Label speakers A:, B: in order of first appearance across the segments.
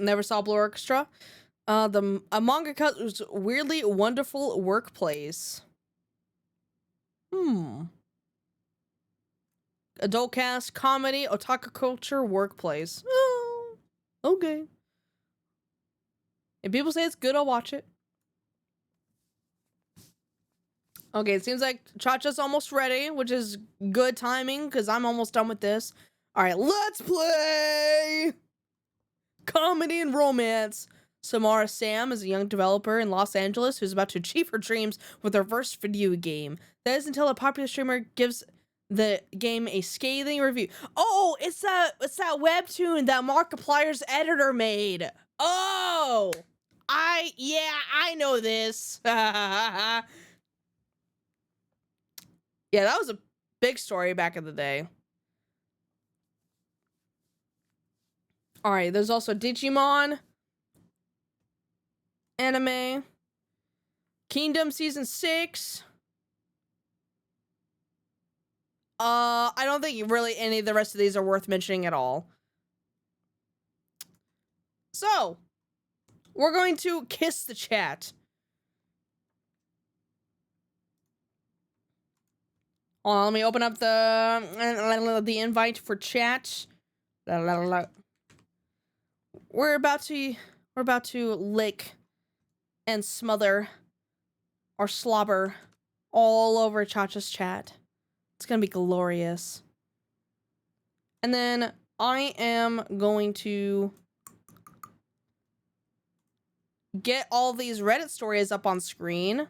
A: never saw Blue Orchestra. A mangaka's weirdly wonderful workplace. Adult cast, comedy, otaku culture, workplace. Oh, okay. If people say it's good, I'll watch it. Okay, it seems like Chacha's almost ready, which is good timing because I'm almost done with this. All right, let's play comedy and romance. Samara Sam is a young developer in Los Angeles who's about to achieve her dreams with her first video game. That is until a popular streamer gives the game a scathing review. Oh, it's that webtoon that Markiplier's editor made. Oh, I know this. Yeah, that was a big story back in the day. All right, there's also Digimon anime, Kingdom season 6. I don't think really any of the rest of these are worth mentioning at all. So, we're going to kiss the chat. Let me open up the invite for chat. We're about to lick and smother or slobber all over Chacha's chat. It's gonna be glorious. And then I am going to get all these Reddit stories up on screen.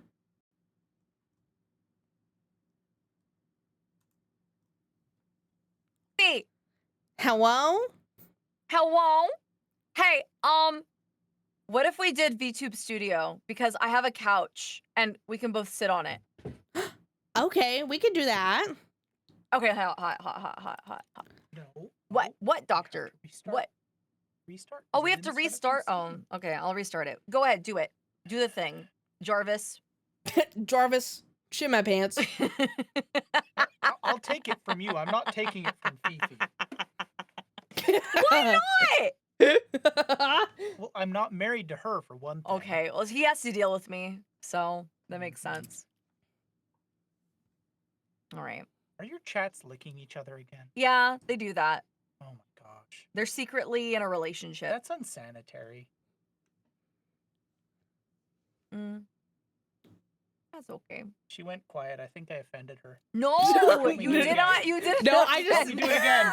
B: Hey.
A: Hello?
B: Hello? Hey, what if we did VTube Studio? Because I have a couch and we can both sit on it.
A: Okay, we can do that.
B: Okay, hot.
C: No.
B: What, doctor? What?
C: Restart?
B: Oh, we have to restart? Oh, okay, I'll restart it. Go ahead, do it. Do the thing. Jarvis.
A: Jarvis, shit my pants.
C: I'll take it from you. I'm not taking it from Fefe.
B: Why not?
C: Well, I'm not married to her, for one thing.
B: Okay, well, he has to deal with me, so that makes sense. All right.
C: Are your chats licking each other again?
B: Yeah, they do that.
C: Oh my gosh.
B: They're secretly in a relationship.
C: That's unsanitary.
B: That's okay.
C: She went quiet. I think I offended her.
B: No, you did not. You did
A: No,
B: not.
A: I just
C: You do it again.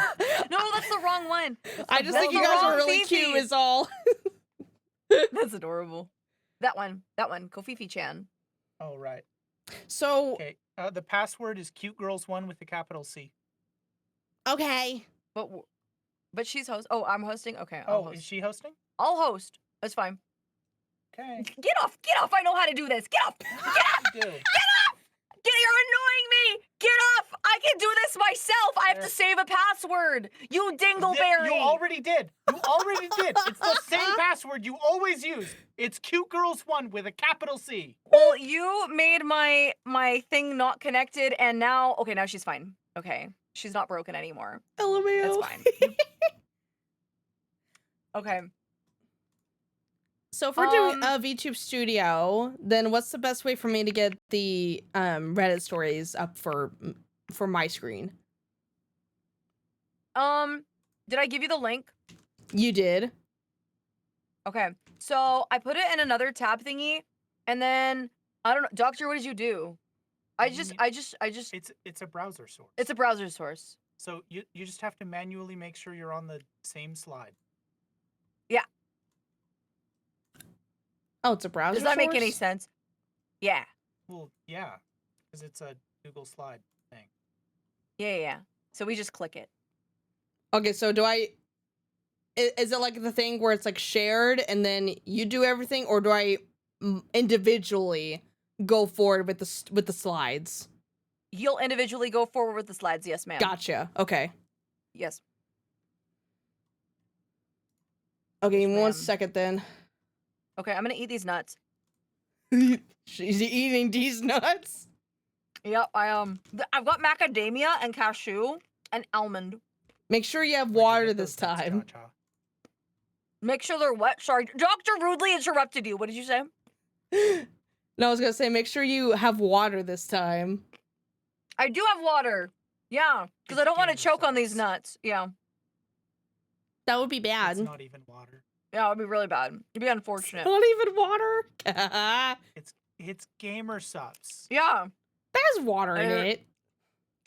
B: No, that's the wrong one.
A: I just
B: That's
A: think you
B: the
A: guys are
B: wrong
A: really
B: Fefe.
A: cute is all.
B: That's adorable. That one. Kofifi-chan.
C: Oh, right.
A: So,
C: Okay. The password is cutegirls1 with a capital C.
A: okay.
B: But she's host. Oh, I'm hosting. Okay, I'll
C: Oh,
B: host.
C: is she hosting?
B: I'll host. That's fine.
C: Okay.
B: Get off! Get off! I know how to do this. Get off! Get off!
C: You do.
B: Get off! You're annoying me! Get off! I can do this myself. I have to save a password. You dingleberry!
C: You already did. You already did. It's the same password you always use. It's cutegirls1 with a capital C.
B: Well, you made my thing not connected, and now she's fine. Okay, she's not broken anymore.
A: LMAO.
B: That's fine. Okay.
A: So if we're doing a VTube Studio, then what's the best way for me to get the Reddit stories up for my screen?
B: Did I give you the link?
A: You did.
B: Okay. So I put it in another tab thingy, and then I don't know, Doctor, what did you do? I just
C: It's a browser source.
B: It's a browser source.
C: So you just have to manually make sure you're on the same slide.
B: Yeah.
A: Oh, it's a browser
B: Does that
A: source?
B: make any sense? Yeah.
C: Well, yeah, because it's a Google slide thing.
B: Yeah. So we just click it.
A: Okay, so is it like the thing where it's like shared and then you do everything, or do I individually go forward with the slides?
B: You'll individually go forward with the slides, yes, ma'am.
A: Gotcha. Okay.
B: Yes.
A: Okay,
B: Yes,
A: 1 second then.
B: Okay, I'm gonna eat these nuts.
A: She's eating these nuts?
B: Yep, I've got macadamia and cashew and almond.
A: Make sure you have
C: Where'd you
A: water
C: get
A: this
C: those nuts,
A: time.
C: Cha-Cha?
B: Make sure they're wet. Sorry, Doctor rudely interrupted you. What did you say?
A: No, I was gonna say, make sure you have water this time.
B: I do have water. Yeah, because I
C: It's
B: don't want to
C: gamer
B: choke on these
C: subs.
B: nuts. Yeah.
A: That would be
C: It's
A: bad.
C: not even water.
B: Yeah, it would be really bad. It'd be
A: It's
B: unfortunate.
A: not even water.
C: It's gamer subs.
B: Yeah.
A: There's water in
B: Uh,
A: it.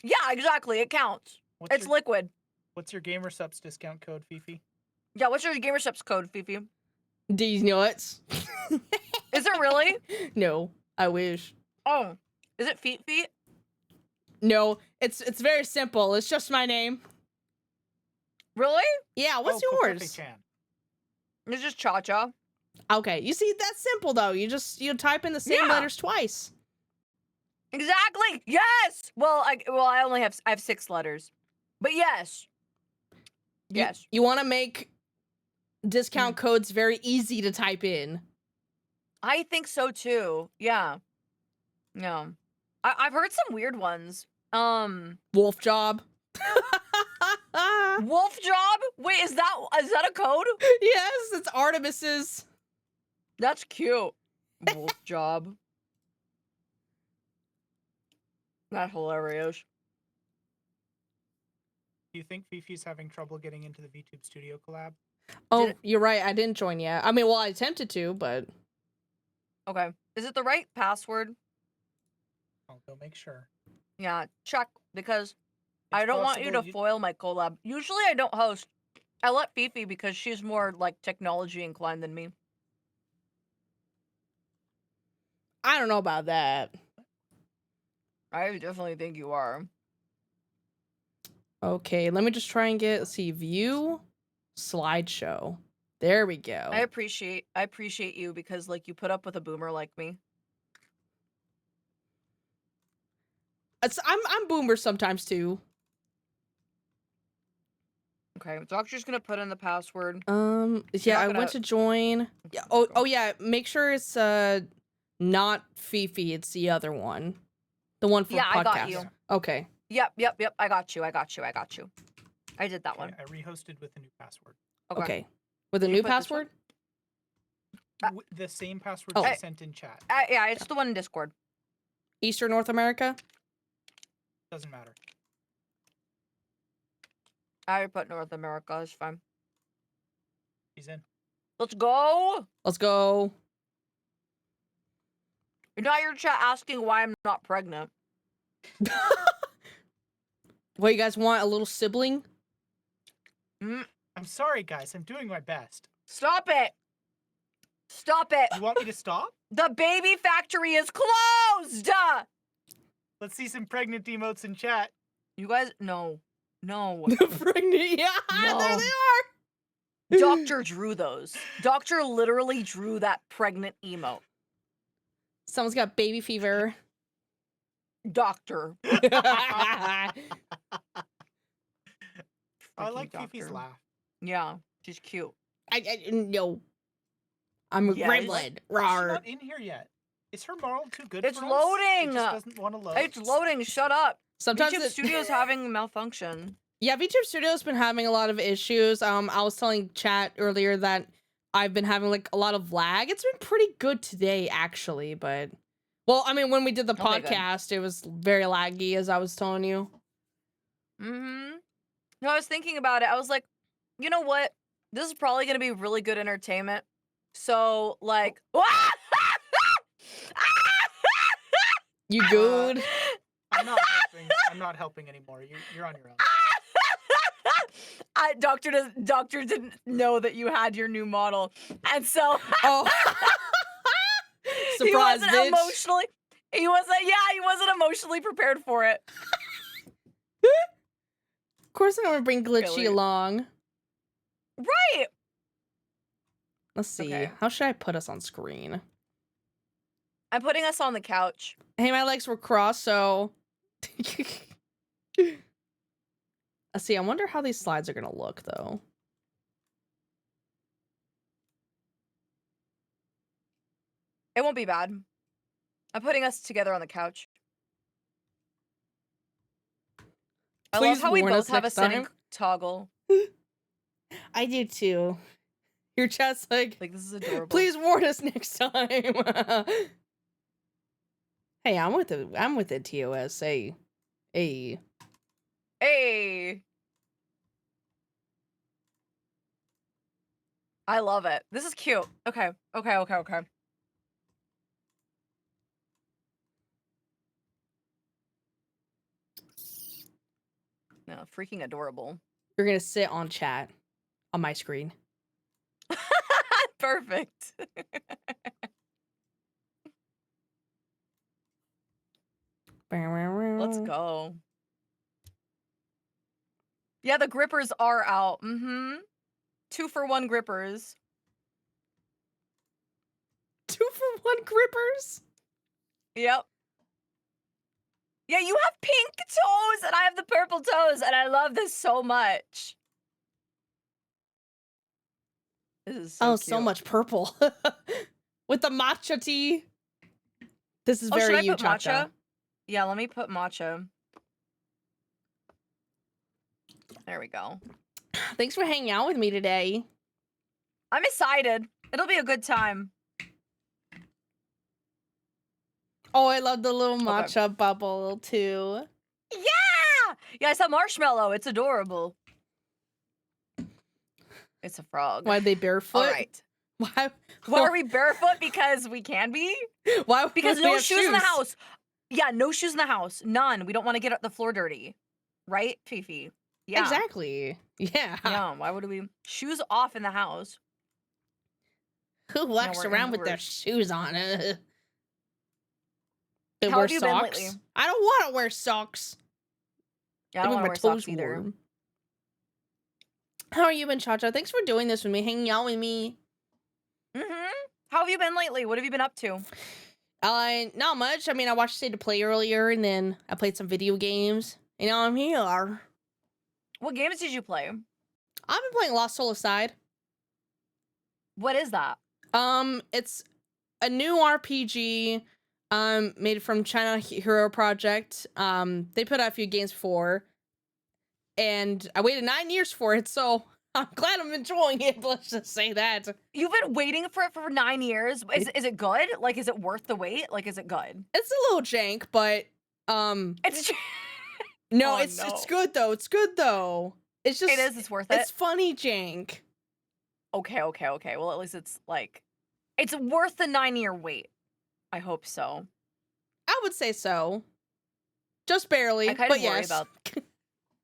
B: Yeah, exactly. It counts. It's liquid.
C: What's your gamer subs discount code, Fifi?
B: Yeah, what's your GamerSups code, Fifi?
A: These nuts.
B: Is it really?
A: No, I wish.
B: Oh, is it feet?
A: No, it's very simple. It's just my name.
B: Really?
A: Yeah, what's
C: Oh,
A: yours?
C: Fefe-chan.
B: It's just Cha-Cha.
A: Okay, you see, that's simple though. You type in the same
B: Yeah.
A: letters twice.
B: Exactly. Yes. Well, I only have 6 letters, but yes. Yes.
A: You want to make discount codes very easy to type in.
B: I think so too. Yeah. Yeah. I've heard some weird ones.
A: Wolf job.
B: Wolf job? Wait, is that a code?
A: Yes, it's Artemis's.
B: That's cute. Wolf job. That's hilarious.
C: Do you think Fifi's having trouble getting into the VTube Studio collab?
A: Oh, you're right. I didn't join yet. I mean, well, I attempted to, but
B: Okay. Is it the right password?
C: I'll go make sure.
B: Yeah, check, because I
C: It's
B: don't want you to
C: possible
B: foil my collab. Usually I don't host. I let Fefe because she's more like technology inclined than me.
A: I don't know about that.
B: I definitely think you are.
A: Okay, let me just try and get, let's see, view slideshow. There we go.
B: I appreciate you because like you put up with a boomer like me.
A: I'm boomer sometimes too.
B: Okay, Doctor's gonna put in the password.
A: Yeah, I
B: gonna-
A: went to join. Yeah. Oh yeah, make sure it's not Fifi, it's the other one. The one for
B: Yeah,
A: podcast.
B: I got you.
A: Okay.
B: Yep. I got you. I did that one.
C: I rehosted with a new password.
A: Okay. With a
B: Did you
A: new
B: put this
A: password?
C: The same password
A: Oh.
C: I sent in chat.
B: Yeah, it's the one in Discord.
A: Eastern North America?
C: Doesn't matter.
B: I put North America. It's fine.
C: He's in.
B: Let's go.
A: Let's go.
B: Now your chat asking why I'm not pregnant.
A: What, you guys want a little sibling?
C: I'm sorry, guys. I'm doing my best.
B: Stop it. Stop it.
C: You want me to stop?
B: The baby factory is closed.
C: Let's see some pregnant emotes in chat.
B: You guys, no.
A: Pregnant, yeah,
B: No.
A: there they are.
B: Doctor drew those. Doctor literally drew that pregnant emote.
A: Someone's got baby fever.
B: Doctor.
C: I
B: Freaking
C: like Fifi's
B: doctor.
C: laugh.
B: Yeah, she's cute.
A: No. I'm a
B: Yes.
A: gremlin.
C: She's
A: Rawr.
C: not in here yet. Is her model too good
B: It's
C: for us?
B: loading!
C: It just doesn't want to load.
B: It's loading. Shut up.
A: Sometimes
B: YouTube Studio's having malfunction.
A: Yeah, VTube Studio's been having a lot of issues. I was telling chat earlier that I've been having like a lot of lag. It's been pretty good today, actually, but well, I mean, when we did the
B: Okay, good.
A: podcast, it was very laggy, as I was telling you.
B: Mm-hmm. No, I was thinking about it. I was like, you know what? This is probably gonna be really good entertainment. So, like,
A: You good?
C: I'm not helping. I'm not helping anymore. You're on your own.
B: Doctor didn't know that you had your new model, and so
A: Oh,
B: he
A: surprise,
B: wasn't
A: bitch!
B: emotionally. He wasn't emotionally prepared for it.
A: Of course, I'm gonna bring Glitchy
B: Really?
A: along.
B: Right.
A: Let's see.
B: Okay.
A: How should I put us on screen?
B: I'm putting us on the couch.
A: Hey, my legs were crossed, so. Let's see. I wonder how these slides are gonna look, though.
B: It won't be bad. I'm putting us together on the couch. I love
A: Please
B: how we
A: warn
B: both
A: us
B: have a
A: next
B: setting
A: time.
B: toggle.
A: I do too. Your chat's like,
B: Like, this is adorable.
A: please warn us next time. Hey, I'm with it, TOS. Hey.
B: Hey. I love it. This is cute. Okay. No, freaking adorable.
A: You're gonna sit on chat on my screen.
B: Perfect. Let's go. Yeah, the grippers are out. 2-for-1 grippers.
A: 2-for-1 grippers?
B: Yep. Yeah, you have pink toes and I have the purple toes, and I love this so much. This is so cute.
A: So much purple. With the matcha tea. This is
B: Oh, should
A: very
B: I
A: you,
B: put
A: Chacha.
B: matcha? Yeah, let me put matcha. There we go.
A: Thanks for hanging out with me today.
B: I'm excited. It'll be a good time.
A: Oh, I love the little matcha bubble too.
B: Yeah! Yeah, it's a marshmallow. It's adorable. It's a frog.
A: Why are they barefoot?
B: All right. Why are we barefoot? Because we can be?
A: Why?
B: Because
A: we
B: no
A: have
B: shoes in the house. Yeah, no shoes in the house. None. We don't want to get the floor dirty. Right, Fefe? Yeah.
A: Exactly. Yeah.
B: Yeah, why would we? Shoes off in the house.
A: Who walks
B: we're
A: around with their
B: indoors.
A: shoes on? They
B: How
A: wear
B: have you been
A: socks?
B: lately?
A: I don't want to wear socks.
B: Yeah, I don't
A: want
B: want to wear socks
A: toes
B: either.
A: warm. How are you been, Chacha? Thanks for doing this with me, hanging out with me.
B: How have you been lately? What have you been up to?
A: Not much. I mean, I watched State of Play earlier, and then I played some video games. And now I'm here.
B: What games did you play?
A: I've been playing Lost Soul Aside.
B: What is that?
A: It's a new RPG, made from China Hero Project. They put out a few games before, and I waited 9 years for it, so I'm glad I'm enjoying it. Let's just say that.
B: You've been waiting for it for 9 years. Is it good? Like, is it worth the wait? Like, is it good?
A: It's a little jank, but
B: It's
A: no,
B: Oh,
A: it's good though. It's good though. It's just
B: It's worth it.
A: It's funny jank.
B: Okay. Well, at least it's like, it's worth the 9-year wait. I hope so.
A: I would say so. Just barely,
B: I kind
A: but
B: of worry
A: yes.
B: about.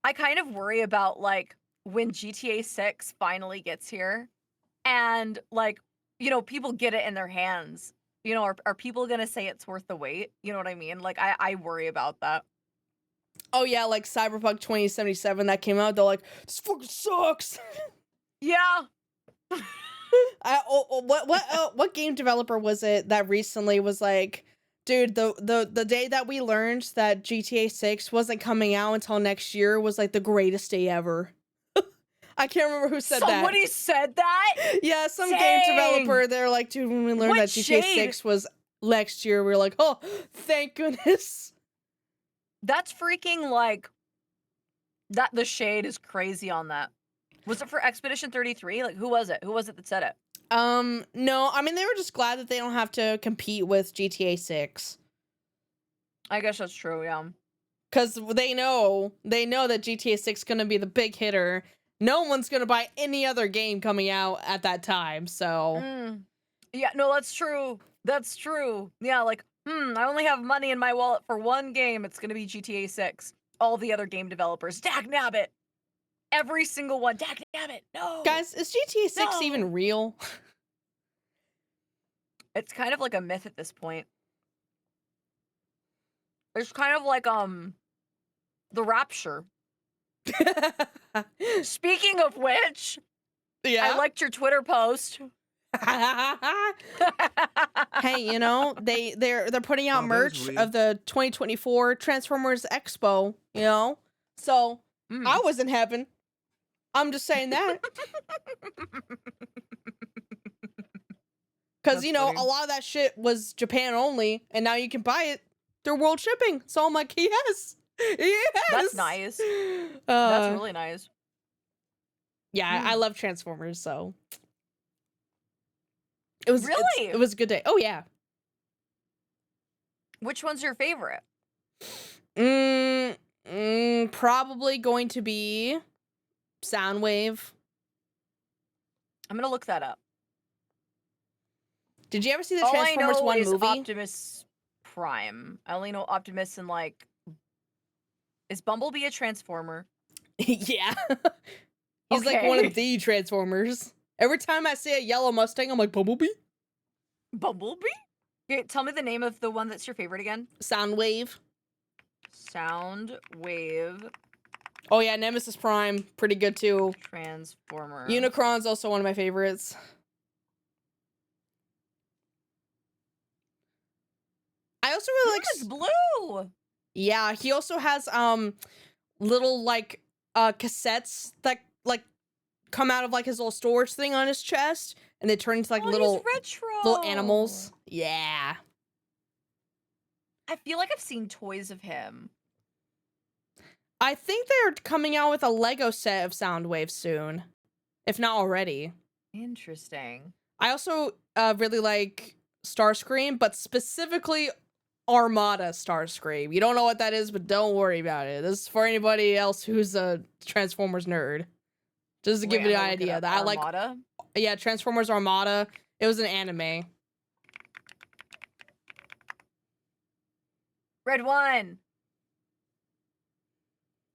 B: I kind of worry about like when GTA 6 finally gets here, and like, you know, people get it in their hands. You know, are people gonna say it's worth the wait? You know what I mean? Like, I worry about that.
A: Oh yeah, like Cyberpunk 2077 that came out. They're like, this fucking sucks.
B: Yeah.
A: What game developer was it that recently was like, dude, the day that we learned that GTA 6 wasn't coming out until next year was like the greatest day ever. I can't remember who said that.
B: Somebody said that?
A: Yeah, some
B: Dang.
A: game developer. They're like, dude, when we learned
B: What
A: that GTA
B: shade?
A: 6 was next year, we were like, oh, thank goodness.
B: That's freaking like, that the shade is crazy on that. Was it for Expedition 33? Like, who was it? Who was it that said it?
A: No, I mean, they were just glad that they don't have to compete with GTA 6.
B: I guess that's true, yeah.
A: Because they know that GTA 6 is going to be the big hitter. No one's going to buy any other game coming out at that time, so.
B: Yeah, no, that's true. That's true. Yeah, like, I only have money in my wallet for one game. It's going to be GTA 6. All the other game developers, dagnabbit. Every single one, dagnabbit. No.
A: Guys, is GTA 6 even real?
B: It's kind of like a myth at this point. It's kind of like, the Rapture. Speaking of which,
A: Yeah.
B: I liked your Twitter post.
A: Hey, you know, they're putting out merch of the 2024 Transformers Expo, you know? So, I was in heaven. I'm just saying that. Because, you know,
B: funny.
A: a lot of that shit was Japan only, and now you can buy it through world shipping. So I'm like, yes. Yes.
B: That's nice. That's really nice.
A: Yeah, I love Transformers, so.
B: Really?
A: It was a good day. Oh yeah.
B: Which one's your favorite?
A: Probably going to be Soundwave.
B: I'm gonna look that up.
A: Did you ever see the
B: All
A: Transformers
B: I know
A: 1
B: is
A: movie?
B: Optimus Prime. I only know Optimus and like. Is Bumblebee a Transformer?
A: Yeah. He's like one
B: Okay.
A: of the Transformers. Every time I see a yellow Mustang, I'm like, Bumblebee?
B: Bumblebee? Okay, tell me the name of the one that's your favorite again.
A: Soundwave.
B: Soundwave
A: Oh yeah, Nemesis Prime. Pretty good too.
B: Transformer.
A: Unicron's also one of my favorites. I also really like...
B: It's blue!
A: Yeah, he also has little like cassettes that like come out of like his little storage thing on his chest, and they turn into like
B: Oh,
A: little
B: he's retro.
A: little animals. Yeah.
B: I feel like I've seen toys of him.
A: I think they're coming out with a Lego set of Soundwave soon, if not already.
B: Interesting.
A: I also really like Starscream, but specifically Armada Starscream. You don't know what that is, but don't worry about it. This is for anybody else who's a Transformers nerd. Just to give you
B: Wait,
A: an
B: I'm gonna look it
A: idea
B: up.
A: that I like.
B: Armada?
A: Yeah, Transformers Armada. It was an anime.
B: Red one.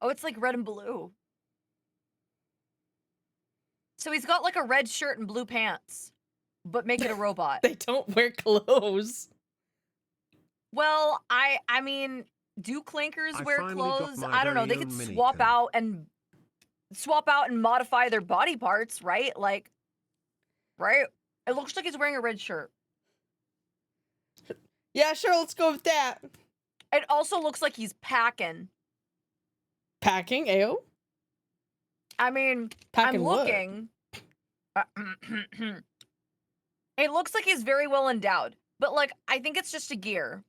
B: Oh, it's like red and blue. So he's got like a red shirt and blue pants, but make it a robot.
A: They don't wear clothes.
B: Well, I mean, do clankers
D: I
B: wear
D: finally got
B: clothes?
D: my
B: I don't know.
D: very
B: They
D: own
B: could
D: mini
B: swap
D: pen.
B: out and modify their body parts, right? Like, right? It looks like he's wearing a red shirt.
A: Yeah, sure, let's go with that.
B: It also looks like he's packing.
A: Packing, ayo.
B: I mean,
A: Packing
B: I'm
A: what?
B: looking. It looks like he's very well endowed, but like I think it's just a gear.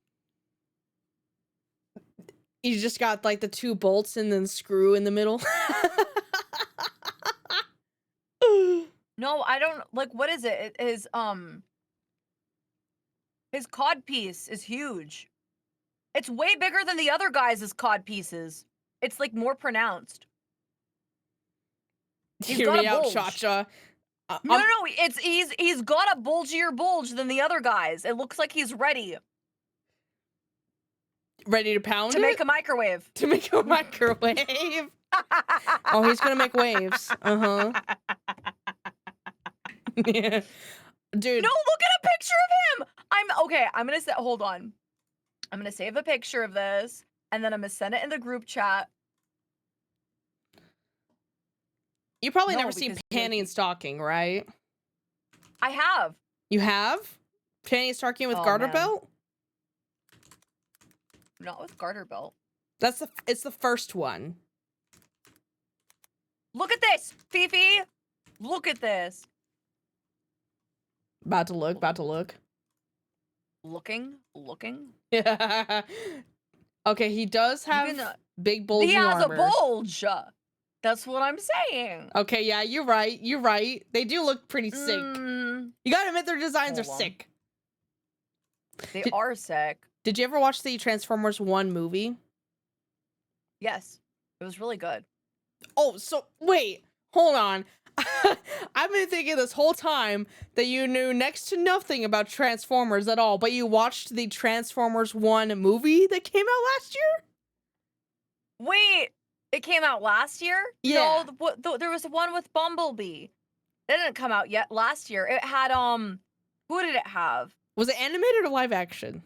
A: You just got like the two bolts and then screw in the middle.
B: No, I don't like. What is it? His cod piece is huge. It's way bigger than the other guys' cod pieces. It's like more pronounced. He's
A: Hear
B: got
A: me
B: a
A: out,
B: bulge.
A: Cha-Cha.
B: No, he's got a bulgier bulge than the other guys. It looks like he's ready
A: Ready to pound
B: to
A: it?
B: make a microwave.
A: To make a microwave. Oh, he's gonna make waves. Uh-huh. Yeah. Dude.
B: No, look at a picture of him. I'm gonna hold on. I'm gonna save a picture of this, and then I'm gonna send it in the group chat.
A: You probably
B: No,
A: never seen
B: because
A: Panty and Stocking, right?
B: I have.
A: You have? Panty and Stocking with
B: Oh,
A: garter
B: man.
A: belt?
B: Not with garter belt.
A: It's the first one.
B: Look at this, Fefe. Look at this.
A: About to look.
B: Looking.
A: Yeah. Okay, he does have
B: Even,
A: big bulging
B: he has
A: armor.
B: a bulge. That's what I'm saying.
A: Okay, yeah, you're right. They do look pretty sick.
B: Mm,
A: You gotta admit their designs are
B: Hold on.
A: sick.
B: they
A: Did-
B: are sick.
A: Did you ever watch the Transformers 1 movie?
B: Yes, it was really good.
A: Oh, so wait, hold on. I've been thinking this whole time that you knew next to nothing about Transformers at all, but you watched the Transformers 1 movie that came out last year?
B: Wait, it came out last year?
A: Yeah.
B: No, there was one with Bumblebee. That didn't come out yet last year. It had who did it have?
A: Was it animated or live action?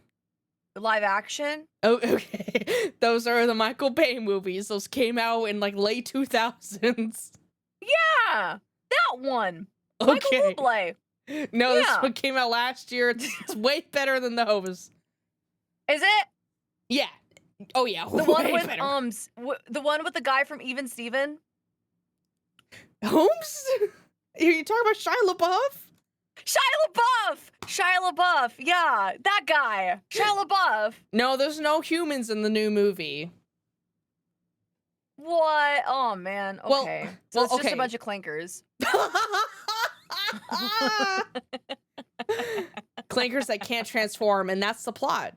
B: Live action?
A: Oh, okay. Those are the Michael Bay movies. Those came out in like late 2000s.
B: Yeah, that one. Michael
A: Okay.
B: Bublé.
A: No, this
B: Yeah.
A: one came out last year. It's way better than those.
B: Is it
A: Yeah. Oh yeah.
B: the
A: way
B: one with
A: better.
B: the one with the guy from Even Steven?
A: Holmes? Are you talking about Shia LaBeouf?
B: Shia LaBeouf. Yeah, that guy. Shia LaBeouf.
A: No, there's no humans in the new movie.
B: What? Oh man.
A: Well-
B: Okay. So
A: well,
B: it's just
A: okay.
B: a bunch of clankers.
A: clankers that can't transform, and that's the plot.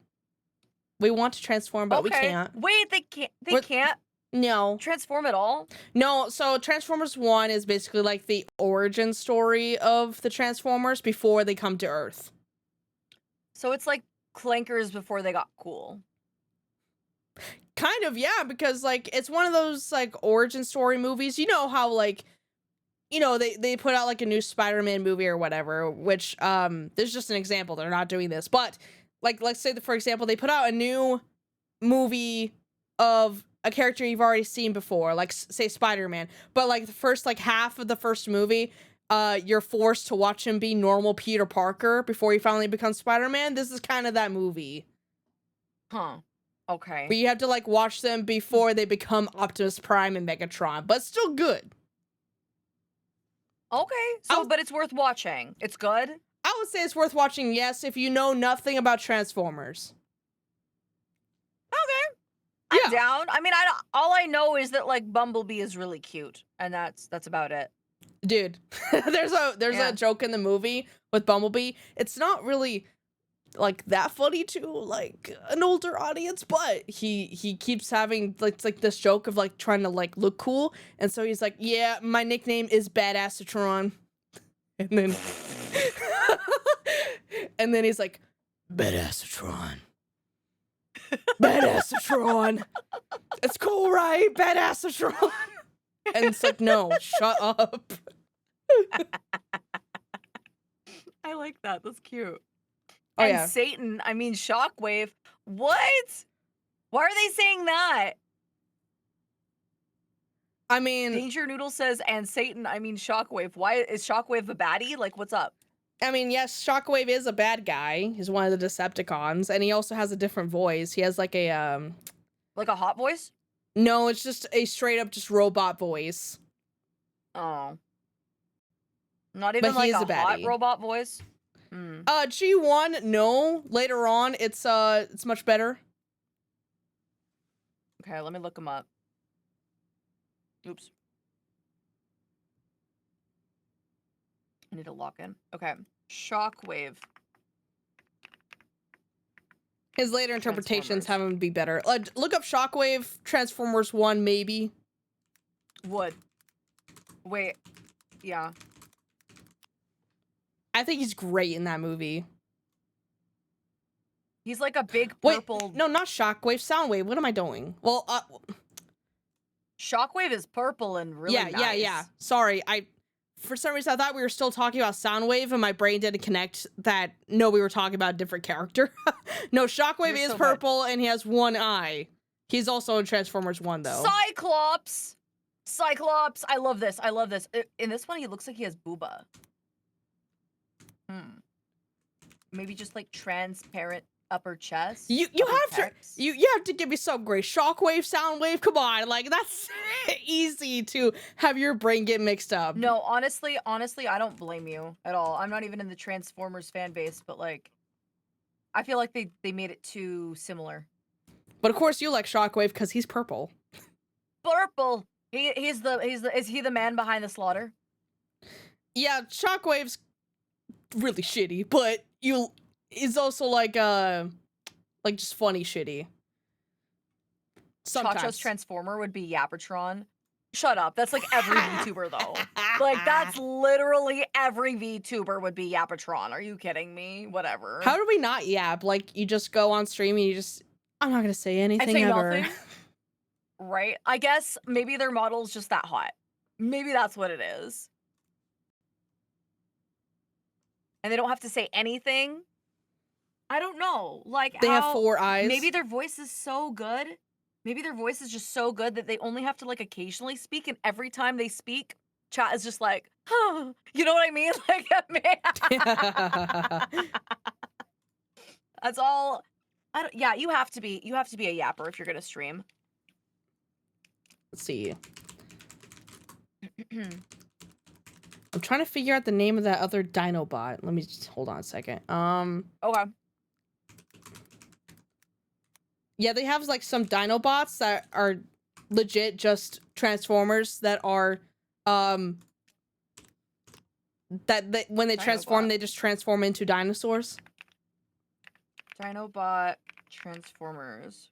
A: We want to transform, but we can't.
B: Wait, they can't. They can't
A: No.
B: transform at all.
A: No, so Transformers 1 is basically like the origin story of the Transformers before they come to Earth.
B: So it's like clankers before they got cool.
A: Kind of, yeah, because like it's one of those like origin story movies. You know how like they put out like a new Spider-Man movie or whatever, which this is just an example. They're not doing this, but like let's say that, for example, they put out a new movie of a character you've already seen before, like say Spider-Man, but like the first like half of the first movie, you're forced to watch him be normal Peter Parker before he finally becomes Spider-Man. This is kind of that movie.
B: Huh. Okay.
A: But you have to like watch them before they become Optimus Prime and Megatron, but still good.
B: Okay. So, but it's worth watching. It's good.
A: I would say it's worth watching, yes, if you know nothing about Transformers.
B: Okay. I'm down. I mean, all I know is that like Bumblebee is really cute, and that's about it.
A: Dude, there's a joke in the movie with Bumblebee. It's not really like that funny to like an older audience, but he keeps having like this joke of like trying to like look cool, and so he's like, yeah, my nickname is Badassatron, and then and then he's like, Badassatron. Badassatron. It's cool, right? Badassatron. And it's like, no, shut up.
B: I like that. That's cute.
A: Oh,
B: and
A: yeah.
B: Satan, I mean Shockwave. What? Why are they saying that?
A: I mean,
B: Danger Noodle says, and Satan, I mean Shockwave. Why is Shockwave a baddie? Like, what's up?
A: I mean, yes, Shockwave is a bad guy. He's one of the Decepticons, and he also has a different voice. He has like a
B: Like a hot voice?
A: No, it's just a straight up just robot voice.
B: Oh. Not even
A: But
B: like
A: he is
B: a
A: a
B: hot
A: baddie.
B: robot voice? Hmm.
A: G1, no. Later on, it's much better.
B: Okay, let me look him up. Oops. I need to lock in. Okay. Shockwave.
A: His later interpretations have
B: Transformers.
A: him be better. Look up Shockwave Transformers 1, maybe.
B: Would. Wait. Yeah.
A: I think he's great in that movie.
B: He's like a big
A: Wait,
B: purple.
A: no, not Shockwave, Soundwave. What am I doing? Well,
B: Shockwave is purple and really nice.
A: yeah. Sorry, for some reason I thought we were still talking about Soundwave, and my brain didn't connect that. No, we were talking about a different character. No, Shockwave
B: You're
A: is
B: so
A: purple and he has one eye. He's also in Transformers 1, though.
B: Cyclops. Cyclops. I love this. I love this. In this one, he looks like he has booba. Maybe just like transparent upper chest.
A: You
B: upper
A: have
B: pecs.
A: to you have to give me some grace. Shockwave, Soundwave, come on, like that's easy to have your brain get mixed up.
B: No, honestly, I don't blame you at all. I'm not even in the Transformers fan base, but like, I feel like they made it too similar.
A: But of course, you like Shockwave because he's purple.
B: Purple. Is he the man behind the slaughter?
A: Yeah, Shockwave's really shitty, but he's also like just funny shitty. Sometimes.
B: Chacho's Transformer would be Yappertron. Shut up. That's like every VTuber though. Like that's literally every VTuber would be Yappertron. Are you kidding me? Whatever.
A: How do we not yap? Like you just go on stream and you just I'm not gonna say anything
B: I say
A: ever.
B: nothing. Right? I guess maybe their model's just that hot. Maybe that's what it is. And they don't have to say anything. I don't know. Like
A: They have 4 eyes.
B: Maybe their voice is so good. Maybe their voice is just so good that they only have to like occasionally speak, and every time they speak, chat is just like, huh. You know what I mean? Like, man. That's all. Yeah, you have to be a yapper if you're gonna stream.
A: Let's see. I'm trying to figure out the name of that other Dinobot. Let me just hold on a second.
B: Okay.
A: Yeah, they have like some Dinobots that are legit just Transformers that are that when they transform,
B: Dinobot.
A: they just transform into dinosaurs.
B: Dinobot Transformers.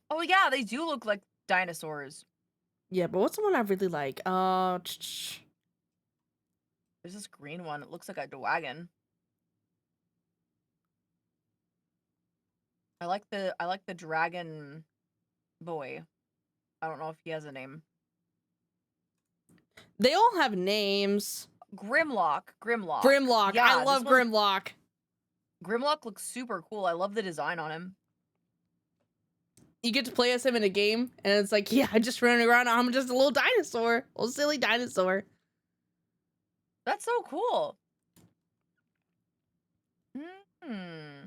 B: Oh yeah, they do look like dinosaurs.
A: Yeah, but what's the one I really like?
B: There's this green one. It looks like a wagon. I like the dragon boy. I don't know if he has a name.
A: They all have names.
B: Grimlock.
A: Grimlock.
B: Yeah,
A: I love
B: this one-
A: Grimlock.
B: Grimlock looks super cool. I love the design on him.
A: You get to play as him in a game, and it's like, yeah, I'm just running around. I'm just a little dinosaur, a little silly dinosaur.
B: That's so cool. Hmm.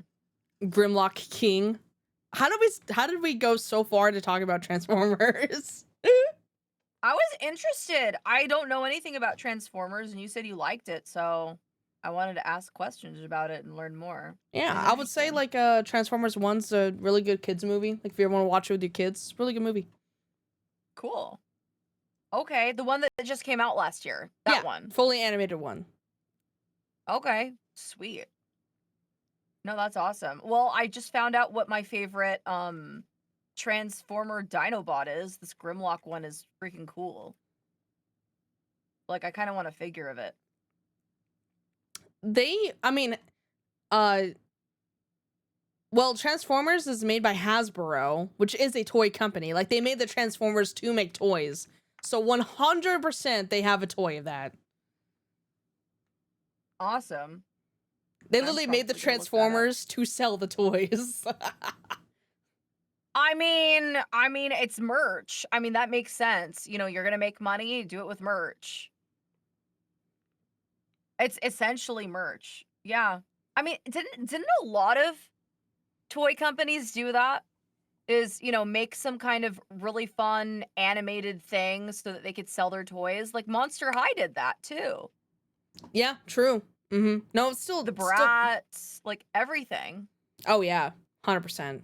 A: Grimlock King. How did we go so far to talk about Transformers?
B: I was interested. I don't know anything about Transformers, and you said you liked it, so I wanted to ask questions about it and learn more.
A: Yeah, I would say like Transformers 1's a really good kids movie. Like if you ever want to watch it with your kids, it's a really good movie.
B: Cool. Okay, the one that just came out last year. That one.
A: Fully animated one.
B: Okay, sweet. No, that's awesome. Well, I just found out what my favorite Transformer Dinobot is. This Grimlock one is freaking cool. Like, I kind of want a figure of it.
A: Well, Transformers is made by Hasbro, which is a toy company. Like, they made the Transformers to make toys. So 100% they have a toy of that.
B: Awesome.
A: They
B: I'm
A: literally made the
B: probably gonna look that up.
A: Transformers to sell the toys.
B: I mean, it's merch. I mean, that makes sense. You know, you're gonna make money, do it with merch. It's essentially merch. Yeah. I mean, didn't a lot of toy companies do that? Is, you know, make some kind of really fun animated thing so that they could sell their toys. Like Monster High did that too.
A: Yeah, true. Mm-hmm. No, it's still
B: The Bratz, like everything.
A: Oh yeah, 100%.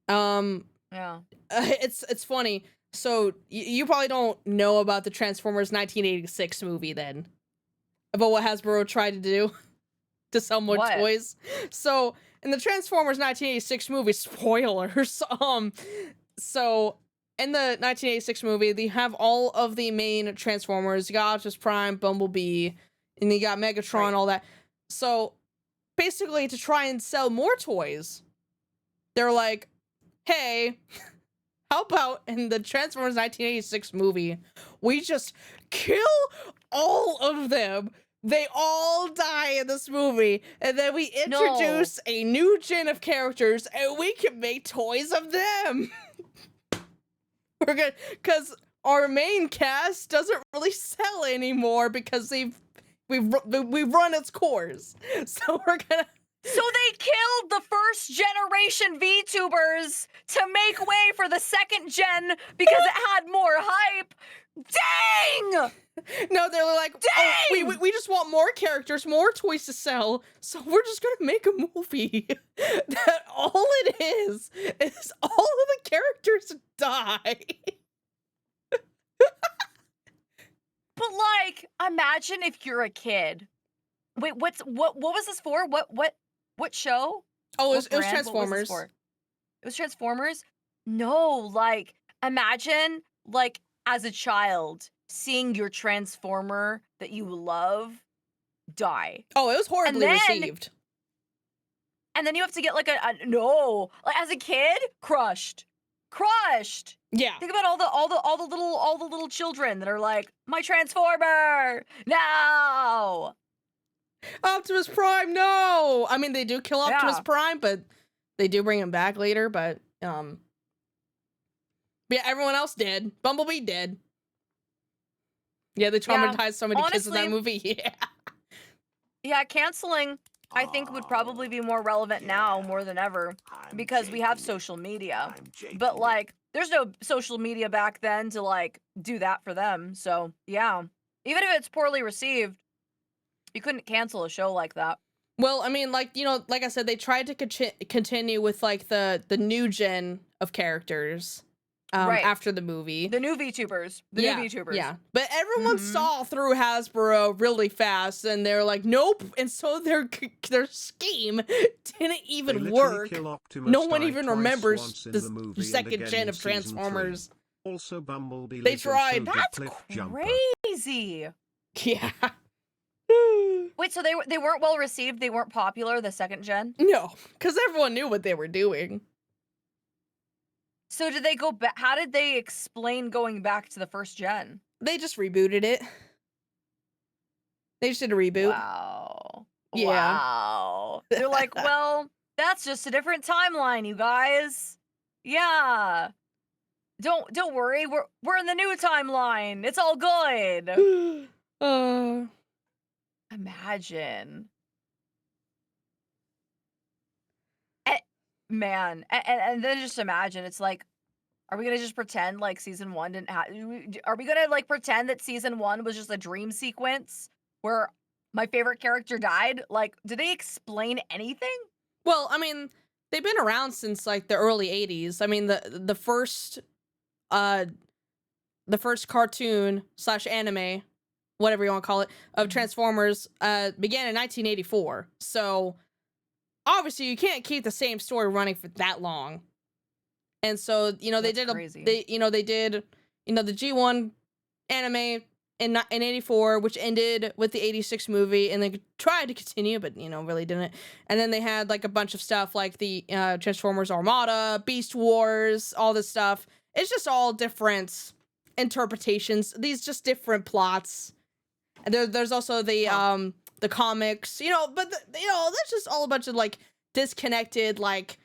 B: Yeah.
A: It's funny. So you probably don't know about the Transformers 1986 movie then, about what Hasbro tried to do to sell more
B: What?
A: toys. So in the Transformers 1986 movie, spoilers. So in the 1986 movie, they have all of the main Transformers. You got Optimus Prime, Bumblebee, and you got Megatron,
B: Right.
A: all that. So basically, to try and sell more toys, they're like, hey, how about in the Transformers 1986 movie, we just kill all of them? They all die in this movie, and then we introduce a new gen of characters, and we can make toys of them. We're good, because our main cast doesn't really sell anymore because we've run its course. So we're gonna.
B: So they killed the first generation VTubers to make way for the second gen because it had more hype. Dang!
A: No, they're like, oh,
B: Dang!
A: we just want more characters, more toys to sell, so we're just gonna make a movie. That all it is all of the characters die.
B: But like, imagine if you're a kid. Wait, what was this for? What show?
A: Oh, it was
B: What brand? What was this
A: Transformers.
B: for? It was Transformers? No, like, imagine, like, as a child, seeing your Transformer that you love die.
A: Oh, it was horribly
B: then-
A: received.
B: And then you have to get, like, no. Like, as a kid, crushed.
A: Yeah.
B: Think about all the little children that are like, my Transformer! No!
A: Optimus Prime, no! I mean, they do kill Optimus
B: Yeah.
A: Prime, but they do bring him back later, but yeah, everyone else did. Bumblebee did. Yeah, they traumatized so many kids in that movie. Yeah.
B: Yeah, canceling, I think, would probably be more relevant now more than ever because we have social media. But, like, there's no social media back then to, like, do that for them. So, yeah. Even if it's poorly received, you couldn't cancel a show like that.
A: Well, I mean, like, you know, like I said, they tried to continue with, like, the new gen of characters.
B: Right.
A: after the movie.
B: The new VTubers. The new VTubers.
A: Yeah, but everyone
B: Mhm.
A: saw through Hasbro really fast, and they're like, nope. And so their scheme didn't even work. No one even remembers the second gen of Transformers.
D: Also, Bumblebee
A: They
D: lived in
A: tried.
D: so did
B: That's
D: Cliff Jumper.
B: crazy.
A: Yeah.
B: Wait, so they weren't well received? They weren't popular, the second gen?
A: No, because everyone knew what they were doing.
B: So did they go back? How did they explain going back to the first gen?
A: They just rebooted it. They just did a reboot.
B: Wow.
A: Yeah.
B: Wow. They're like, well, that's just a different timeline, you guys. Yeah. Don't worry. We're in the new timeline. It's all good. Imagine. Man, and then just imagine, it's like, are we gonna just pretend like season 1 didn't have? Are we gonna like pretend that season 1 was just a dream sequence where my favorite character died? Like, did they explain anything?
A: Well, I mean, they've been around since like the early 80s. I mean, the first cartoon / anime, whatever you want to call it, of Transformers began in 1984. So obviously you can't keep the same story running for that long. And so, you know, they did the G1 anime in 84, which ended with the 86 movie, and they tried to continue, but, you know, really didn't. And then they had like a bunch of stuff like the Transformers Armada, Beast Wars, all this stuff. It's just all different interpretations. These just different plots. And there's also the comics, you know, but that's just all a bunch of like disconnected, like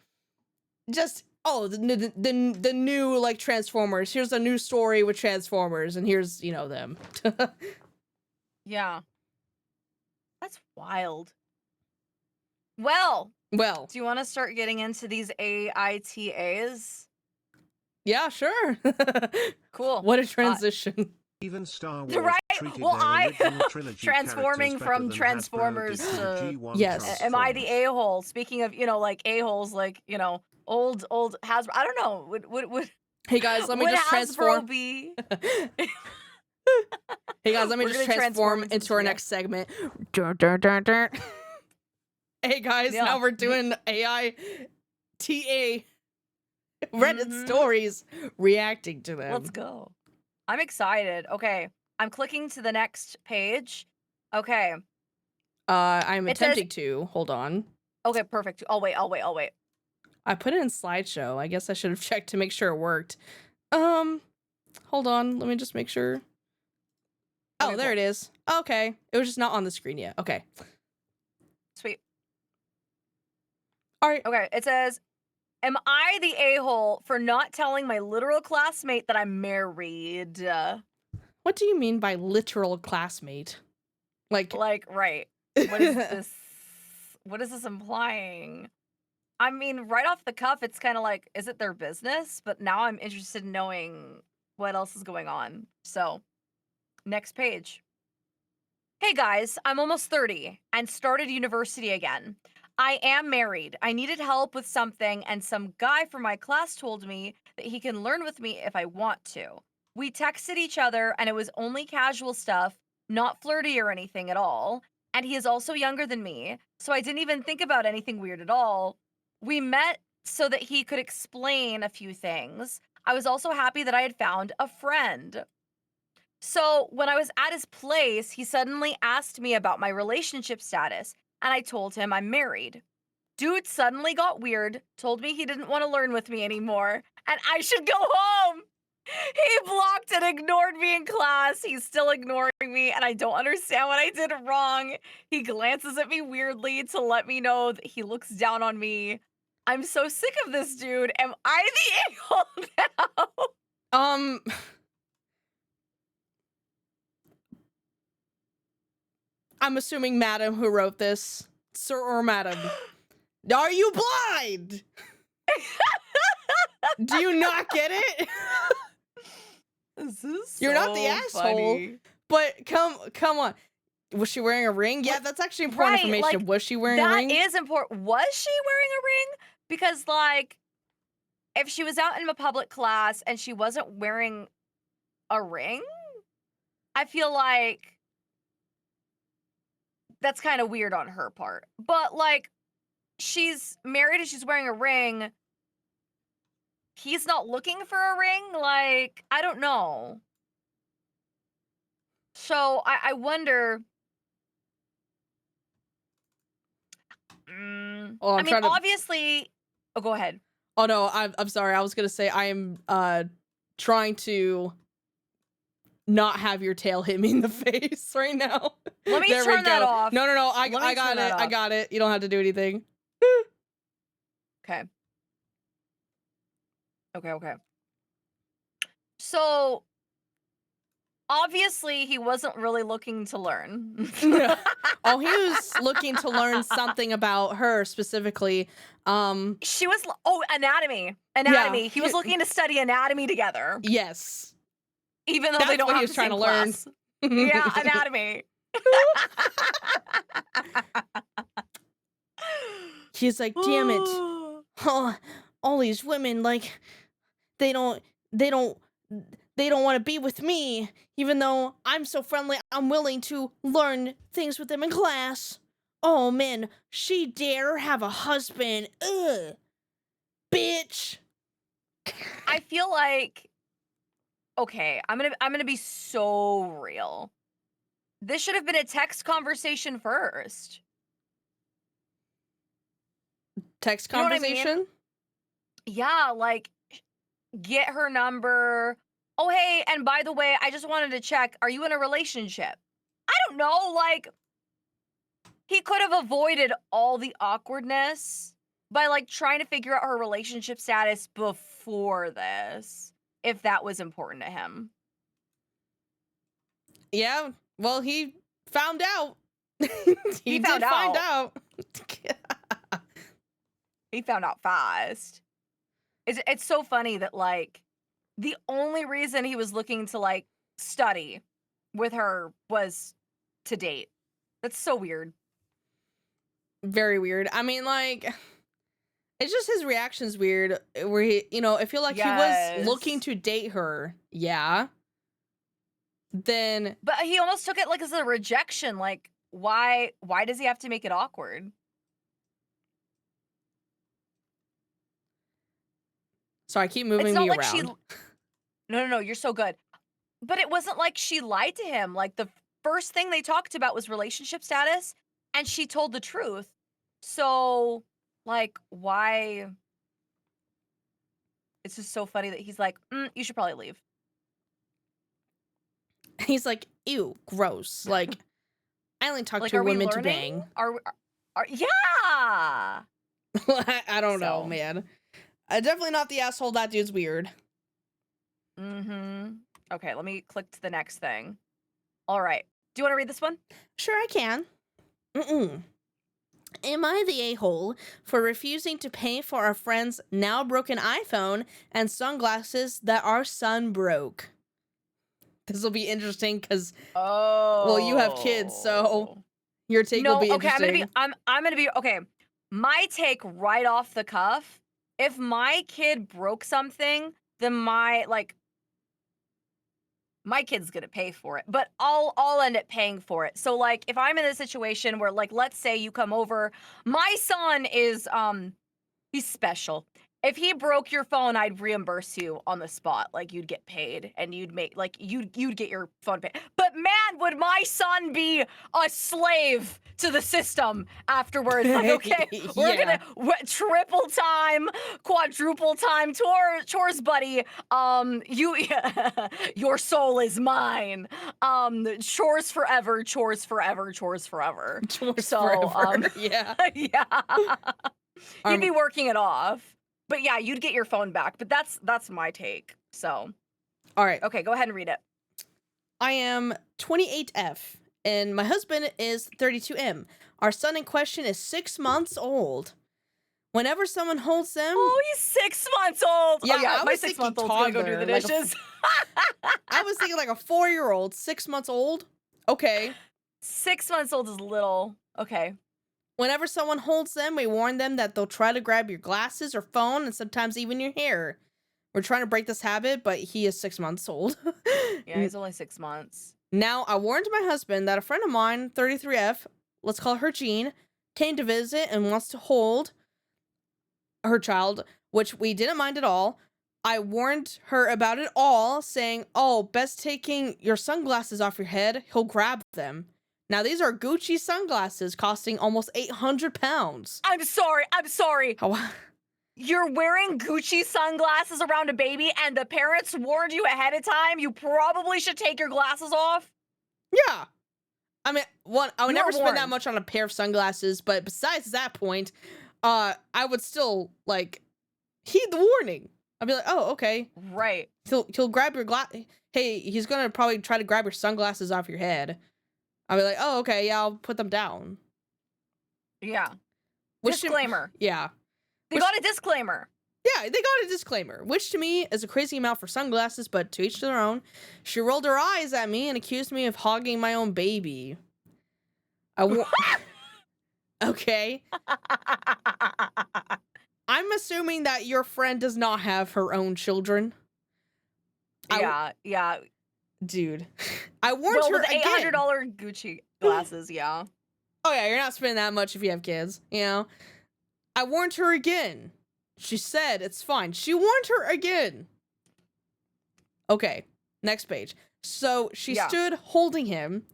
A: just the new like Transformers. Here's a new story with Transformers, and here's, you know, them.
B: Yeah. That's wild. Well, do you want to start getting into these AITAs?
A: Yeah, sure.
B: Cool.
A: What a transition.
D: Even Star Wars
B: Right?
D: treated
B: Well,
D: their original trilogy
B: transforming
D: characters
B: from
D: better than
B: Transformers
D: Hasbro did
B: to-
D: the G1
A: Yes.
B: Am I the
D: Transformers.
B: a-hole? Speaking of, you know, like a-holes, like, you know, old Hasbro. I don't know. Would
A: Hey guys, let me
B: would
A: just
B: Hasbro
A: transform.
B: be?
A: Hey guys, let me
B: We're
A: just
B: gonna
A: transform
B: transform
A: into our
B: yeah.
A: next segment. Dun, dun, dun, dun. Hey guys,
B: Yeah.
A: now we're doing AI TA Reddit
B: Mhm.
A: stories, reacting to them.
B: Let's go. I'm excited. Okay. I'm clicking to the next page. Okay.
A: I'm
B: It says-
A: attempting to. Hold on.
B: Okay, perfect. I'll wait.
A: I put it in slideshow. I guess I should have checked to make sure it worked. Hold on. Let me just make sure. Oh,
B: Okay,
A: there
B: cool.
A: it is. Okay. It was just not on the screen yet. Okay.
B: Sweet.
A: All right.
B: Okay, it says, am I the a-hole for not telling my literal classmate that I'm married?
A: What do you mean by literal classmate? Like,
B: Right. What is this? What is this implying? I mean, right off the cuff, it's kind of like, is it their business? But now I'm interested in knowing what else is going on. So, next page. Hey guys, I'm almost 30 and started university again. I am married. I needed help with something, and some guy from my class told me that he can learn with me if I want to. We texted each other, and it was only casual stuff, not flirty or anything at all. And he is also younger than me, so I didn't even think about anything weird at all. We met so that he could explain a few things. I was also happy that I had found a friend. So when I was at his place, he suddenly asked me about my relationship status, and I told him I'm married. Dude suddenly got weird, told me he didn't want to learn with me anymore, and I should go home. He blocked and ignored me in class. He's still ignoring me, and I don't understand what I did wrong. He glances at me weirdly to let me know that he looks down on me. I'm so sick of this dude. Am I the a-hole now?
A: I'm assuming madam who wrote this. Sir or madam. Are you blind? Do you not get it?
B: This is
A: You're not the
B: so
A: asshole.
B: funny.
A: But come on. Was she wearing a ring? Yeah, that's actually important
B: Right,
A: information.
B: like,
A: Was she wearing a
B: That
A: ring?
B: is important. Was she wearing a ring? Because, like, if she was out in a public class and she wasn't wearing a ring, I feel like that's kind of weird on her part. But like, she's married and she's wearing a ring. He's not looking for a ring. Like, I don't know. So I wonder.
A: Oh, I'm
B: I mean,
A: trying to.
B: obviously. Oh, go ahead.
A: Oh no, I'm sorry. I was gonna say I am trying to not have your tail hit me in the face right now.
B: Let me
A: There we
B: turn that
A: go.
B: off.
A: No, I
B: Let me
A: got
B: turn
A: it.
B: that
A: I
B: off.
A: got it. You don't have to do anything.
B: Okay. Okay. So obviously he wasn't really looking to learn.
A: Oh, he was looking to learn something about her specifically.
B: She was anatomy.
A: Yeah.
B: He was looking to study anatomy together,
A: Yes.
B: even though
A: That's
B: they don't
A: what he
B: have
A: was
B: the
A: trying
B: same
A: to learn.
B: class. Yeah, anatomy.
A: He's like, damn it. Oh, all these women, like, they don't want to be with me, even though I'm so friendly. I'm willing to learn things with them in class. Oh man, she dare have a husband. Ugh, bitch.
B: I feel like, okay, I'm gonna be so real. This should have been a text conversation first.
A: Text
B: You know what I mean?
A: conversation.
B: Yeah, like, get her number. Oh, hey, and by the way, I just wanted to check, are you in a relationship? I don't know, like, he could have avoided all the awkwardness by, like, trying to figure out her relationship status before this, if that was important to him.
A: Yeah. Well, he found out. he
B: found
A: did find
B: out.
A: out.
B: He found out fast. It's so funny that, like, the only reason he was looking to, like, study with her was to date. That's so weird.
A: Very weird. I mean, like, it's just his reaction's weird. Where he, I feel like he was looking
B: Yes.
A: to date her. Yeah. Then,
B: But he almost took it, like, as a rejection. Like, why does he have to make it awkward?
A: sorry, keep
B: It's
A: moving
B: not
A: me
B: like
A: around.
B: No, you're so good. But it wasn't like she lied to him. Like, the first thing they talked about was relationship status, and she told the truth. So, like, why? It's just so funny that he's like, you should probably leave.
A: He's like, ew, gross. Like, I only talk
B: Like,
A: to
B: are we
A: women to
B: learning?
A: bang.
B: Yeah.
A: I don't know,
B: So.
A: man. Definitely not the asshole. That dude's weird.
B: Okay, let me click to the next thing. All right. Do you want to read this one?
A: Sure, I can. Am I the a-hole for refusing to pay for our friend's now broken iPhone and sunglasses that our son broke? This will be interesting because, well, you have kids, so your take will be interesting.
B: I'm gonna be okay. My take right off the cuff. If my kid broke something, then my kid's gonna pay for it, but I'll end up paying for it. So, like, if I'm in a situation where, like, let's say you come over, my son is he's special. If he broke your phone, I'd reimburse you on the spot. Like, you'd get paid and you'd make, like, you'd get your phone paid. But man, would my son be a slave to the system afterwards. Like, okay, we're
A: Yeah.
B: gonna triple time, quadruple time chores, buddy. Your soul is mine. Chores forever, chores forever, chores forever.
A: Chores
B: So,
A: forever. Yeah.
B: yeah. You'd be working it off. But yeah, you'd get your phone back. But that's my take. So,
A: All right.
B: okay, go ahead and read it.
A: I am 28F, and my husband is 32M. Our son in question is 6 months old. Whenever someone holds them...
B: Oh, he's 6 months old.
A: Yeah,
B: oh, yeah,
A: I
B: my
A: was
B: 6
A: thinking
B: month old's gonna go do the
A: toddler, like a
B: dishes.
A: I was thinking like a 4-year-old, 6 months old. Okay.
B: 6 months old is little. Okay.
A: Whenever someone holds them, we warn them that they'll try to grab your glasses or phone and sometimes even your hair. We're trying to break this habit, but he is 6 months old.
B: Yeah, he's only 6 months.
A: Now, I warned my husband that a friend of mine, 33F, let's call her Jean, came to visit and wants to hold her child, which we didn't mind at all. I warned her about it all, saying, oh, best taking your sunglasses off your head. He'll grab them. Now, these are Gucci sunglasses costing almost 800 pounds.
B: I'm sorry.
A: How-
B: You're wearing Gucci sunglasses around a baby and the parents warned you ahead of time. You probably should take your glasses off.
A: Yeah. I mean, I would
B: You are
A: never spend that
B: warned.
A: much on a pair of sunglasses, but besides that point, I would still, like, heed the warning. I'd be like, oh, okay.
B: Right.
A: He'll grab your Hey, he's gonna probably try to grab your sunglasses off your head. I'll be like, oh, okay, yeah, I'll put them down.
B: Yeah.
A: Which to-
B: Disclaimer.
A: yeah.
B: They
A: Which-
B: got a disclaimer.
A: Yeah, they got a disclaimer, which to me is a crazy amount for sunglasses, but to each their own. She rolled her eyes at me and accused me of hogging my own baby. Okay. I'm assuming that your friend does not have her own children.
B: Yeah.
A: Dude. I warned
B: Well,
A: her
B: with
A: again.
B: $800 Gucci glasses, yeah.
A: Oh yeah, you're not spending that much if you have kids, you know? I warned her again. She said it's fine. She warned her again. Okay, next page. So she
B: Yeah.
A: stood holding him,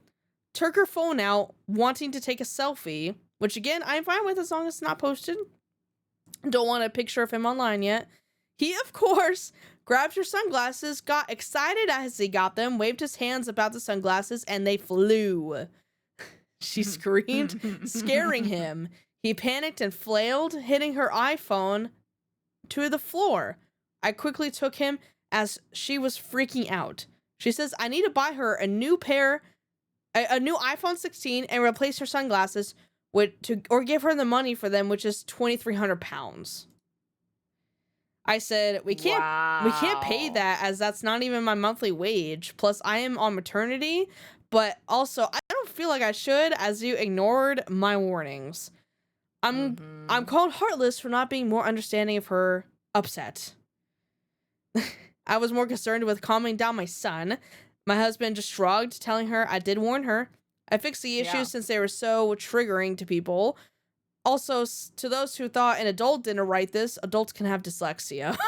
A: took her phone out, wanting to take a selfie, which again, I'm fine with as long as it's not posted. Don't want a picture of him online yet. He, of course, grabbed her sunglasses, got excited as he got them, waved his hands about the sunglasses, and they flew. She screamed, scaring him. He panicked and flailed, hitting her iPhone to the floor. I quickly took him as she was freaking out. She says, I need to buy her a new iPhone 16 and replace her sunglasses or give her the money for them, which is 2,300 pounds. I said, we can't pay
B: Wow.
A: that as that's not even my monthly wage. Plus, I am on maternity, but also I don't feel like I should, as you ignored my warnings. I'm
B: Mhm.
A: called heartless for not being more understanding of her upset. I was more concerned with calming down my son. My husband just shrugged, telling her I did warn her. I fixed the issues
B: Yeah.
A: since they were so triggering to people. Also, to those who thought an adult didn't write this, adults can have dyslexia.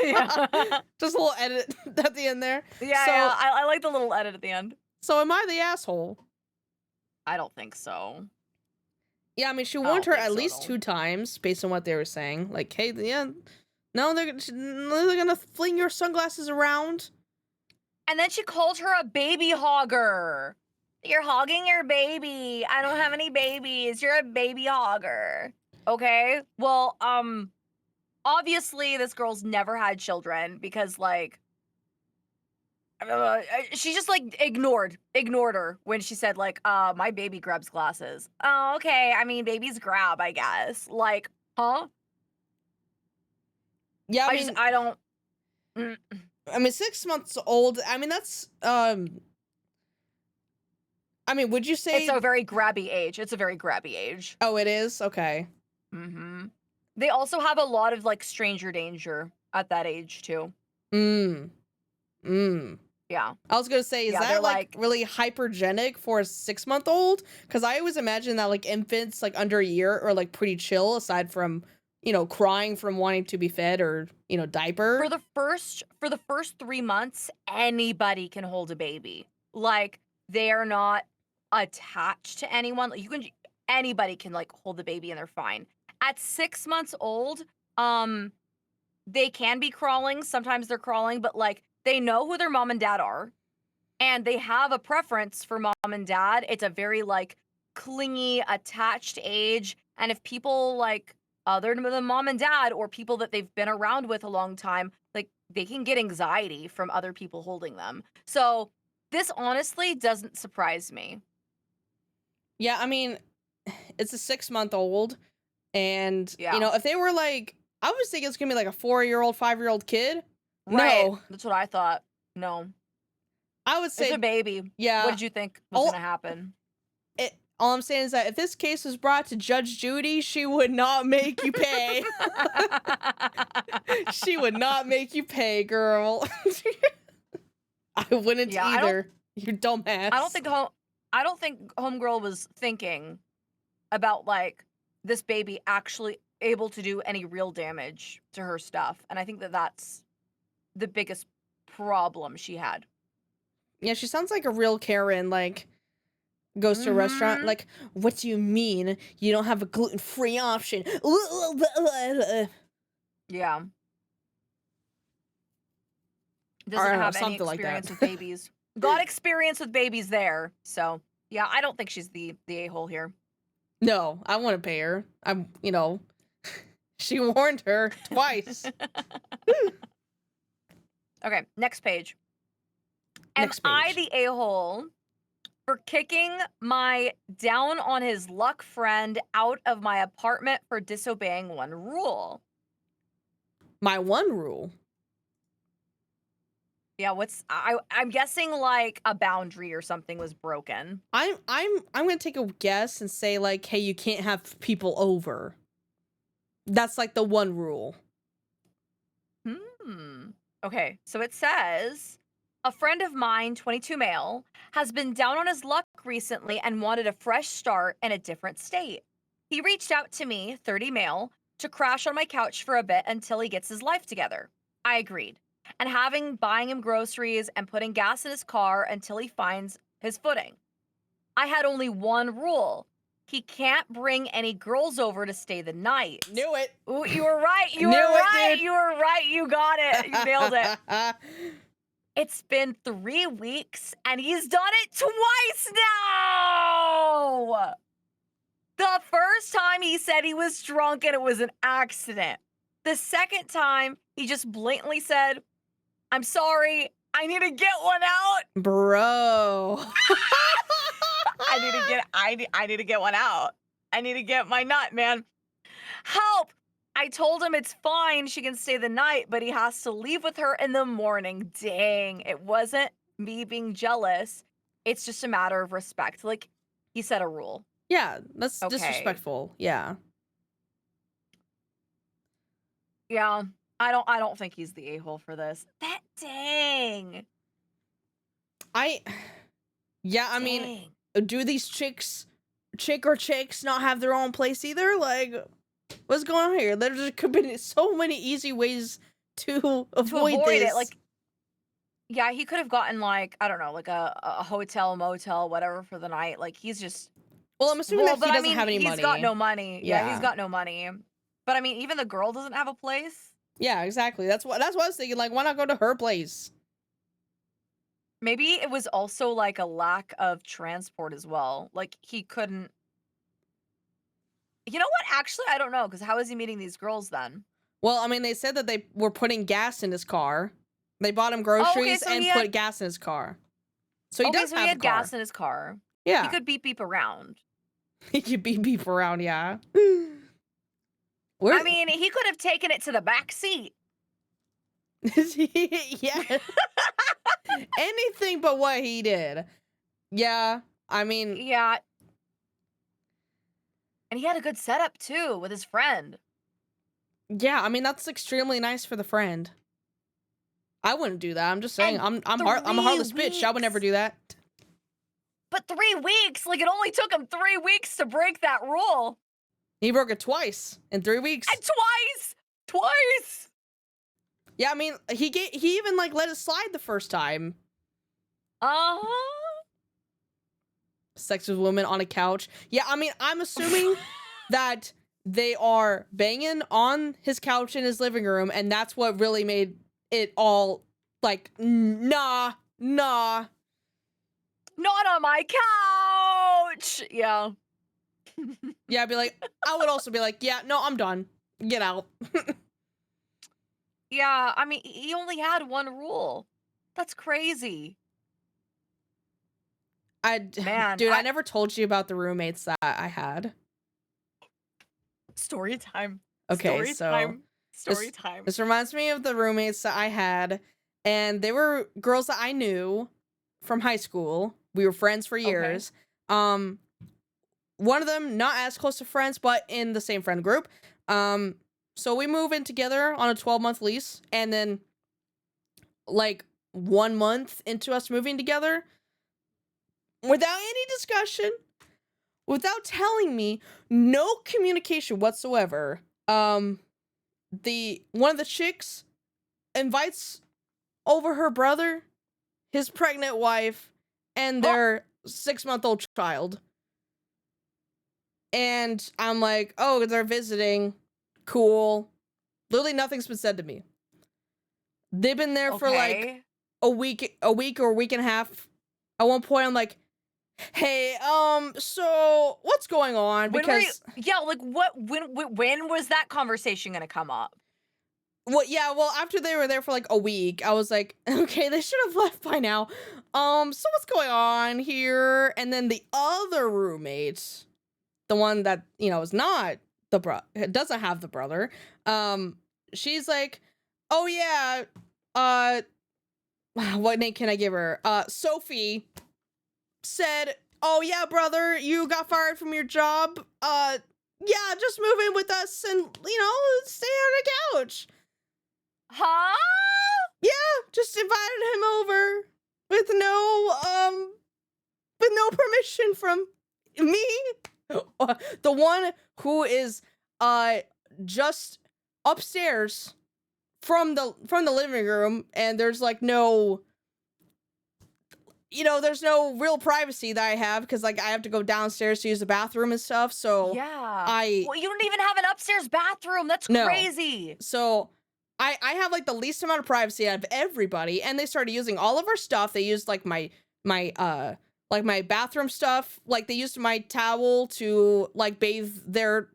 B: Yeah.
A: Just a little edit at the end there.
B: Yeah,
A: So-
B: yeah. I like the little edit at the end.
A: So am I the asshole?
B: I don't think so.
A: Yeah, I mean, she
B: I
A: warned
B: don't
A: her
B: think
A: at
B: so,
A: least
B: no.
A: 2 times based on what they were saying. Like, hey, yeah, no, they're gonna fling your sunglasses around.
B: And then she called her a baby hogger. You're hogging your baby. I don't have any babies. You're a baby hogger. Okay? Well, obviously this girl's never had children because like she just like ignored her when she said like my baby grabs glasses. Oh, okay. I mean, babies grab, I guess. Like, huh?
A: Yeah,
B: I don't
A: I mean, 6 months old. I mean, that's I mean, would you say?
B: it's a very grabby age. It's a very grabby age.
A: Oh, it is. Okay.
B: Mm-hmm. They also have a lot of like stranger danger at that age too.
A: Mm.
B: Yeah.
A: I was gonna say, is
B: Yeah,
A: that
B: they're
A: like really hypergenic for a 6-month-old? Because I always imagine that like infants like under a year are like pretty chill, aside from crying from wanting to be fed or diaper.
B: For the first 3 months, anybody can hold a baby. Like they are not attached to anyone. Like, anybody can like hold the baby and they're fine. At 6 months old, they can be crawling. Sometimes they're crawling, but like they know who their mom and dad are, and they have a preference for mom and dad. It's a very like clingy, attached age, and if people like other than mom and dad or people that they've been around with a long time, like they can get anxiety from other people holding them. So this honestly doesn't surprise me.
A: Yeah, I mean, it's a 6-month-old, and
B: Yeah.
A: if they were like, I was thinking it's gonna be like a 4-year-old, 5-year-old kid.
B: Right.
A: No,
B: That's what I thought. No.
A: I would
B: It's
A: say,
B: a baby.
A: yeah.
B: What did you think was
A: all-
B: gonna happen?
A: All I'm saying is that if this case was brought to Judge Judy, she would not make you pay. She would not make you pay, girl. I wouldn't
B: Yeah,
A: either. You dumbass.
B: I don't think homegirl was thinking about like this baby actually able to do any real damage to her stuff, and I think that that's the biggest problem she had.
A: Yeah, she sounds like a real Karen. Like, goes to a restaurant.
B: Mhm.
A: Like, what do you mean you don't have a gluten-free option?
B: Yeah.
A: I
B: Doesn't
A: don't know,
B: have any
A: something like that.
B: experience with babies. Got experience with babies there. So, yeah, I don't think she's the a-hole here.
A: No, I want to pay her. She warned her twice.
B: Okay, next page. Am
A: Next
B: I
A: page.
B: the a-hole for kicking my down on his luck friend out of my apartment for disobeying one rule?
A: My one rule.
B: Yeah, I'm guessing like a boundary or something was broken.
A: I'm gonna take a guess and say like, hey, you can't have people over. That's like the one rule.
B: Okay, so it says a friend of mine, 22 male, has been down on his luck recently and wanted a fresh start in a different state. He reached out to me, 30 male, to crash on my couch for a bit until he gets his life together. I agreed. And buying him groceries and putting gas in his car until he finds his footing. I had only one rule. He can't bring any girls over to stay the night.
A: Knew it.
B: Ooh, you were right. You
A: Knew
B: were
A: it,
B: right.
A: dude.
B: You were right. You got it. You nailed it. It's been 3 weeks and he's done it twice now. The first time he said he was drunk and it was an accident. The second time he just blatantly said, I'm sorry, I need to get one out.
A: Bro.
B: I need to get one out. I need to get my nut, man. Help! I told him it's fine, she can stay the night, but he has to leave with her in the morning. Dang, it wasn't me being jealous. It's just a matter of respect. Like, he set a rule.
A: Yeah, that's
B: Okay.
A: disrespectful. Yeah.
B: Yeah, I don't think he's the a-hole for this. Dang.
A: Yeah, I mean, do these chick or chicks not have their own place either? Like, what's going on here? There's could be so many easy ways to avoid this.
B: it. Like, yeah, he could have gotten like, I don't know, like a hotel, motel, whatever for the night. Like, he's just
A: well, I'm assuming that he
B: but
A: doesn't have any
B: he's
A: money.
B: got no money. Yeah, he's
A: Yeah.
B: got no money. But I mean, even the girl doesn't have a place.
A: Yeah, exactly. That's what I was thinking. Like, why not go to her place?
B: Maybe it was also like a lack of transport as well. Like, he couldn't. You know what? Actually, I don't know, because how is he meeting these girls then?
A: Well, I mean, they said that they were putting gas in his car. They bought him groceries
B: so
A: and
B: he
A: put
B: had-
A: gas in his car. So he does
B: so
A: have
B: he had
A: a car.
B: gas in his car.
A: Yeah.
B: He could beep around.
A: He could beep around, yeah.
B: I mean, he could have taken it to the back seat.
A: yeah. Anything but what he did. Yeah, I mean,
B: Yeah. And he had a good setup too with his friend.
A: yeah, I mean that's extremely nice for the friend. I wouldn't do that. I'm just saying.
B: And
A: I'm a heartless
B: 3
A: bitch. I would never
B: weeks.
A: do that.
B: But 3 weeks, like it only took him 3 weeks to break that rule.
A: He broke it twice in 3 weeks.
B: And twice.
A: Yeah, I mean, he even like let it slide the first time. Sex with women on a couch. Yeah, I mean, I'm assuming that they are banging on his couch in his living room, and that's what really made it all like, nah.
B: Not on my couch. Yeah.
A: Yeah, I'd be like, I would also be like, yeah, no, I'm done. Get out.
B: Yeah, I mean, he only had one rule. That's crazy. Man,
A: Dude, I never told you about the roommates that I had.
B: Story time.
A: Okay, so
B: Story time.
A: this reminds me of the roommates that I had, and they were girls that I knew from high school. We were friends for years. one of them not as close to friends, but in the same friend group. So we move in together on a 12-month lease, and then like 1 month into us moving together, without any discussion, without telling me, no communication whatsoever, one of the chicks invites over her brother, his pregnant wife, and their 6-month-old child. And I'm like, oh, they're visiting. Cool. Literally nothing's been said to me. They've been there for like a week or a week and a half. At one point, I'm like, hey, so what's going on? Because
B: when was that conversation gonna come up?
A: well, after they were there for like a week, I was like, okay, they should have left by now. So what's going on here? And then the other roommate, the one that, is not doesn't have the brother, she's like, oh yeah, what name can I give her? Sophie said, oh yeah, brother, you got fired from your job. Yeah, just move in with us and, stay on the couch.
B: Huh?
A: Yeah, just invited him over with no permission from me. The one who is just upstairs from the living room, and there's like no, there's no real privacy that I have, because like I have to go downstairs to use the bathroom and stuff. So
B: yeah,
A: well,
B: you don't even have an upstairs bathroom. That's crazy.
A: So I have like the least amount of privacy out of everybody, and they started using all of our stuff. They used like my bathroom stuff. Like they used my towel to like bathe their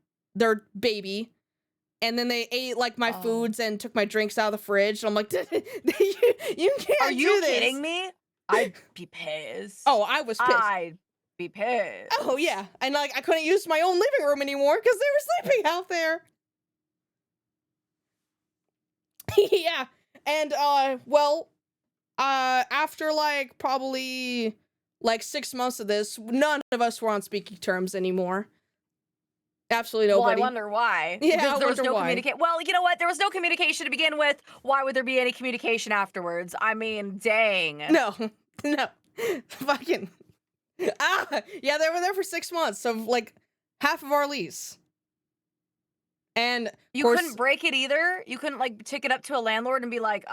A: baby. And then they ate like my foods and took my drinks out of the fridge. And I'm like, you can't.
B: Are you
A: do this.
B: kidding me? I'd be pissed.
A: Oh, I was pissed.
B: I'd be pissed.
A: Oh yeah, and like I couldn't use my own living room anymore because they were sleeping out there. Yeah, and after like probably like 6 months of this, none of us were on speaking terms anymore. Absolutely nobody.
B: Well, I wonder why.
A: Yeah,
B: because there was no
A: why.
B: communication. Well, you know what? There was no communication to begin with. Why would there be any communication afterwards? I mean, dang.
A: No, fucking. Yeah, they were there for 6 months, so like half of our lease. And
B: you couldn't break it either. You couldn't like take it up to a landlord and be like,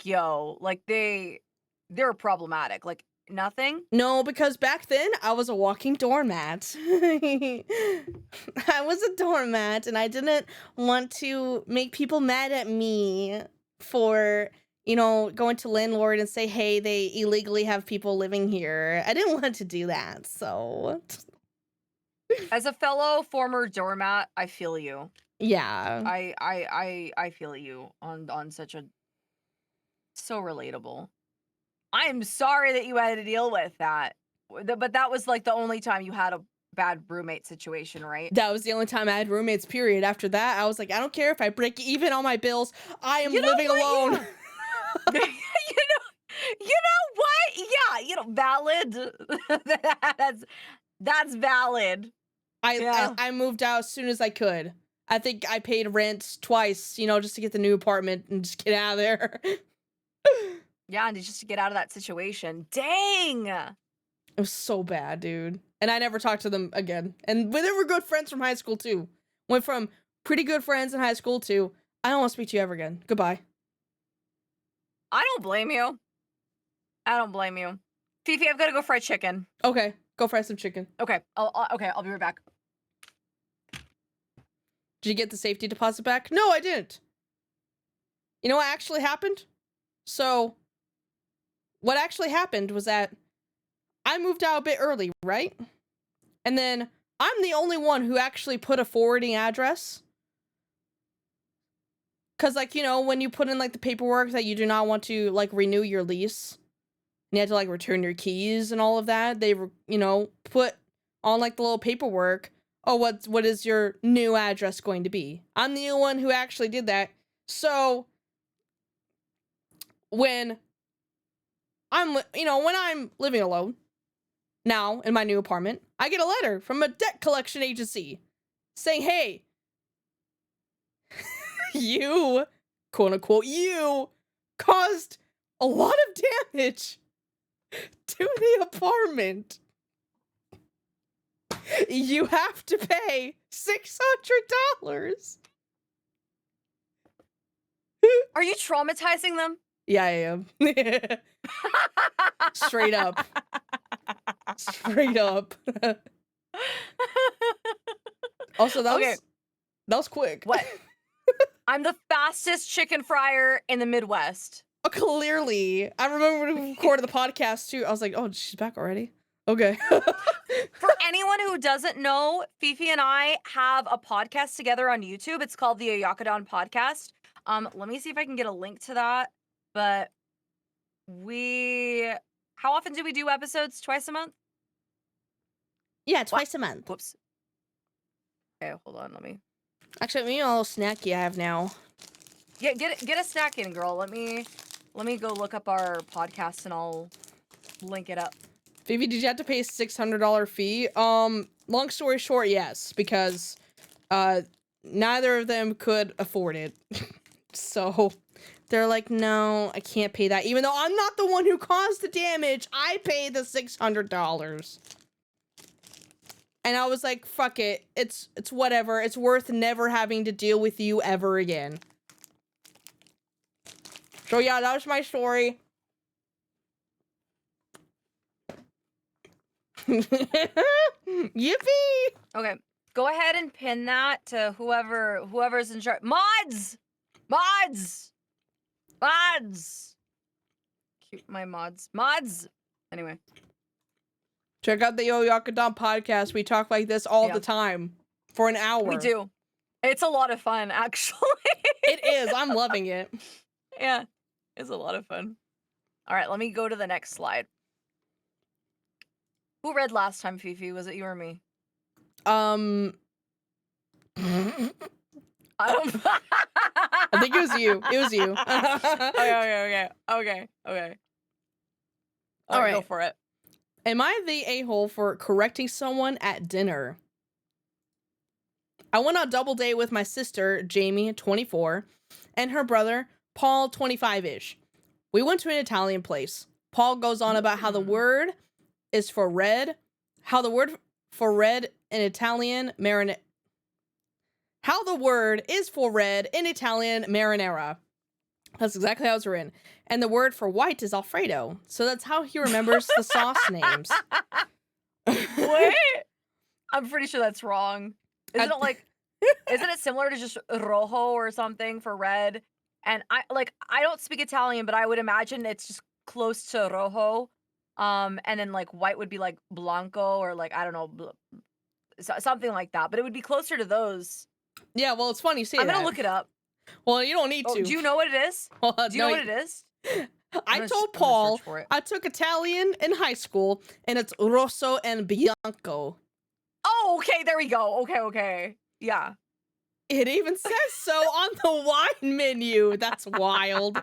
B: yo, like they're problematic. Like nothing.
A: No, because back then I was a walking doormat. I was a doormat, and I didn't want to make people mad at me for, going to landlord and say, hey, they illegally have people living here. I didn't want to do that, so.
B: As a fellow former doormat, I feel you.
A: Yeah.
B: I feel you on such a so relatable. I'm sorry that you had to deal with that. But that was like the only time you had a bad roommate situation, right?
A: That was the only time I had roommates, period. After that, I was like, I don't care if I break even on my bills. I am living alone.
B: Yeah. you know what? Yeah, valid. That's valid.
A: I moved out as soon as I could. I think I paid rent twice, just to get the new apartment and just get out of there.
B: Yeah, and just to get out of that situation. Dang!
A: It was so bad, dude. And I never talked to them again. And they were good friends from high school, too. Went from pretty good friends in high school to, I don't want to speak to you ever again. Goodbye.
B: I don't blame you. Fefe, I've got to go fry chicken.
A: Okay, go fry some chicken.
B: Okay, I'll be right back.
A: Did you get the safety deposit back? No, I didn't. You know what actually happened? So, what actually happened was that I moved out a bit early, right? And then I'm the only one who actually put a forwarding address. Because, like, when you put in, like, the paperwork that you do not want to, like, renew your lease, and you have to, like, return your keys and all of that, they, put on, like, the little paperwork, oh, what is your new address going to be? I'm the only one who actually did that. So, when I'm living alone, Now, in my new apartment, I get a letter from a debt collection agency saying, hey, you, quote unquote, you caused a lot of damage to the apartment. You have to pay $600.
B: Are you traumatizing them?
A: Yeah, I am. Straight up. Straight up. Also, that was quick.
B: What? I'm the fastest chicken fryer in the Midwest.
A: Oh, clearly. I remember when we recorded the podcast too. I was like, oh, she's back already? Okay.
B: For anyone who doesn't know, Fefe and I have a podcast together on YouTube. It's called the Ayakadon Podcast. Let me see if I can get a link to that. But how often do we do episodes? Twice a month?
A: Yeah, twice a month.
B: Whoops. Okay, hold on, let me.
A: Actually, maybe a little snacky I have now.
B: Yeah, get a snack in, girl. Let me go look up our podcast and I'll link it up.
A: Phoebe, did you have to pay a $600 fee? Long story short, yes, because neither of them could afford it. So they're like, no, I can't pay that. Even though I'm not the one who caused the damage, I paid the $600. And I was like, fuck it. It's whatever. It's worth never having to deal with you ever again. So yeah, that was my story. Yippee!
B: Okay, go ahead and pin that to whoever's in charge. Mods! Cute, my mods. Anyway.
A: Check out the Yo Yakadon podcast. We talk like this all the time for an hour.
B: We do. It's a lot of fun, actually.
A: It is. I'm loving it.
B: Yeah, it's a lot of fun. All right, let me go to the next slide. Who read last time, Fefe? Was it you or me?
A: I think it was you. It was you.
B: Okay.
A: All right.
B: Go for it.
A: Am I the a-hole for correcting someone at dinner? I went on a double date with my sister, Jamie, 24, and her brother, Paul, 25-ish. We went to an Italian place. Paul goes on about how the word is for red, how the word for red in Italian, how the word is for red in Italian, marinara. That's exactly how it's written. And the word for white is Alfredo. So that's how he remembers the sauce names.
B: Wait, I'm pretty sure that's wrong. Isn't it similar to just rojo or something for red? And I don't speak Italian, but I would imagine it's just close to rojo. And then like white would be like blanco or like, I don't know, something like that. But it would be closer to those.
A: Yeah, well, it's funny you say
B: I'm
A: that.
B: gonna look it up.
A: Well, you don't need to.
B: Do you know what it is?
A: Well,
B: Do you know what it is?
A: I told Paul I took Italian in high school, and it's rosso and bianco.
B: Oh, okay, there we go. Okay. Yeah.
A: It even says so on the wine menu. That's wild.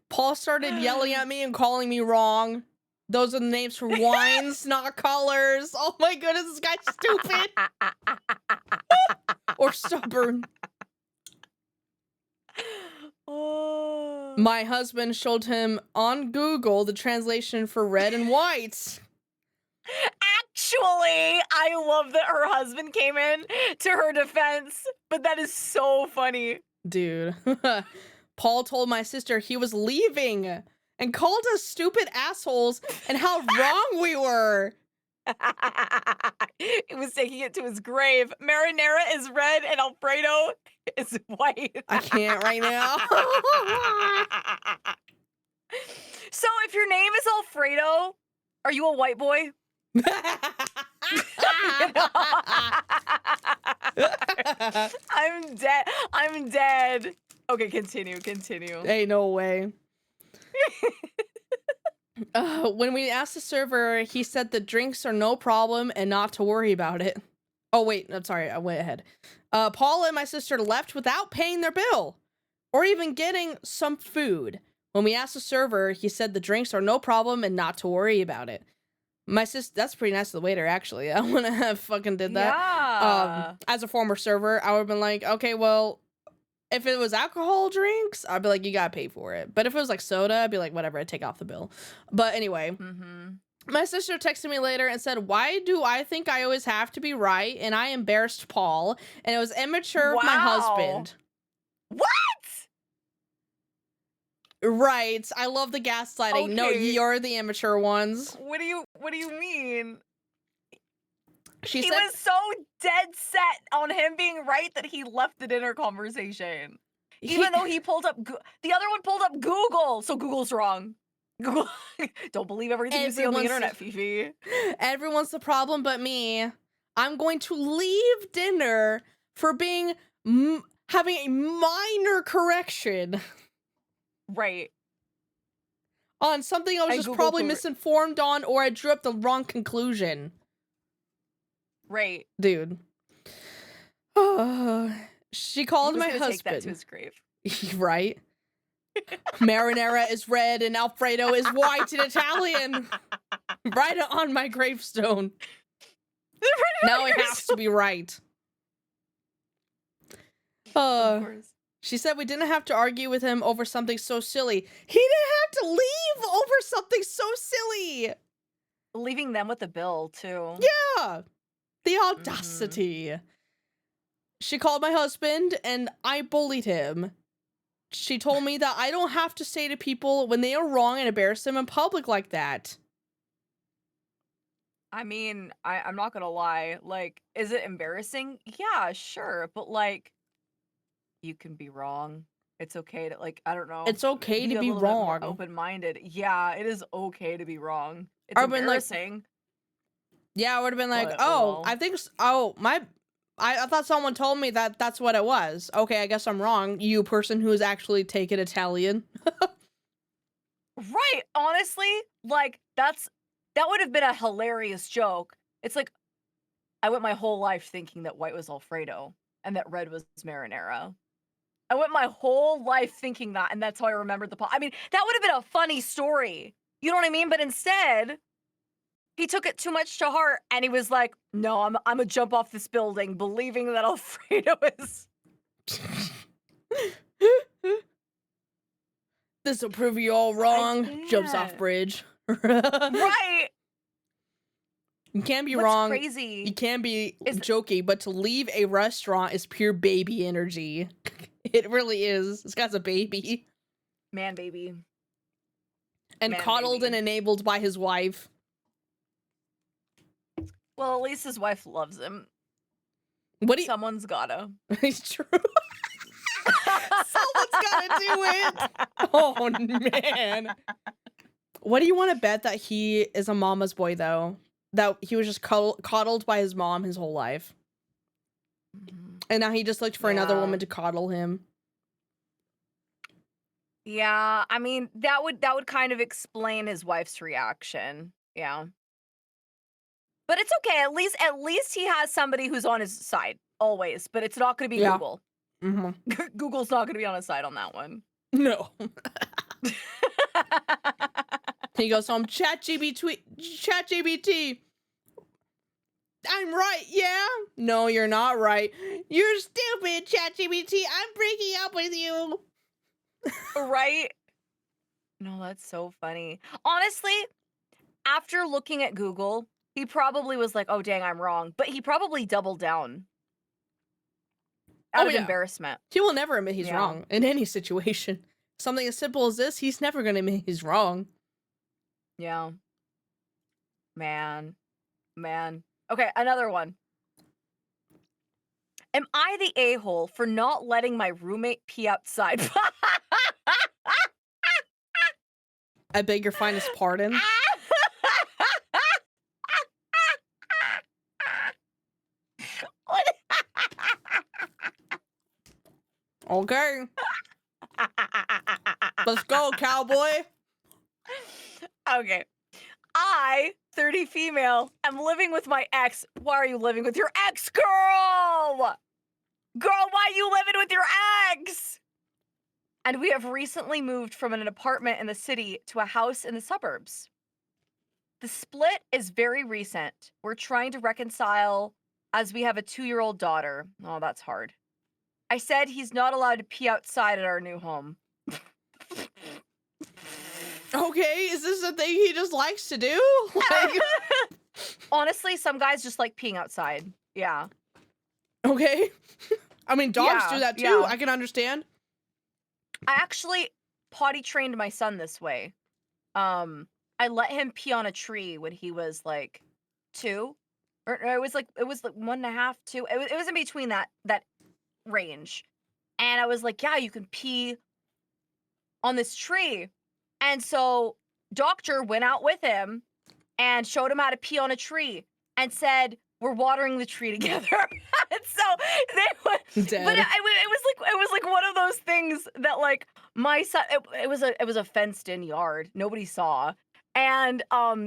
A: Paul started yelling at me and calling me wrong. Those are the names for wines, not colors. Oh my goodness, this guy's stupid. Or stubborn.
B: Oh.
A: My husband showed him on Google the translation for red and white.
B: Actually, I love that her husband came in to her defense, but that is so funny.
A: Dude. Paul told my sister he was leaving and called us stupid assholes and how wrong we were.
B: He was taking it to his grave. Marinara is red and Alfredo is white.
A: I can't right now.
B: So if your name is Alfredo, are you a white boy? I'm dead. Okay, continue.
A: Hey, no way. When we asked the server, he said the drinks are no problem and not to worry about it. Oh, wait. I'm sorry. I went ahead. Paul and my sister left without paying their bill or even getting some food. When we asked the server, he said the drinks are no problem and not to worry about it. My sis, that's pretty nice of the waiter, actually. I wouldn't have fucking did that.
B: Yeah.
A: As a former server, I would have been like, okay, well, if it was alcohol drinks, I'd be like, you gotta pay for it. But if it was like soda, I'd be like, whatever, I'd take off the bill. But anyway, my sister texted me later and said, why do I think I always have to be right? And I embarrassed Paul, and it was immature of my husband.
B: What?
A: Right. I love the gaslighting. No,
B: Okay.
A: you're the immature ones.
B: What do you mean?
A: She
B: He
A: said,
B: was so dead set on him being right that he left the dinner conversation. Even though he pulled up, the other one pulled up Google, so Google's wrong. Google, don't believe everything you see on the internet, Fefe.
A: Everyone's the problem but me. I'm going to leave dinner for being having a minor correction
B: Right.
A: on something I was just
B: Google
A: probably
B: correct-
A: misinformed on, or I drew up the wrong conclusion.
B: Right.
A: Dude. She called my
B: Take that to
A: husband.
B: his grave.
A: Right? Marinara is red and Alfredo is white in Italian. Right on my gravestone. Now it has to be right.
B: Of course.
A: She said we didn't have to argue with him over something so silly. He didn't have to leave over something so silly.
B: Leaving them with the bill, too.
A: Yeah. The audacity. She called my husband and I bullied him. She told me that I don't have to say to people when they are wrong and embarrass them in public like that.
B: I mean, I'm not gonna lie. Like, is it embarrassing? Yeah, sure. But, like, you can be wrong. It's okay to, like, I don't know.
A: It's okay to
B: a
A: be
B: little bit more
A: wrong.
B: open-minded. Yeah, it is okay to be wrong. It's
A: I've been, like,
B: embarrassing.
A: Yeah, I would have been like,
B: But,
A: oh,
B: well.
A: I think, I thought someone told me that that's what it was. Okay, I guess I'm wrong. You person who is actually taken Italian.
B: Right. Honestly, like, that would have been a hilarious joke. It's like, I went my whole life thinking that white was Alfredo and that red was marinara. I went my whole life thinking that, and that's how I remembered the pot. I mean, that would have been a funny story. You know what I mean? But instead, he took it too much to heart, and he was like, "No, I'm gonna jump off this building, believing that Alfredo is."
A: This'll prove you all wrong. Jumps off
B: can't.
A: bridge.
B: Right.
A: You can't be
B: What's
A: wrong.
B: crazy?
A: You can be
B: is-
A: jokey, but to leave a restaurant is pure baby energy. It really is. This guy's a baby.
B: Man, baby.
A: And
B: Man,
A: coddled
B: baby.
A: and enabled by his wife.
B: Well, at least his wife loves him.
A: What do you...
B: Someone's gotta.
A: It's true. Someone's gotta do it. Oh, man. What do you want to bet that he is a mama's boy, though? That he was just coddled by his mom his whole life. And now he just looked for another
B: Yeah.
A: woman to coddle him.
B: Yeah, I mean, that would kind of explain his wife's reaction. Yeah. But it's okay. At least he has somebody who's on his side always, but it's not going to be
A: Yeah.
B: Google.
A: Mm-hmm.
B: Google's not going to be on his side on that one.
A: No. He goes home, ChatGPT, I'm right, yeah? No, you're not right. You're stupid, ChatGPT. I'm breaking up with you.
B: Right? No, that's so funny. Honestly, after looking at Google, he probably was like, "Oh, dang, I'm wrong." But he probably doubled down out of
A: yeah.
B: embarrassment.
A: He will never admit he's
B: Yeah.
A: wrong in any situation. Something as simple as this, he's never going to admit he's wrong.
B: Yeah. Man. Okay, another one. Am I the a-hole for not letting my roommate pee outside?
A: I beg your finest pardon.
B: What-
A: Okay, let's go, cowboy.
B: Okay. I, 30 female, am living with my ex. Why are you living with your ex, girl? Girl, why are you living with your ex? and we have recently moved from an apartment in the city to a house in the suburbs. The split is very recent. We're trying to reconcile as we have a 2-year-old daughter. Oh, that's hard. I said he's not allowed to pee outside at our new home.
A: Okay, is this a thing he just likes to do? Like,
B: Honestly, some guys just like peeing outside. Yeah.
A: okay. I mean, dogs
B: Yeah,
A: do that too.
B: yeah.
A: I can understand.
B: I actually potty trained my son this way. I let him pee on a tree when he was like 2, or it was like 1.5, 2. It was in between that range, and I was like, yeah, you can pee on this tree, and so doctor went out with him and showed him how to pee on a tree and said, we're watering the tree together. And so they went,
A: Dead.
B: but it was like one of those things that like my son, it was a fenced in yard, nobody saw, and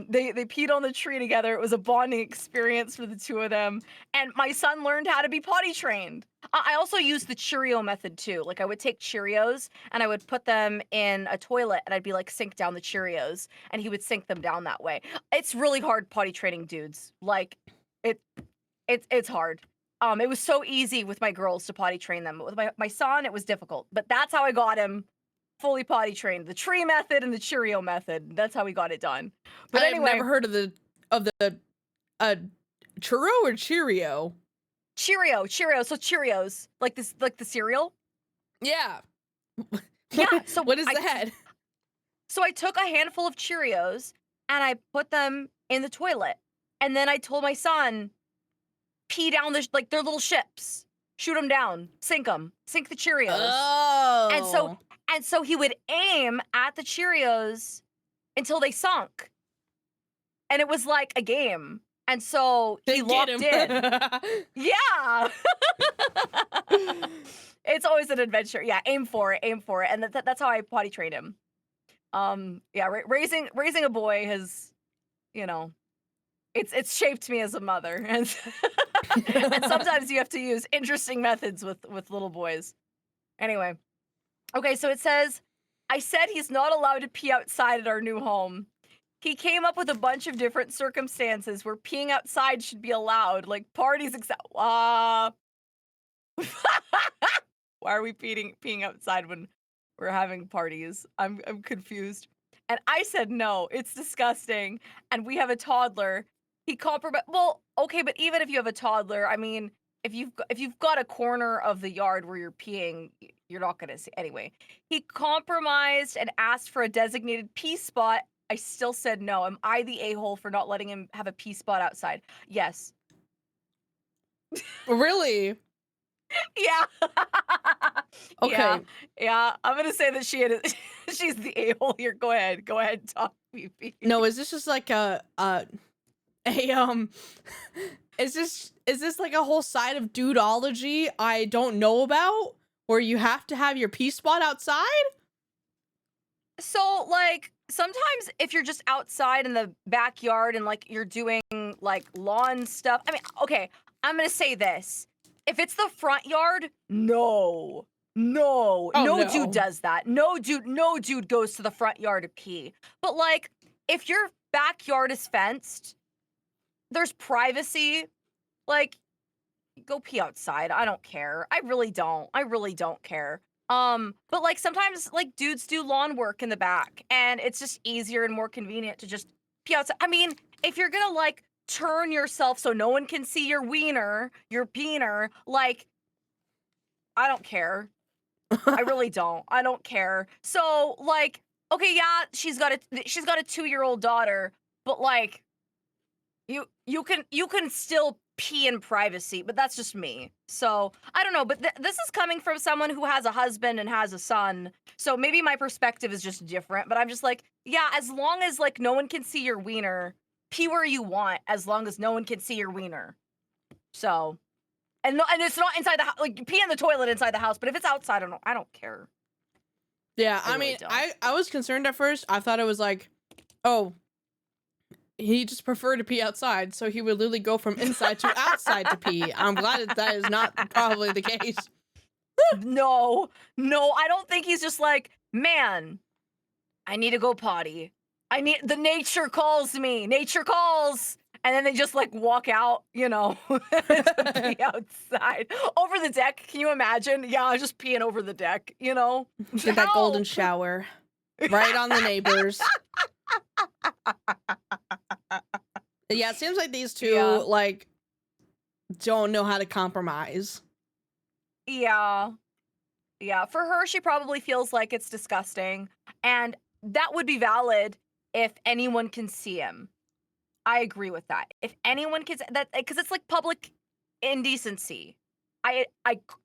B: they peed on the tree together. It was a bonding experience for the two of them, and my son learned how to be potty trained. I also used the Cheerio method too. Like I would take Cheerios and I would put them in a toilet and I'd be like, sink down the Cheerios, and he would sink them down that way. It's really hard potty training dudes. Like it's hard. It was so easy with my girls to potty train them. But with my son, it was difficult. But that's how I got him fully potty trained. The tree method and the Cheerio method. That's how we got it done. But
A: I've
B: anyway,
A: never heard of the churro or Cheerio.
B: Cheerio. So Cheerios, like the cereal.
A: Yeah.
B: Yeah. So
A: what is that?
B: So I took a handful of Cheerios and I put them in the toilet, and then I told my son, pee down like they're little ships. Shoot them down. Sink the Cheerios.
A: Oh.
B: And so he would aim at the Cheerios until they sunk. And it was like a game. And so he locked in. Yeah. It's always an adventure. Yeah, aim for it. And that's how I potty trained him. Yeah, raising a boy has, you know, it's shaped me as a mother. And sometimes you have to use interesting methods with little boys. Anyway. Okay, so it says, I said he's not allowed to pee outside at our new home. He came up with a bunch of different circumstances where peeing outside should be allowed, like parties, why are we peeing outside when we're having parties? I'm confused. And I said, no, it's disgusting. And we have a toddler. He compromised. Well, okay, but even if you have a toddler, I mean, if you've got a corner of the yard where you're peeing, you're not gonna see. Anyway, he compromised and asked for a designated pee spot. I still said no. Am I the a-hole for not letting him have a pee spot outside? Yes.
A: Really?
B: Yeah.
A: Okay.
B: Yeah. I'm gonna say that she's the a-hole here. Go ahead, talk, Fefe.
A: No, is this just like is this like a whole side of dudeology I don't know about, where you have to have your pee spot outside?
B: So, like, sometimes if you're just outside in the backyard and, like, you're doing, like, lawn stuff. I mean, okay, I'm gonna say this. If it's the front yard, no. No dude does that. No dude goes to the front yard to pee. But, like, if your backyard is fenced, there's privacy, like, go pee outside. I don't care. I really don't care. But like sometimes like dudes do lawn work in the back and it's just easier and more convenient to just pee outside. I mean, if you're gonna like turn yourself so no one can see your wiener, your peener, like, I don't care. I really don't. I don't care. So like, okay, yeah, she's got a 2-year-old daughter, but like, you can still pee in privacy, but that's just me. So I don't know, but this is coming from someone who has a husband and has a son, so maybe my perspective is just different. But I'm just like, yeah, as long as like no one can see your wiener, pee where you want, as long as no one can see your wiener. So, and it's not inside the house. Like, pee in the toilet inside the house, but if it's outside, I don't care.
A: Yeah,
B: I
A: I
B: really
A: mean,
B: don't.
A: I was concerned at first. I thought it was like, oh, he just preferred to pee outside, so he would literally go from inside to outside to pee. I'm glad that is not probably the case.
B: No, I don't think he's just like, man, I need to go potty. The nature calls me. Nature calls. And then they just like walk out, you know, to pee outside. Over the deck. Can you imagine? Yeah, I was just peeing over the deck, you know?
A: Get that golden
B: Help!
A: shower. Right on the neighbors. Yeah, it seems like these two,
B: Yeah.
A: like, don't know how to compromise.
B: Yeah. Yeah. For her, she probably feels like it's disgusting. And that would be valid if anyone can see him. I agree with that. If anyone can, that because it's like public indecency. I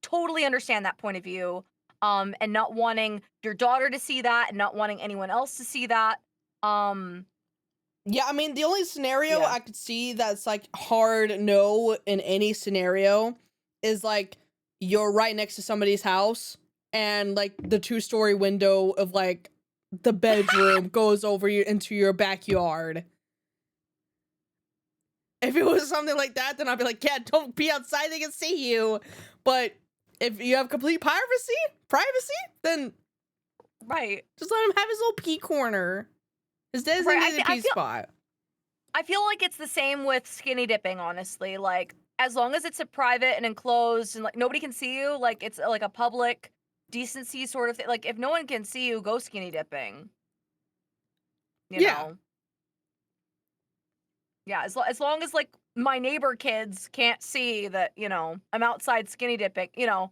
B: totally understand that point of view. And not wanting your daughter to see that, and not wanting anyone else to see that.
A: Yeah, I mean, the only scenario
B: Yeah.
A: I could see that's like hard no in any scenario is like you're right next to somebody's house and like the 2-story window of like the bedroom goes over you into your backyard. If it was something like that, then I'd be like, yeah, don't be outside, they can see you. But if you have complete privacy, then
B: Right.
A: just let him have his little pee corner. His designated pee spot.
B: I feel like it's the same with skinny dipping, honestly. Like, as long as it's a private and enclosed and like nobody can see you, like it's like a public decency sort of thing. Like, if no one can see you, go skinny dipping. You know? Yeah, as long as like my neighbor kids can't see that, you know, I'm outside skinny dipping, you know.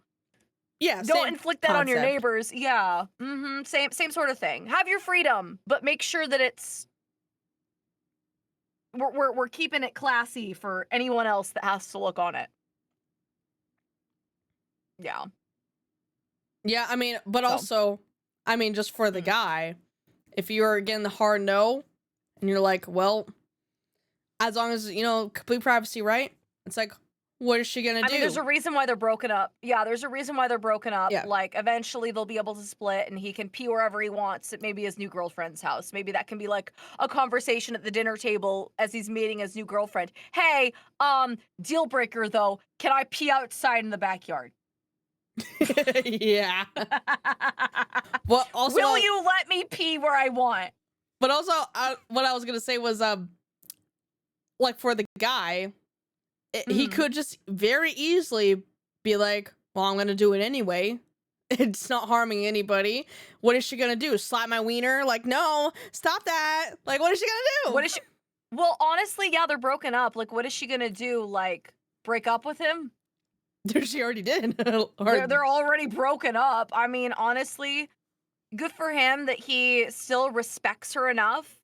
A: Yeah,
B: Don't
A: same
B: inflict that on your
A: concept.
B: neighbors. Yeah. Mm-hmm. Same sort of thing. Have your freedom, but make sure that it's we're keeping it classy for anyone else that has to look on it. Yeah.
A: Yeah, I mean, but
B: So.
A: also, I mean, just for the guy, if you're getting the hard no, and you're like, well, as long as, you know, complete privacy, right? It's like, what is she gonna do?
B: I mean, there's a reason why they're broken up. Yeah, there's a reason why they're broken up.
A: Yeah.
B: Like, eventually they'll be able to split and he can pee wherever he wants at maybe his new girlfriend's house. Maybe that can be like a conversation at the dinner table as he's meeting his new girlfriend. Hey, deal breaker though, can I pee outside in the backyard?
A: Yeah. Well, also,
B: Will you let me pee where I want?
A: but also, what I was gonna say was, like for the guy, he could just very easily be like, well, I'm gonna do it anyway. It's not harming anybody. What is she gonna do? Slap my wiener? Like, no, stop that. Like, what is she gonna do?
B: What is she? Well, honestly, yeah, they're broken up. Like, what is she gonna do? Like, break up with him?
A: She already did.
B: They're already broken up. I mean, honestly, good for him that he still respects her enough.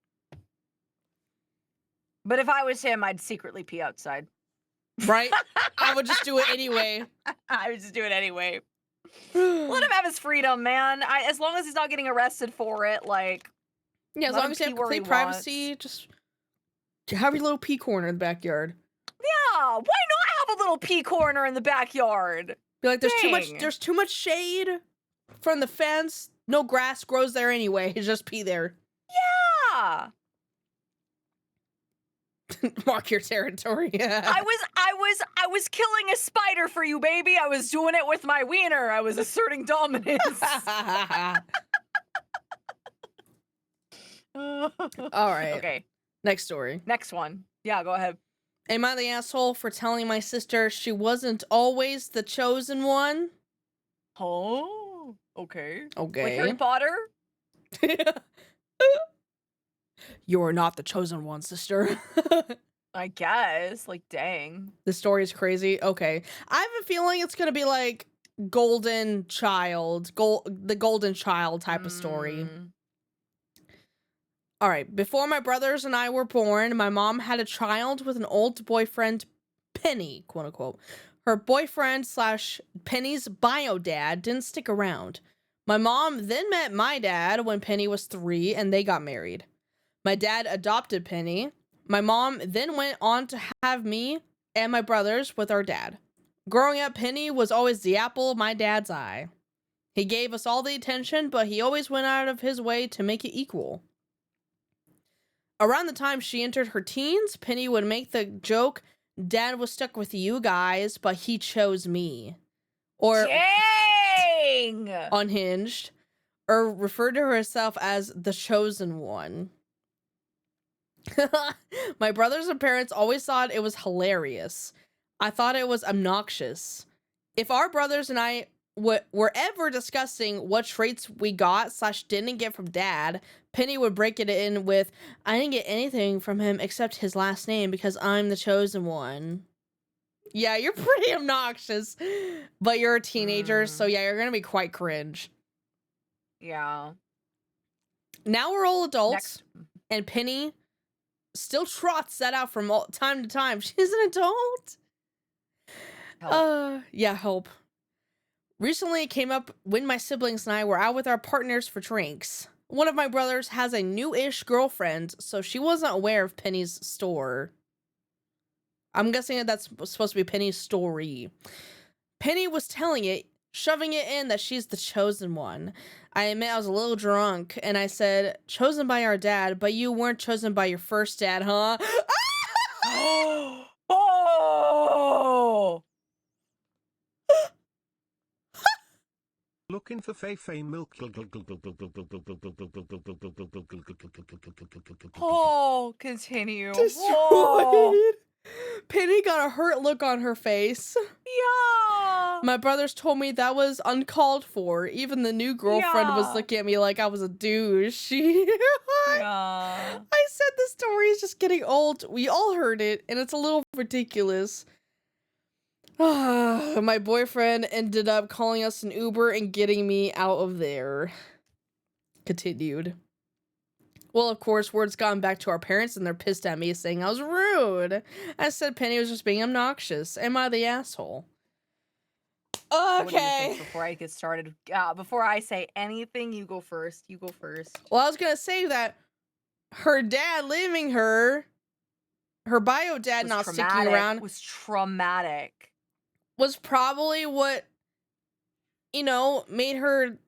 B: But if I was him, I'd secretly pee outside.
A: Right? I would just do it anyway.
B: I would just do it anyway. Let him have his freedom, man. As long as he's not getting arrested for it, like.
A: Yeah, as
B: let
A: long
B: him
A: as you have
B: pee where he
A: complete privacy, just have your little pee corner in the backyard.
B: Yeah, why not have a little pee corner in the backyard?
A: Be like,
B: Dang.
A: there's too much shade from the fence. No grass grows there anyway. Just pee there.
B: Yeah.
A: Mark your territory.
B: I was killing a spider for you, baby. I was doing it with my wiener. I was asserting dominance.
A: All right.
B: Okay.
A: Next story.
B: Next one. Yeah, go ahead.
A: Am I the asshole for telling my sister she wasn't always the chosen one?
B: Oh, okay.
A: Okay.
B: Like Harry Potter?
A: You're not the chosen one, sister.
B: I guess. Like, dang.
A: The story is crazy. Okay. I have a feeling it's going to be like golden child, the golden child type of story. All right. Before my brothers and I were born, my mom had a child with an old boyfriend, Penny, quote unquote. Her boyfriend / Penny's bio dad didn't stick around. My mom then met my dad when Penny was 3 and they got married. My dad adopted Penny. My mom then went on to have me and my brothers with our dad. Growing up, Penny was always the apple of my dad's eye. He gave us all the attention, but he always went out of his way to make it equal. Around the time she entered her teens, Penny would make the joke, Dad was stuck with you guys, but he chose me. Or
B: Dang! Dang.
A: Unhinged, or referred to herself as the chosen one. My brothers and parents always thought it was hilarious. I thought it was obnoxious. If our brothers and I were ever discussing what traits we got / didn't get from dad, Penny would break it in with, I didn't get anything from him except his last name because I'm the chosen one. Yeah, you're pretty obnoxious, but you're a teenager, so yeah, you're gonna be quite cringe.
B: Yeah.
A: Now we're all adults,
B: Next.
A: and Penny still trots that out from time to time. She's an adult.
B: Help.
A: Yeah, help. Recently, it came up when my siblings and I were out with our partners for drinks. One of my brothers has a new-ish girlfriend, so she wasn't aware of Penny's store. I'm guessing that that's supposed to be Penny's story. Penny was telling it, shoving it in that she's the chosen one. I admit I was a little drunk, and I said, chosen by our dad, but you weren't chosen by your first dad, huh?
B: Oh!
D: Looking for Fefe milk.
B: Oh, continue.
A: Destroyed.
B: Oh.
A: Penny got a hurt look on her face.
B: Yeah.
A: My brothers told me that was uncalled for. Even the new girlfriend was
B: Yeah.
A: looking at me like I was a douche.
B: Yeah.
A: I said the story is just getting old. We all heard it, and it's a little ridiculous. My boyfriend ended up calling us an Uber and getting me out of there. Continued. Well, of course, word's gone back to our parents, and they're pissed at me, saying I was rude. I said Penny was just being obnoxious. Am I the asshole?
B: What do you
A: Okay.
B: think before I get started? Before I say anything, you go first. You go first.
A: Well, I was gonna say that her dad leaving her bio dad
B: Was
A: not sticking
B: traumatic.
A: around
B: Was traumatic.
A: was probably what, made her,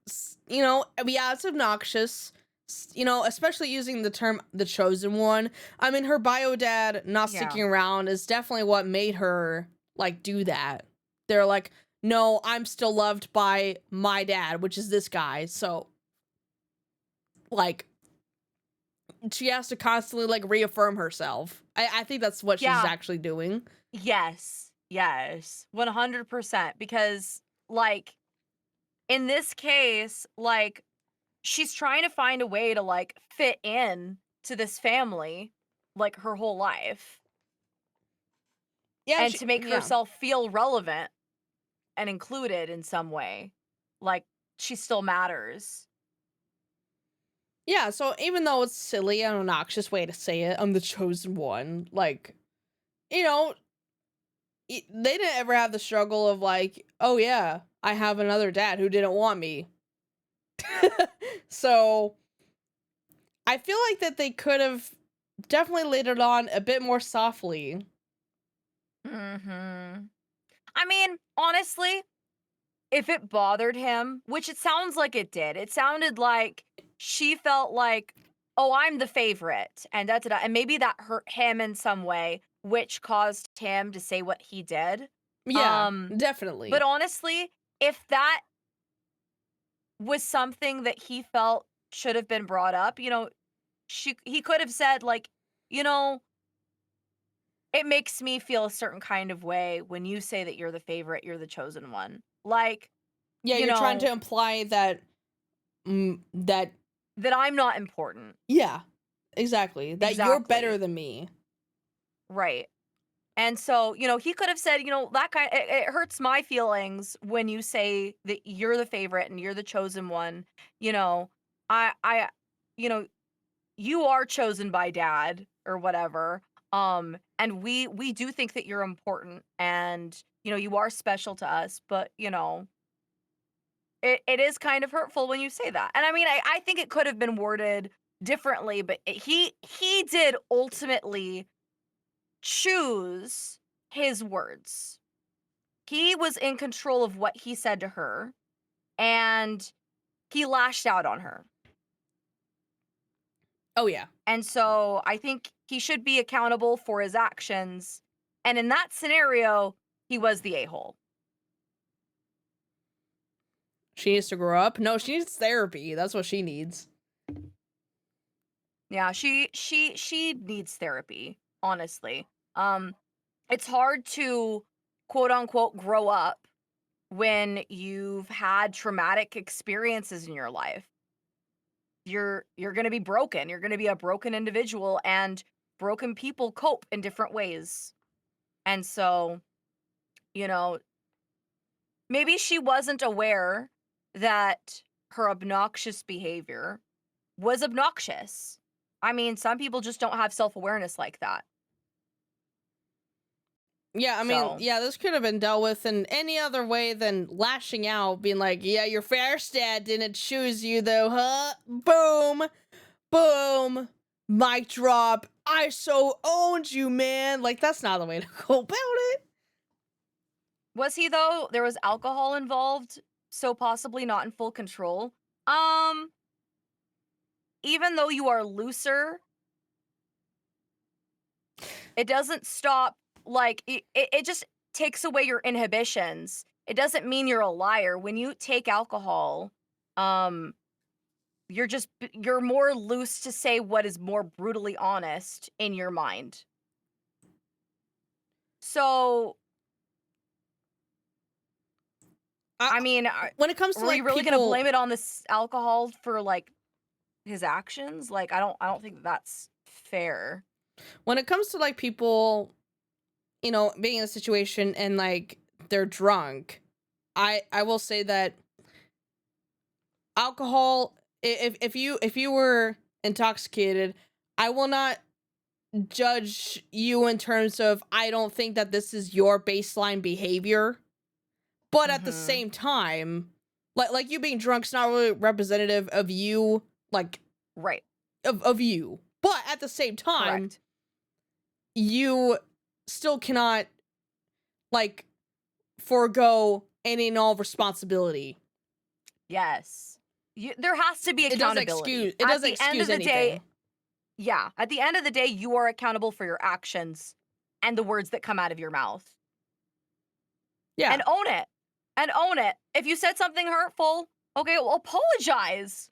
A: yeah, it's obnoxious, especially using the term the chosen one. I mean, her bio dad not
B: Yeah.
A: sticking around is definitely what made her, do that. They're like, no, I'm still loved by my dad, which is this guy, so, she has to constantly, reaffirm herself. I think that's what she's
B: Yeah.
A: actually doing.
B: Yes. 100%. Because, in this case, she's trying to find a way to, fit in to this family, her whole life.
A: Yeah,
B: And to make herself feel relevant and included in some way. She still matters.
A: Yeah, so even though it's silly and obnoxious way to say it, I'm the chosen one, they didn't ever have the struggle of oh yeah, I have another dad who didn't want me. So I feel like that they could have definitely laid it on a bit more softly.
B: Mm-hmm. I mean, honestly, if it bothered him, which it sounds like it did, it sounded like she felt like, oh, I'm the favorite, and da-da-da, and maybe that hurt him in some way, which caused him to say what he did.
A: Yeah, definitely.
B: But honestly, if that was something that he felt should have been brought up, he could have said, it makes me feel a certain kind of way when you say that you're the favorite, you're the chosen one.
A: Yeah, you're trying to imply that that
B: I'm not important.
A: Yeah, exactly. That you're
B: Exactly.
A: better than me.
B: Right. And so, he could have said, that it hurts my feelings when you say that you're the favorite and you're the chosen one. I you are chosen by dad or whatever. And we do think that you're important and, you are special to us, but, it is kind of hurtful when you say that. And I mean, I think it could have been worded differently, but he did ultimately choose his words. He was in control of what he said to her, and he lashed out on her.
A: Oh, yeah.
B: And so I think he should be accountable for his actions. And in that scenario, he was the a-hole.
A: She needs to grow up. No, she needs therapy. That's what she needs.
B: Yeah, she needs therapy, honestly. It's hard to quote unquote grow up when you've had traumatic experiences in your life. You're going to be broken. You're going to be a broken individual, and broken people cope in different ways. And so, you know, maybe she wasn't aware that her obnoxious behavior was obnoxious. I mean, some people just don't have self-awareness like that.
A: Yeah, I mean,
B: So-
A: yeah, this could have been dealt with in any other way than lashing out, being like, yeah, your first dad didn't choose you though, huh? Boom! Boom! Mic drop. I so owned you, man. Like, that's not the way to go about it.
B: Was he though? There was alcohol involved, so possibly not in full control. Even though you are looser, it doesn't stop, like, it just takes away your inhibitions. It doesn't mean you're a liar. When you take alcohol, you're more loose to say what is more brutally honest in your mind. So, I mean,
A: When it comes to
B: are we
A: like
B: really
A: people,
B: gonna blame it on this alcohol for like his actions? Like, I don't think that's fair.
A: when it comes to like people, you know, being in a situation and like they're drunk, I will say that alcohol, if you were intoxicated, I will not judge you in terms of I don't think that this is your baseline behavior. But at the
B: Mhm.
A: same time, like you being drunk's not really representative of you, like
B: Right.
A: of you. But at the same time,
B: Correct.
A: you still cannot like forego any and all responsibility.
B: Yes. There has to be
A: It doesn't
B: accountability.
A: excuse. It doesn't excuse anything.
B: Day, yeah. At the end of the day, you are accountable for your actions and the words that come out of your mouth.
A: Yeah.
B: And own it. And own it. If you said something hurtful, okay, well, apologize.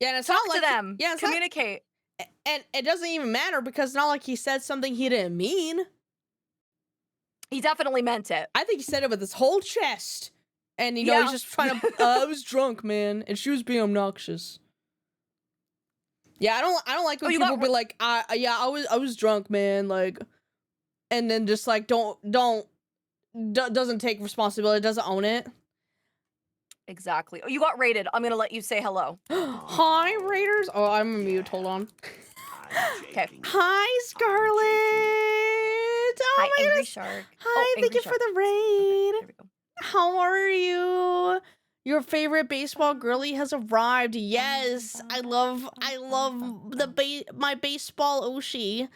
A: Yeah, and it's
B: Talk
A: not like
B: to them.
A: Yeah, it's
B: Communicate.
A: and it doesn't even matter because it's not like he said something he didn't mean.
B: He definitely meant it.
A: I think he said it with his whole chest. And you know,
B: Yeah.
A: he's just trying to I was drunk, man, and she was being obnoxious. Yeah, I don't like when
B: you
A: people
B: got
A: be like, I was drunk, man, like, and then just like doesn't take responsibility, doesn't own it.
B: Exactly. Oh, you got raided. I'm going to let you say hello.
A: Hi, Raiders. Oh, I'm on mute. Hold on.
B: Okay.
A: Hi, Scarlet. Oh
B: Hi,
A: my
B: Angry
A: goodness.
B: Shark.
A: Hi, thank
B: Angry
A: you for
B: Shark.
A: the raid.
B: There we go.
A: How are you? Your favorite baseball girly has arrived. Yes, I love my baseball Oshi.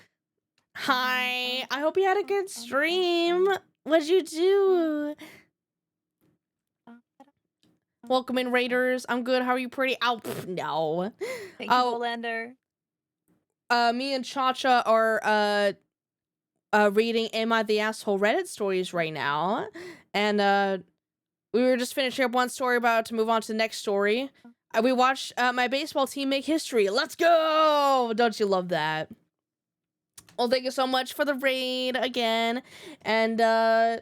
A: Hi, I hope you had a good stream. What'd you do? Welcome in, Raiders. I'm good. How are you, pretty? Oh, no.
B: Thank you, Bolander.
A: Me and Chacha are reading Am I the Asshole Reddit stories right now. And we were just finishing up one story about to move on to the next story. We watched my baseball team make history. Let's go! Don't you love that? Well, thank you so much for the raid again. And yeah,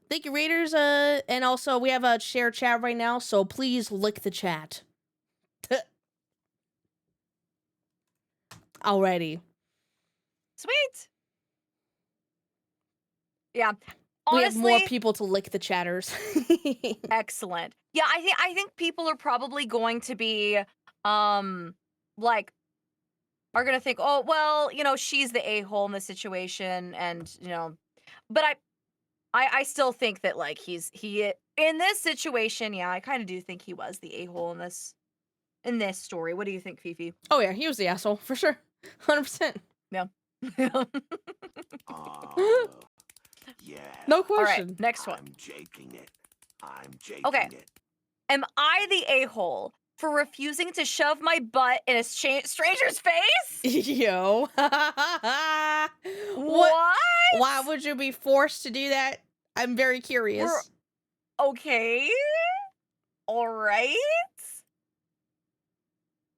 A: thank you, Raiders. And also we have a share chat right now, so please lick the chat. Alrighty.
B: Sweet. Yeah.
A: We
B: Honestly,
A: have more people to lick the chatters.
B: excellent. Yeah, I think people are probably going to be like are going to think, "Oh, well, you know, she's the a-hole in the situation," and, you know, but I still think that like he in this situation, yeah, I kind of do think he was the a-hole in this story. What do you think, Fefe?
A: Oh yeah, he was the asshole for sure. 100%.
B: Yeah.
E: Yeah.
A: No
B: All
A: question.
B: right, next one.
E: I'm jaking it. I'm jaking
B: Okay.
E: it.
B: Am I the a-hole for refusing to shove my butt in a stranger's face?
A: Yo.
B: What?
A: Why would you be forced to do that? I'm very curious.
B: Okay. All right.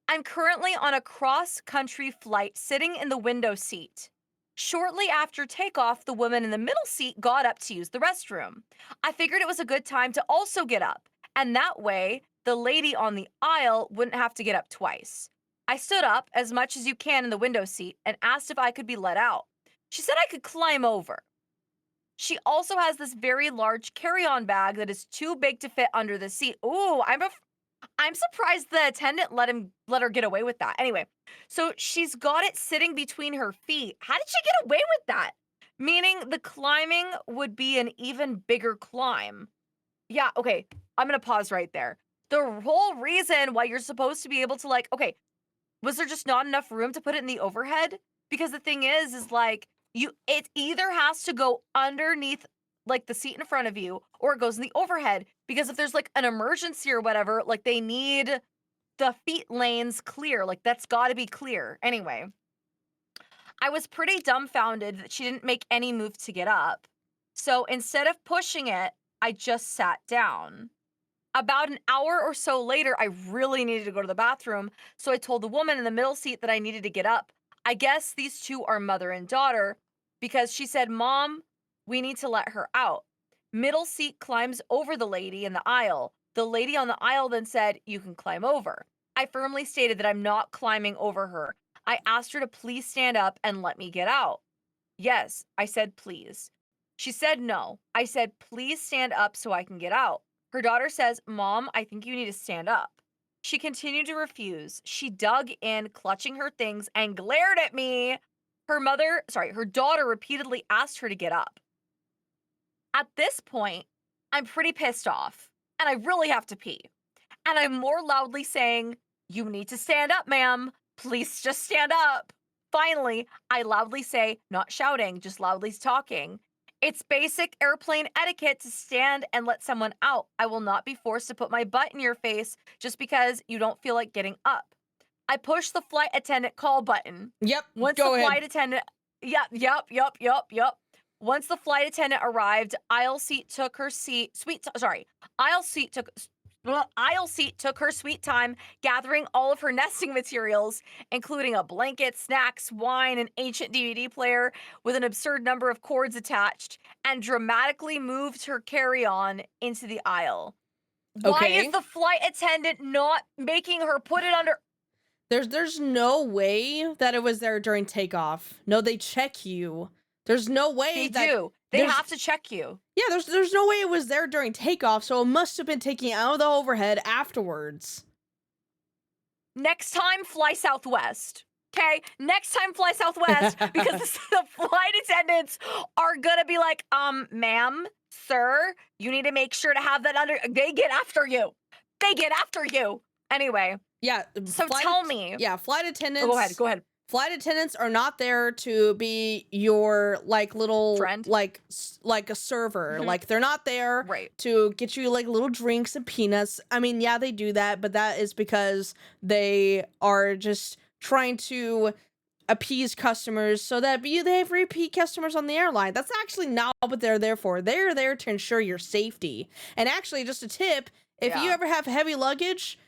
B: I'm currently on a cross-country flight sitting in the window seat. Shortly after takeoff, the woman in the middle seat got up to use the restroom. I figured it was a good time to also get up, and that way, the lady on the aisle wouldn't have to get up twice. I stood up as much as you can in the window seat and asked if I could be let out. She said I could climb over. She also has this very large carry-on bag that is too big to fit under the seat. Ooh, I'm surprised the attendant let her get away with that. Anyway, so she's got it sitting between her feet. How did she get away with that? Meaning the climbing would be an even bigger climb. Yeah, okay. I'm going to pause right there. The whole reason why you're supposed to be able to okay, was there just not enough room to put it in the overhead? Because the thing is like it either has to go underneath like the seat in front of you or it goes in the overhead. Because if there's like an emergency or whatever, like they need the feet lanes clear. Like that's got to be clear. Anyway, I was pretty dumbfounded that she didn't make any move to get up. So instead of pushing it, I just sat down. About an hour or so later, I really needed to go to the bathroom, so I told the woman in the middle seat that I needed to get up. I guess these two are mother and daughter because she said, "Mom, we need to let her out." Middle seat climbs over the lady in the aisle. The lady on the aisle then said, "You can climb over." I firmly stated that I'm not climbing over her. I asked her to please stand up and let me get out. Yes, I said, please. She said no. I said, please stand up so I can get out. Her daughter says, "Mom, I think you need to stand up." She continued to refuse. She dug in, clutching her things, and glared at me. Her daughter repeatedly asked her to get up. At this point, I'm pretty pissed off, and I really have to pee. And I'm more loudly saying, "You need to stand up, ma'am. Please just stand up." Finally, I loudly say, not shouting, just loudly talking, "It's basic airplane etiquette to stand and let someone out. I will not be forced to put my butt in your face just because you don't feel like getting up." I push the flight attendant call button.
A: Yep.
B: Once
A: Go
B: the
A: ahead.
B: flight attendant, yep. Once the flight attendant arrived, aisle seat took her sweet time gathering all of her nesting materials, including a blanket, snacks, wine, an ancient DVD player with an absurd number of cords attached, and dramatically moved her carry-on into the aisle. Why
A: Okay.
B: is the flight attendant not making her put it under?
A: There's no way that it was there during takeoff. No, they check you. There's no way
B: They
A: that
B: do. They
A: there's-
B: have to check you.
A: Yeah, there's no way it was there during takeoff, so it must have been taken out of the overhead afterwards.
B: Next time, fly Southwest. Okay? Next time, fly Southwest because the flight attendants are gonna be like, ma'am, sir, you need to make sure to have that under. They get after you. They get after you. Anyway,
A: Yeah.
B: so tell me.
A: Yeah, flight attendants.
B: Oh, go ahead.
A: Flight attendants are not there to be your little
B: Friend?
A: like a server.
B: Mhm.
A: Like they're not there
B: Right.
A: to get you like little drinks and peanuts. I mean, yeah, they do that, but that is because they are just trying to appease customers so that they have repeat customers on the airline. That's actually not what they're there for. They're there to ensure your safety. And actually, just a tip, if you
B: Yeah.
A: ever have heavy luggage,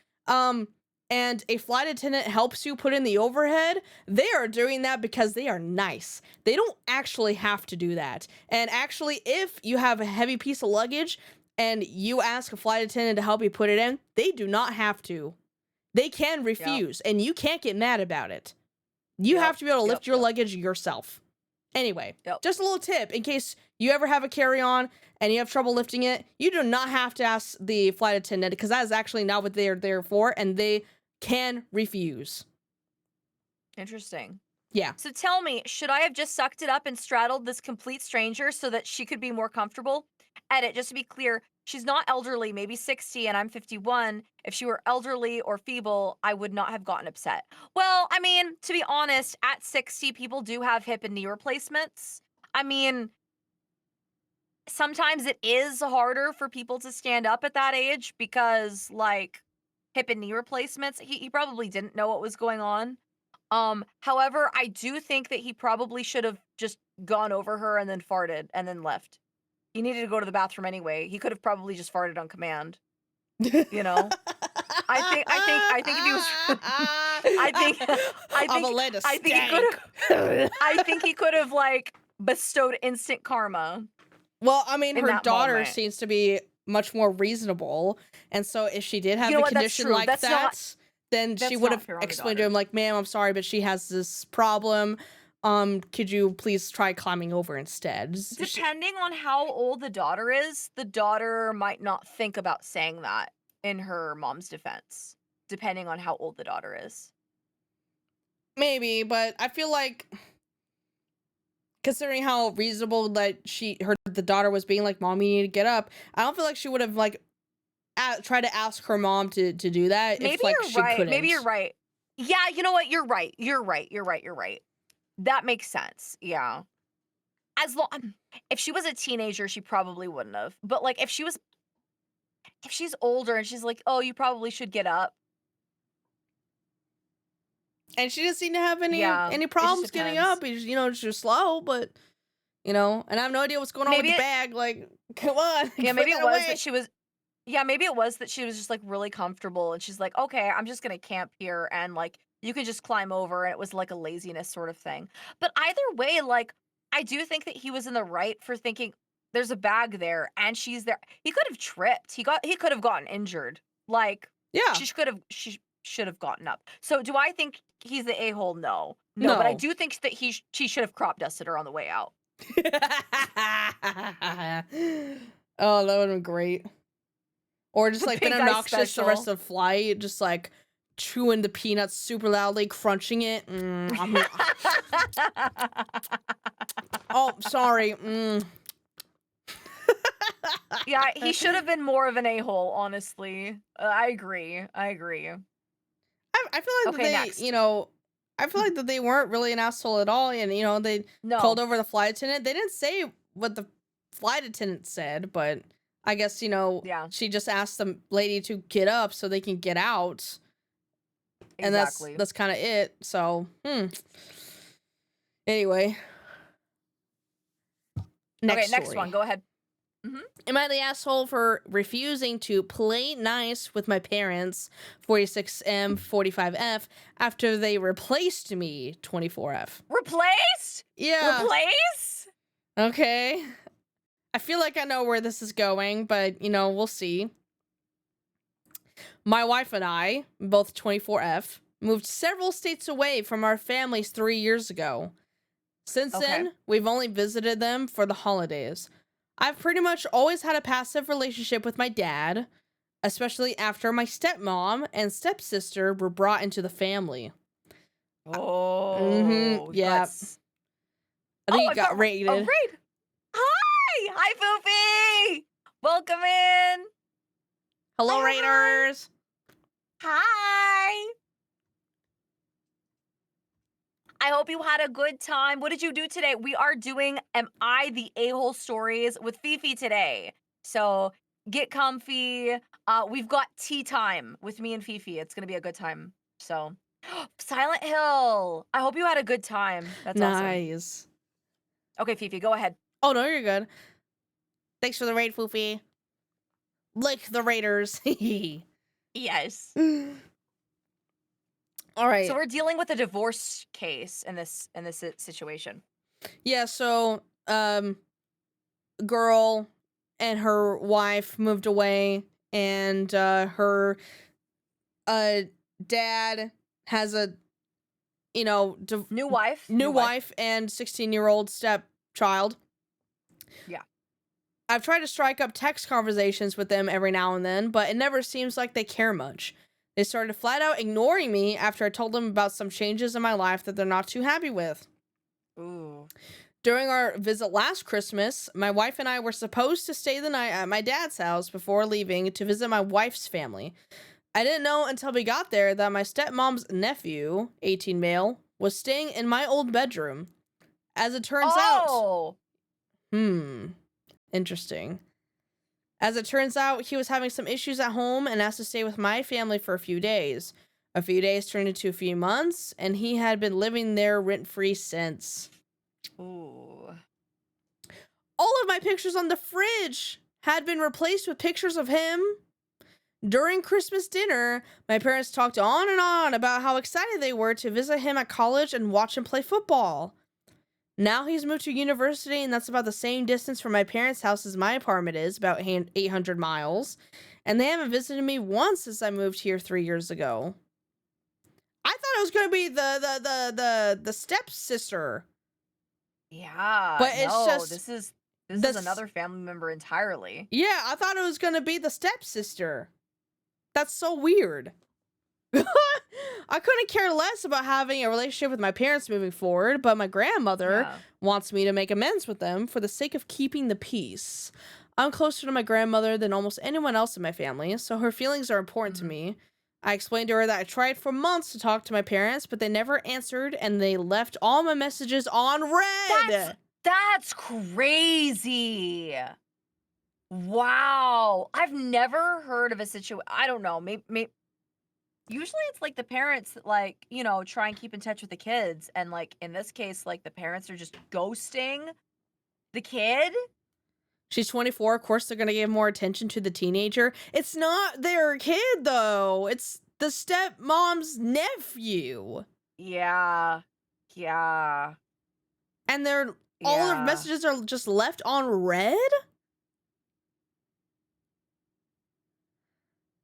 A: and a flight attendant helps you put in the overhead, they are doing that because they are nice. They don't actually have to do that. And actually, if you have a heavy piece of luggage and you ask a flight attendant to help you put it in, they do not have to. They can refuse, and you can't get mad about it. You
B: Yep,
A: have to be able to lift your
B: yep.
A: luggage yourself. Anyway,
B: Yep.
A: just a little tip in case you ever have a carry-on and you have trouble lifting it, you do not have to ask the flight attendant because that is actually not what they are there for, and they can refuse.
B: Interesting.
A: Yeah.
B: So tell me, should I have just sucked it up and straddled this complete stranger so that she could be more comfortable? Edit, just to be clear, she's not elderly, maybe 60, and I'm 51. If she were elderly or feeble, I would not have gotten upset. Well, I mean, to be honest, at 60, people do have hip and knee replacements. I mean, sometimes it is harder for people to stand up at that age because, like, hip and knee replacements, he probably didn't know what was going on. However, I do think that he probably should have just gone over her and then farted and then left. He needed to go to the bathroom anyway. He could have probably just farted on command. You know, I think if he was, I
A: I'm
B: think,
A: gonna let it
B: I think he could have, I think he could have like bestowed instant karma
A: Well, I mean,
B: in
A: her
B: that
A: daughter
B: moment.
A: seems to be much more reasonable, and so if she did have
B: You know
A: a
B: what? That's
A: condition
B: true.
A: like
B: That's
A: that,
B: not.
A: then she
B: That's
A: would
B: not
A: have
B: fair on the
A: explained to him,
B: daughter.
A: like, "Ma'am, I'm sorry, but she has this problem. Could you please try climbing over instead?"
B: Depending on how old the daughter is, the daughter might not think about saying that in her mom's defense. Depending on how old the daughter is.
A: Maybe, but I feel like, considering how reasonable that the daughter was being, like, "Mom, you need to get up," I don't feel like she would have, like, tried to ask her mom to do that if,
B: Maybe
A: like,
B: you're
A: she
B: right. Maybe you're
A: couldn't.
B: right. Yeah, you know what? You're right. You're right. You're right. You're right. That makes sense. Yeah. As long if she was a teenager, she probably wouldn't have. But like if she's older and she's like, "Oh, you probably should get up."
A: And she didn't seem to have
B: Yeah,
A: any
B: it just
A: problems getting
B: depends.
A: up. She's slow, but and I have no idea what's going on with
B: Maybe
A: the
B: it
A: bag. Like, come on,
B: yeah,
A: put
B: maybe it
A: that
B: was that
A: away.
B: she was yeah, maybe it was that she was just like really comfortable and she's like, "Okay, I'm just going to camp here and like you can just climb over." And it was like a laziness sort of thing. But either way, like I do think that he was in the right for thinking there's a bag there and she's there. He could have tripped. He could have gotten injured. Like
A: Yeah,
B: she should have gotten up. So do I think he's the a-hole? No. No, but I
A: no.
B: do think that she should have crop dusted her on the way out.
A: Oh, that would have been great. Or just like been
B: Pink eye
A: obnoxious the rest
B: special.
A: of the flight, just like chewing the peanuts super loudly, crunching it. Oh, sorry.
B: Yeah, he should have been more of an a-hole, honestly. I agree. I agree.
A: I feel like that
B: Okay, next.
A: I feel like that they weren't really an asshole at all, and they called
B: No.
A: over the flight attendant. They didn't say what the flight attendant said, but I guess
B: Yeah,
A: she just asked the lady to get up so they can get out, and
B: exactly.
A: that's kind of it. So, anyway,
B: Okay,
A: next
B: next
A: story.
B: one. Go ahead.
A: Am I the asshole for refusing to play nice with my parents, 46M, 45F, after they replaced me, 24F?
B: Replace?
A: Yeah.
B: Replace?
A: Okay. I feel like I know where this is going, but, we'll see. My wife and I, both 24F, moved several states away from our families 3 years ago. Since
B: Okay.
A: then, we've only visited them for the holidays. I've pretty much always had a passive relationship with my dad, especially after my stepmom and stepsister were brought into the family.
B: Oh,
A: Yeah.
B: that's...
A: I think
B: Oh,
A: it got
B: a
A: rated.
B: raid. Hi! Hi, Fefe! Welcome in!
A: Hello,
B: Hi.
A: Raiders!
B: Hi! I hope you had a good time. What did you do today? We are doing Am I the A-hole stories with Fefe today. So get comfy. We've got tea time with me and Fefe. It's going to be a good time. So Silent Hill. I hope you had a good time. That's awesome.
A: Nice.
B: Okay, Fefe, go ahead.
A: Oh, no, you're good. Thanks for the raid, Foofy. Lick the Raiders.
B: Yes.
A: All right.
B: So we're dealing with a divorce case in this situation.
A: Yeah, so girl and her wife moved away, and her dad has a
B: New wife.
A: new wife and 16-year-old stepchild.
B: Yeah.
A: I've tried to strike up text conversations with them every now and then, but it never seems like they care much. They started flat out ignoring me after I told them about some changes in my life that they're not too happy with.
B: Ooh.
A: During our visit last Christmas, my wife and I were supposed to stay the night at my dad's house before leaving to visit my wife's family. I didn't know until we got there that my stepmom's nephew, 18 male, was staying in my old bedroom. As it turns out... Interesting. As it turns out, he was having some issues at home and asked to stay with my family for a few days. A few days turned into a few months, and he had been living there rent-free since.
B: Ooh.
A: All of my pictures on the fridge had been replaced with pictures of him. During Christmas dinner, my parents talked on and on about how excited they were to visit him at college and watch him play football. Now he's moved to university, and that's about the same distance from my parents' house as my apartment is, about 800 miles. And they haven't visited me once since I moved here 3 years ago. I thought it was gonna be the stepsister.
B: Yeah.
A: But it's
B: no,
A: just
B: this is
A: this-
B: another family member entirely.
A: Yeah, I thought it was gonna be the stepsister. That's so weird. I couldn't care less about having a relationship with my parents moving forward, but my grandmother
B: Yeah.
A: wants me to make amends with them for the sake of keeping the peace. I'm closer to my grandmother than almost anyone else in my family, so her feelings are important to me. I explained to her that I tried for months to talk to my parents, but they never answered, and they left all my messages on red.
B: That's crazy. Wow. I've never heard of a situation. I don't know. Maybe usually it's like the parents that, like, you know, try and keep in touch with the kids. And like in this case, like the parents are just ghosting the kid.
A: She's 24. Of course, they're going to give more attention to the teenager. It's not their kid, though. It's the stepmom's nephew.
B: Yeah. Yeah.
A: And all their
B: Yeah.
A: messages are just left on red?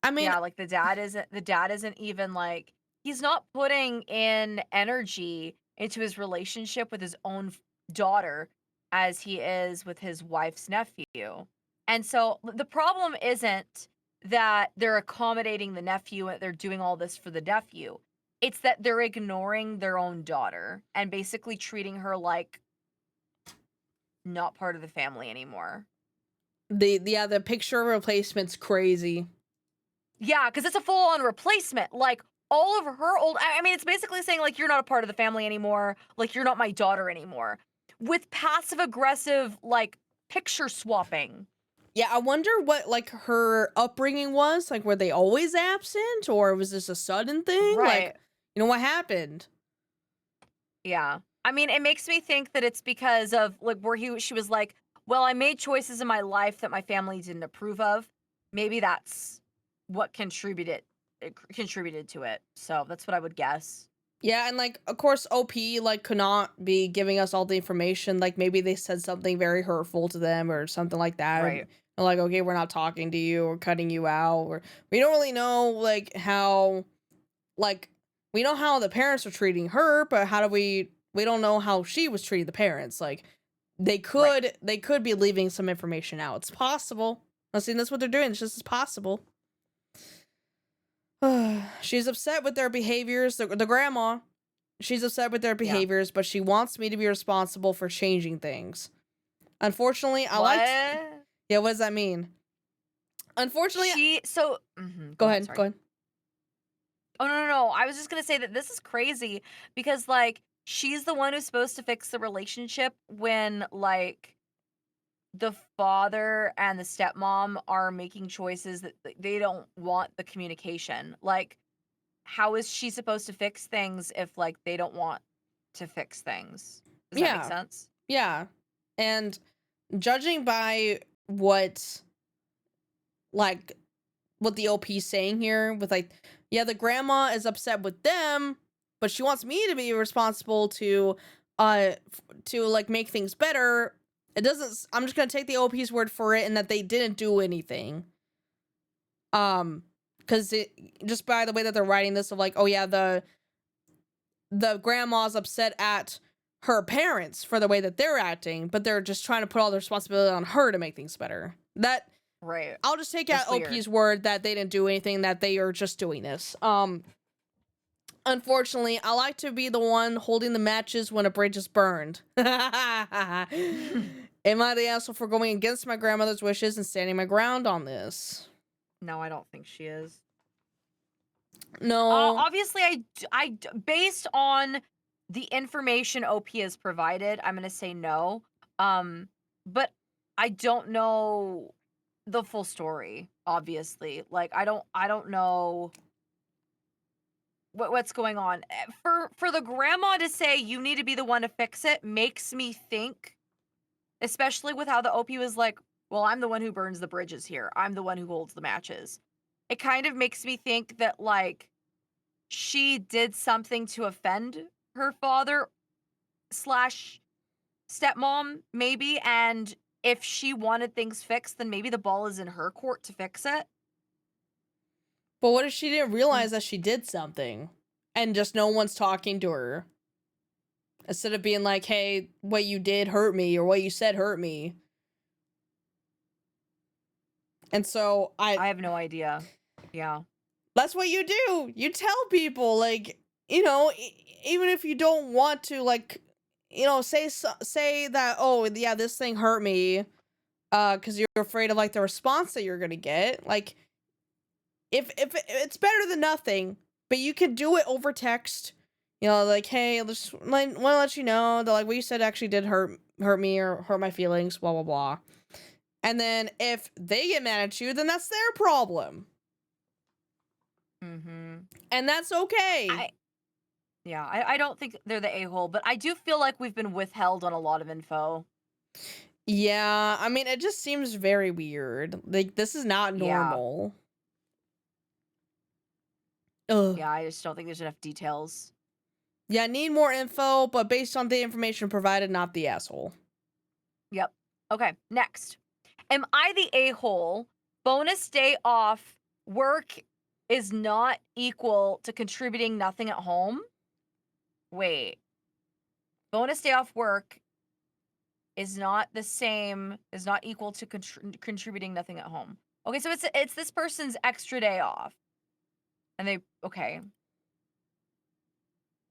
A: I mean,
B: Yeah, like the dad isn't even like, he's not putting in energy into his relationship with his own daughter as he is with his wife's nephew. And so the problem isn't that they're accommodating the nephew and they're doing all this for the nephew. It's that they're ignoring their own daughter and basically treating her like not part of the family anymore.
A: the picture replacement's crazy.
B: Yeah, because it's a full-on replacement. Like, all of her old... I mean, it's basically saying, like, you're not a part of the family anymore. Like, you're not my daughter anymore. With passive-aggressive, like, picture swapping.
A: Yeah, I wonder what, like, her upbringing was. Like, were they always absent? Or was this a sudden thing?
B: Right.
A: Like, you know, what happened?
B: Yeah. I mean, it makes me think that it's because of, like, where she was like, well, I made choices in my life that my family didn't approve of. Maybe that's what contributed to it. So that's what I would guess.
A: Yeah, and, like, of course, OP, like, could not be giving us all the information. Like, maybe they said something very hurtful to them or something like that.
B: Right.
A: And like, okay, we're not talking to you or cutting you out. Or we don't really know, like, how, like, we know how the parents are treating her, but how do we don't know how she was treating the parents. Like, they could be leaving some information out. It's possible. I'm saying that's what they're doing. It's just as possible. She's upset with their behaviors. The grandma, she's upset with their behaviors, but she wants me to be responsible for changing things. Unfortunately, yeah, what does that mean? Unfortunately, go ahead.
B: Sorry. Oh, no. I was just going to say that this is crazy because, like, she's the one who's supposed to fix the relationship when, like, the father and the stepmom are making choices that they don't want the communication. Like, how is she supposed to fix things if, like, they don't want to fix things? Does that make sense?
A: Yeah. And judging by what the OP's saying here with, like, yeah, the grandma is upset with them, but she wants me to be responsible to like, make things better. It doesn't, I'm just gonna take the OP's word for it and that they didn't do anything. Because just by the way that they're writing this of, like, oh yeah, the grandma's upset at her parents for the way that they're acting, but they're just trying to put all the responsibility on her to make things better. That,
B: right.
A: I'll just take out OP's word that they didn't do anything, that they are just doing this. Unfortunately, I like to be the one holding the matches when a bridge is burned. Am I the asshole for going against my grandmother's wishes and standing my ground on this?
B: No, I don't think she is.
A: No.
B: Obviously, I based on the information OP has provided, I'm gonna say no. But I don't know the full story. Obviously, like I don't know what's going on. For the grandma to say you need to be the one to fix it makes me think, especially with how the OP was like, well, I'm the one who burns the bridges here. I'm the one who holds the matches. it kind of makes me think that like she did something to offend her father slash stepmom, maybe, and if she wanted things fixed, then maybe the ball is in her court to fix it.
A: But what if she didn't realize that she did something and just no one's talking to her? Instead of being like, hey, what you did hurt me or what you said hurt me. And so
B: I have no idea. Yeah.
A: that's what you do. You tell people, like, you know, even if you don't want to, like, you know, say that, oh, yeah, this thing hurt me, because you're afraid of, like, the response that you're gonna get. Like, if it's better than nothing, but you can do it over text. You know, like, hey, just want to let you know that, like, what you said actually did hurt me or hurt my feelings, blah, blah, blah. And then if they get mad at you, then that's their problem.
B: Mm-hmm.
A: And that's okay.
B: I don't think they're the a-hole, but I do feel like we've been withheld on a lot of info.
A: Yeah, I mean, it just seems very weird. Like, this is not
B: Yeah.
A: normal. Ugh.
B: Yeah, I just don't think there's enough details.
A: Yeah, need more info, but based on the information provided, not the asshole.
B: Yep. Okay, next. Am I the a-hole? Bonus day off work is not equal to contributing nothing at home? Wait. Bonus day off work is not equal to contributing nothing at home. Okay, so it's this person's extra day off. And okay.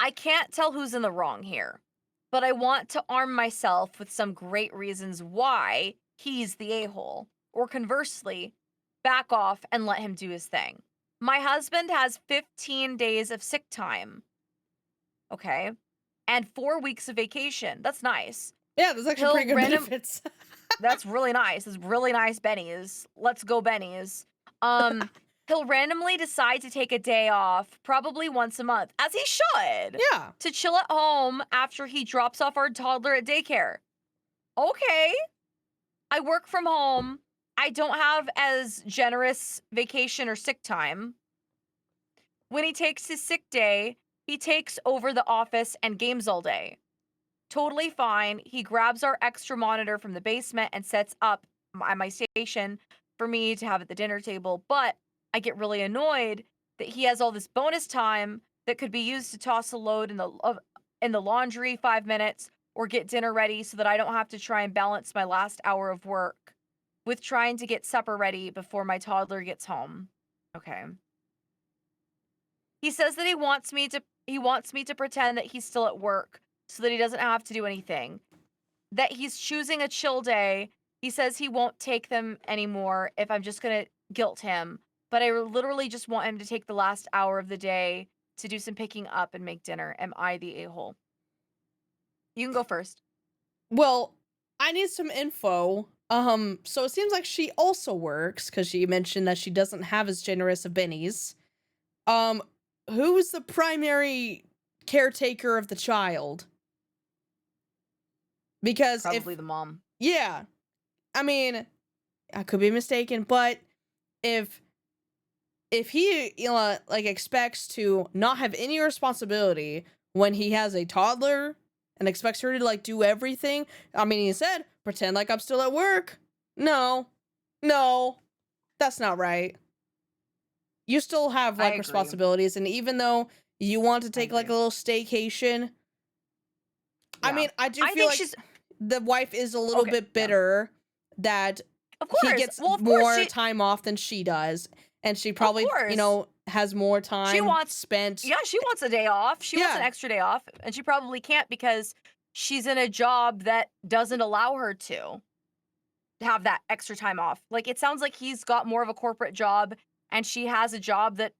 B: I can't tell who's in the wrong here, but I want to arm myself with some great reasons why he's the a-hole. Or conversely, back off and let him do his thing. My husband has 15 days of sick time. Okay. And 4 weeks of vacation. That's nice.
A: Yeah, that's actually pretty good benefits.
B: That's really nice. It's really nice bennies. Let's go bennies. He'll randomly decide to take a day off, probably once a month, as he should.
A: Yeah.
B: To chill at home after he drops off our toddler at daycare. Okay. I work from home. I don't have as generous vacation or sick time. When he takes his sick day, he takes over the office and games all day. Totally fine. He grabs our extra monitor from the basement and sets up my station for me to have at the dinner table, but I get really annoyed that he has all this bonus time that could be used to toss a load in the laundry 5 minutes or get dinner ready so that I don't have to try and balance my last hour of work with trying to get supper ready before my toddler gets home. Okay. He says that he wants me to pretend that he's still at work so that he doesn't have to do anything. That he's choosing a chill day. He says he won't take them anymore if I'm just going to guilt him. But I literally just want him to take the last hour of the day to do some picking up and make dinner. Am I the a-hole? You can go first.
A: Well, I need some info. So it seems like she also works, because she mentioned that she doesn't have as generous of bennies. Who's the primary caretaker of the child? Because
B: Probably the mom.
A: Yeah. I mean, I could be mistaken, but if he, you know, like, expects to not have any responsibility when he has a toddler and expects her to, like, do everything, I mean, he said, pretend like I'm still at work. No, that's not right. You still have, like, responsibilities, and even though you want to take, like, a little staycation, I mean, I do feel like the wife is a little bit bitter that he gets more time off than she does. And she probably, you know, has more time spent.
B: Yeah, she wants a day off. She wants an extra day off. And she probably can't because she's in a job that doesn't allow her to have that extra time off. Like, it sounds like he's got more of a corporate job and she has a job that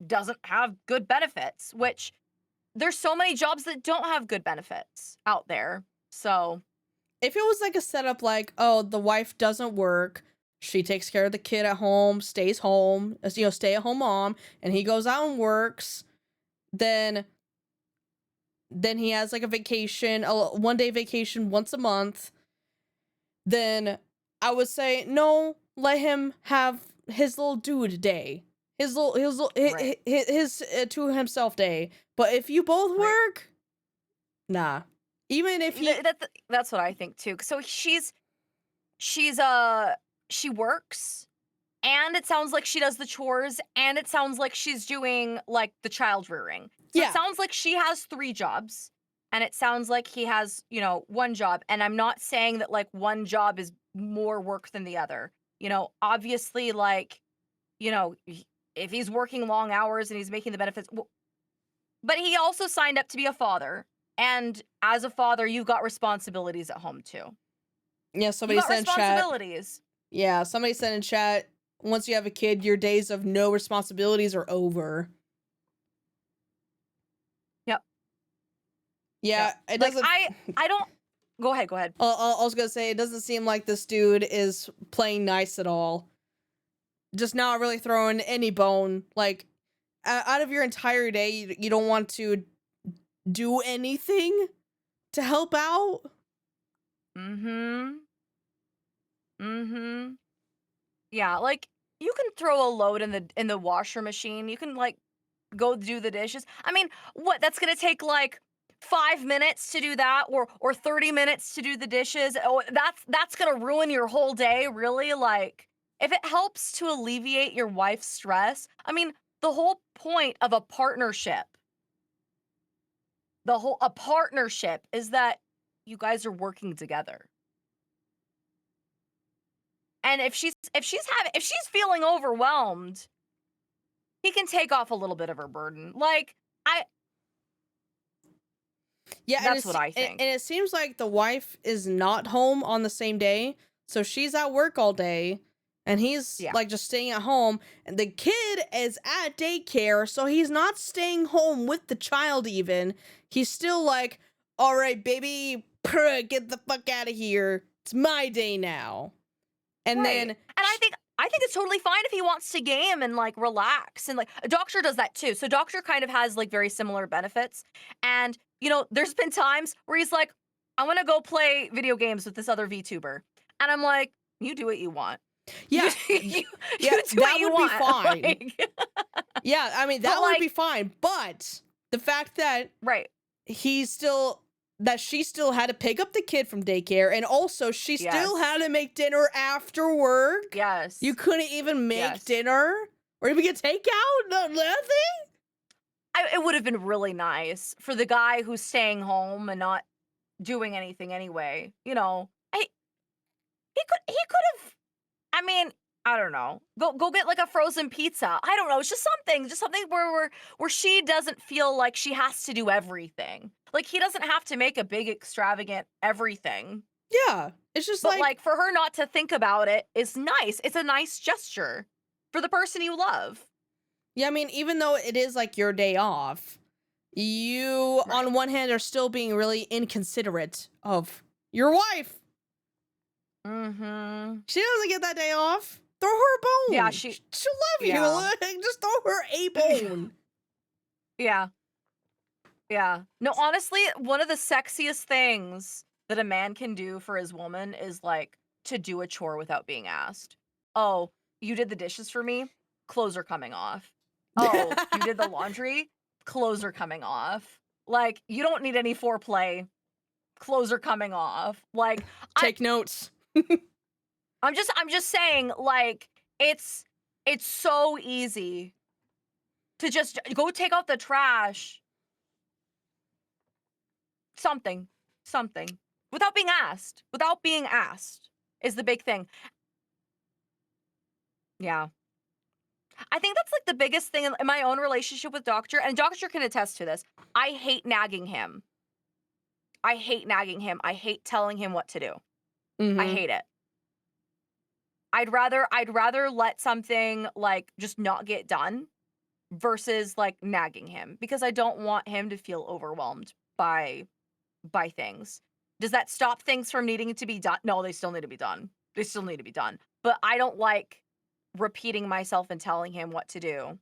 B: doesn't have good benefits, which there's so many jobs that don't have good benefits out there. So
A: if it was like a setup like, oh, the wife doesn't work, she takes care of the kid at home, stays home, as, you know, stay at home mom, and he goes out and works, then he has like a vacation, a 1-day vacation once a month, then I would say, no, let him have his little dude day.
B: Right.
A: his to himself day. But if you both
B: Right.
A: work, nah. Even if he
B: That's what I think too. So she's she works, and it sounds like she does the chores, and it sounds like she's doing like the child rearing. So it
A: yeah.
B: sounds like she has 3 jobs, and it sounds like he has, 1 job. And I'm not saying that like one job is more work than the other. Obviously, like, if he's working long hours and he's making the benefits, but he also signed up to be a father. And as a father, you've got responsibilities at home too.
A: Yeah,
B: You
A: somebody
B: got
A: said in chat.
B: responsibilities.
A: Yeah, somebody said in chat, once you have a kid, your days of no responsibilities are over.
B: Yep.
A: Yeah,
B: Yep.
A: it
B: Like
A: doesn't.
B: I don't. Go ahead. Go ahead.
A: I was gonna say, it doesn't seem like this dude is playing nice at all. Just not really throwing any bone. Like, out of your entire day, you don't want to do anything to help out.
B: Mm-hmm. Mm-hmm. Yeah, like you can throw a load in the washer machine. You can like go do the dishes. I mean, what that's gonna take like 5 minutes to do that, or 30 minutes to do the dishes. Oh, that's gonna ruin your whole day, really. Like, if it helps to alleviate your wife's stress, I mean, the whole point of a partnership, a partnership is that you guys are working together. And if she's feeling overwhelmed, he can take off a little bit of her burden. Like,
A: Yeah,
B: that's what I think.
A: and it seems like the wife is not home on the same day, so she's at work all day, and he's
B: Yeah.
A: like just staying at home, and the kid is at daycare, so he's not staying home with the child even. He's still like, all right, baby, get the fuck out of here. It's my day now. And
B: Right.
A: then
B: And I think it's totally fine if he wants to game and like relax, and like a doctor does that too. So doctor kind of has like very similar benefits. And there's been times where he's like, I want to go play video games with this other VTuber. And I'm like, you do what you want.
A: yeah,
B: You
A: yeah,
B: do
A: that
B: what you
A: would be
B: want.
A: fine.
B: Like,
A: Yeah, I mean,
B: But,
A: that would be
B: like-
A: fine, but the fact that
B: right.
A: she still had to pick up the kid from daycare, and also she still
B: Yes.
A: had to make dinner after work.
B: Yes.
A: You couldn't even make
B: Yes.
A: dinner or even get takeout. Nothing.
B: It would have been really nice for the guy who's staying home and not doing anything anyway. He could have. I mean, I don't know. Go get like a frozen pizza. I don't know. It's just something where she doesn't feel like she has to do everything. Like, he doesn't have to make a big extravagant everything.
A: Yeah, it's just
B: But
A: like
B: for her not to think about it is nice. It's a nice gesture for the person you love.
A: yeah. I mean, even though it is like your day off, you
B: Right.
A: on one hand are still being really inconsiderate of your wife.
B: Mm-hmm.
A: She doesn't get that day off. Throw her a bone.
B: Yeah,
A: she'll love
B: yeah.
A: you. Just throw her a bone.
B: Yeah. Yeah. No, honestly, one of the sexiest things that a man can do for his woman is like to do a chore without being asked. Oh, you did the dishes for me? Clothes are coming off. Oh, you did the laundry? Clothes are coming off. Like, you don't need any foreplay. Clothes are coming off. Like,
A: Take notes.
B: I'm just saying, like, it's so easy to just go take out the trash. Something without being asked is the big thing. Yeah. I think that's like the biggest thing in my own relationship with Doctor, and Doctor can attest to this. I hate nagging him. I hate telling him what to do. I hate it. I'd rather let something like just not get done versus like nagging him, because I don't want him to feel overwhelmed by things. Does that stop things from needing to be done? No, they still need to be done. But I don't like repeating myself and telling him what to do.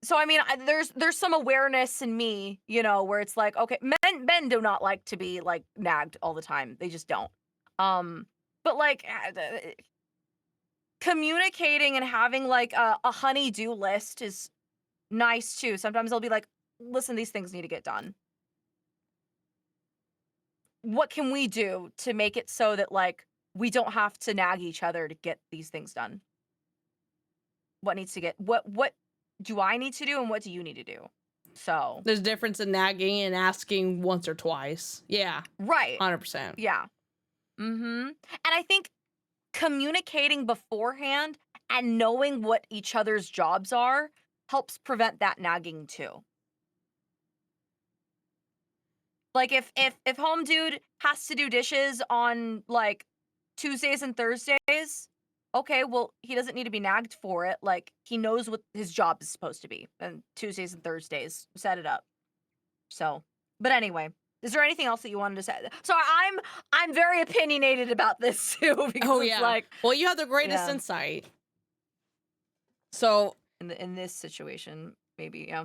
B: So I mean, there's some awareness in me, where it's like, okay, men do not like to be like nagged all the time. They just don't. But like, communicating and having like a honey-do list is nice too. Sometimes they'll be like, listen, these things need to get done. What can we do to make it so that like we don't have to nag each other to get these things done? What needs to get what do I need to do and what do you need to do? So
A: There's a difference in nagging and asking once or twice. Yeah,
B: right.
A: 100%.
B: Yeah. Mm-hmm. And I think communicating beforehand and knowing what each other's jobs are helps prevent that nagging too. Like if home dude has to do dishes on like Tuesdays and Thursdays, okay, well, he doesn't need to be nagged for it. Like he knows what his job is supposed to be. And Tuesdays and Thursdays, set it up. So, but anyway, is there anything else that you wanted to say? So I'm very opinionated about this too because
A: Oh,
B: it's
A: yeah.
B: like
A: Well, you have the greatest
B: Yeah.
A: insight. So,
B: in this situation, maybe, yeah.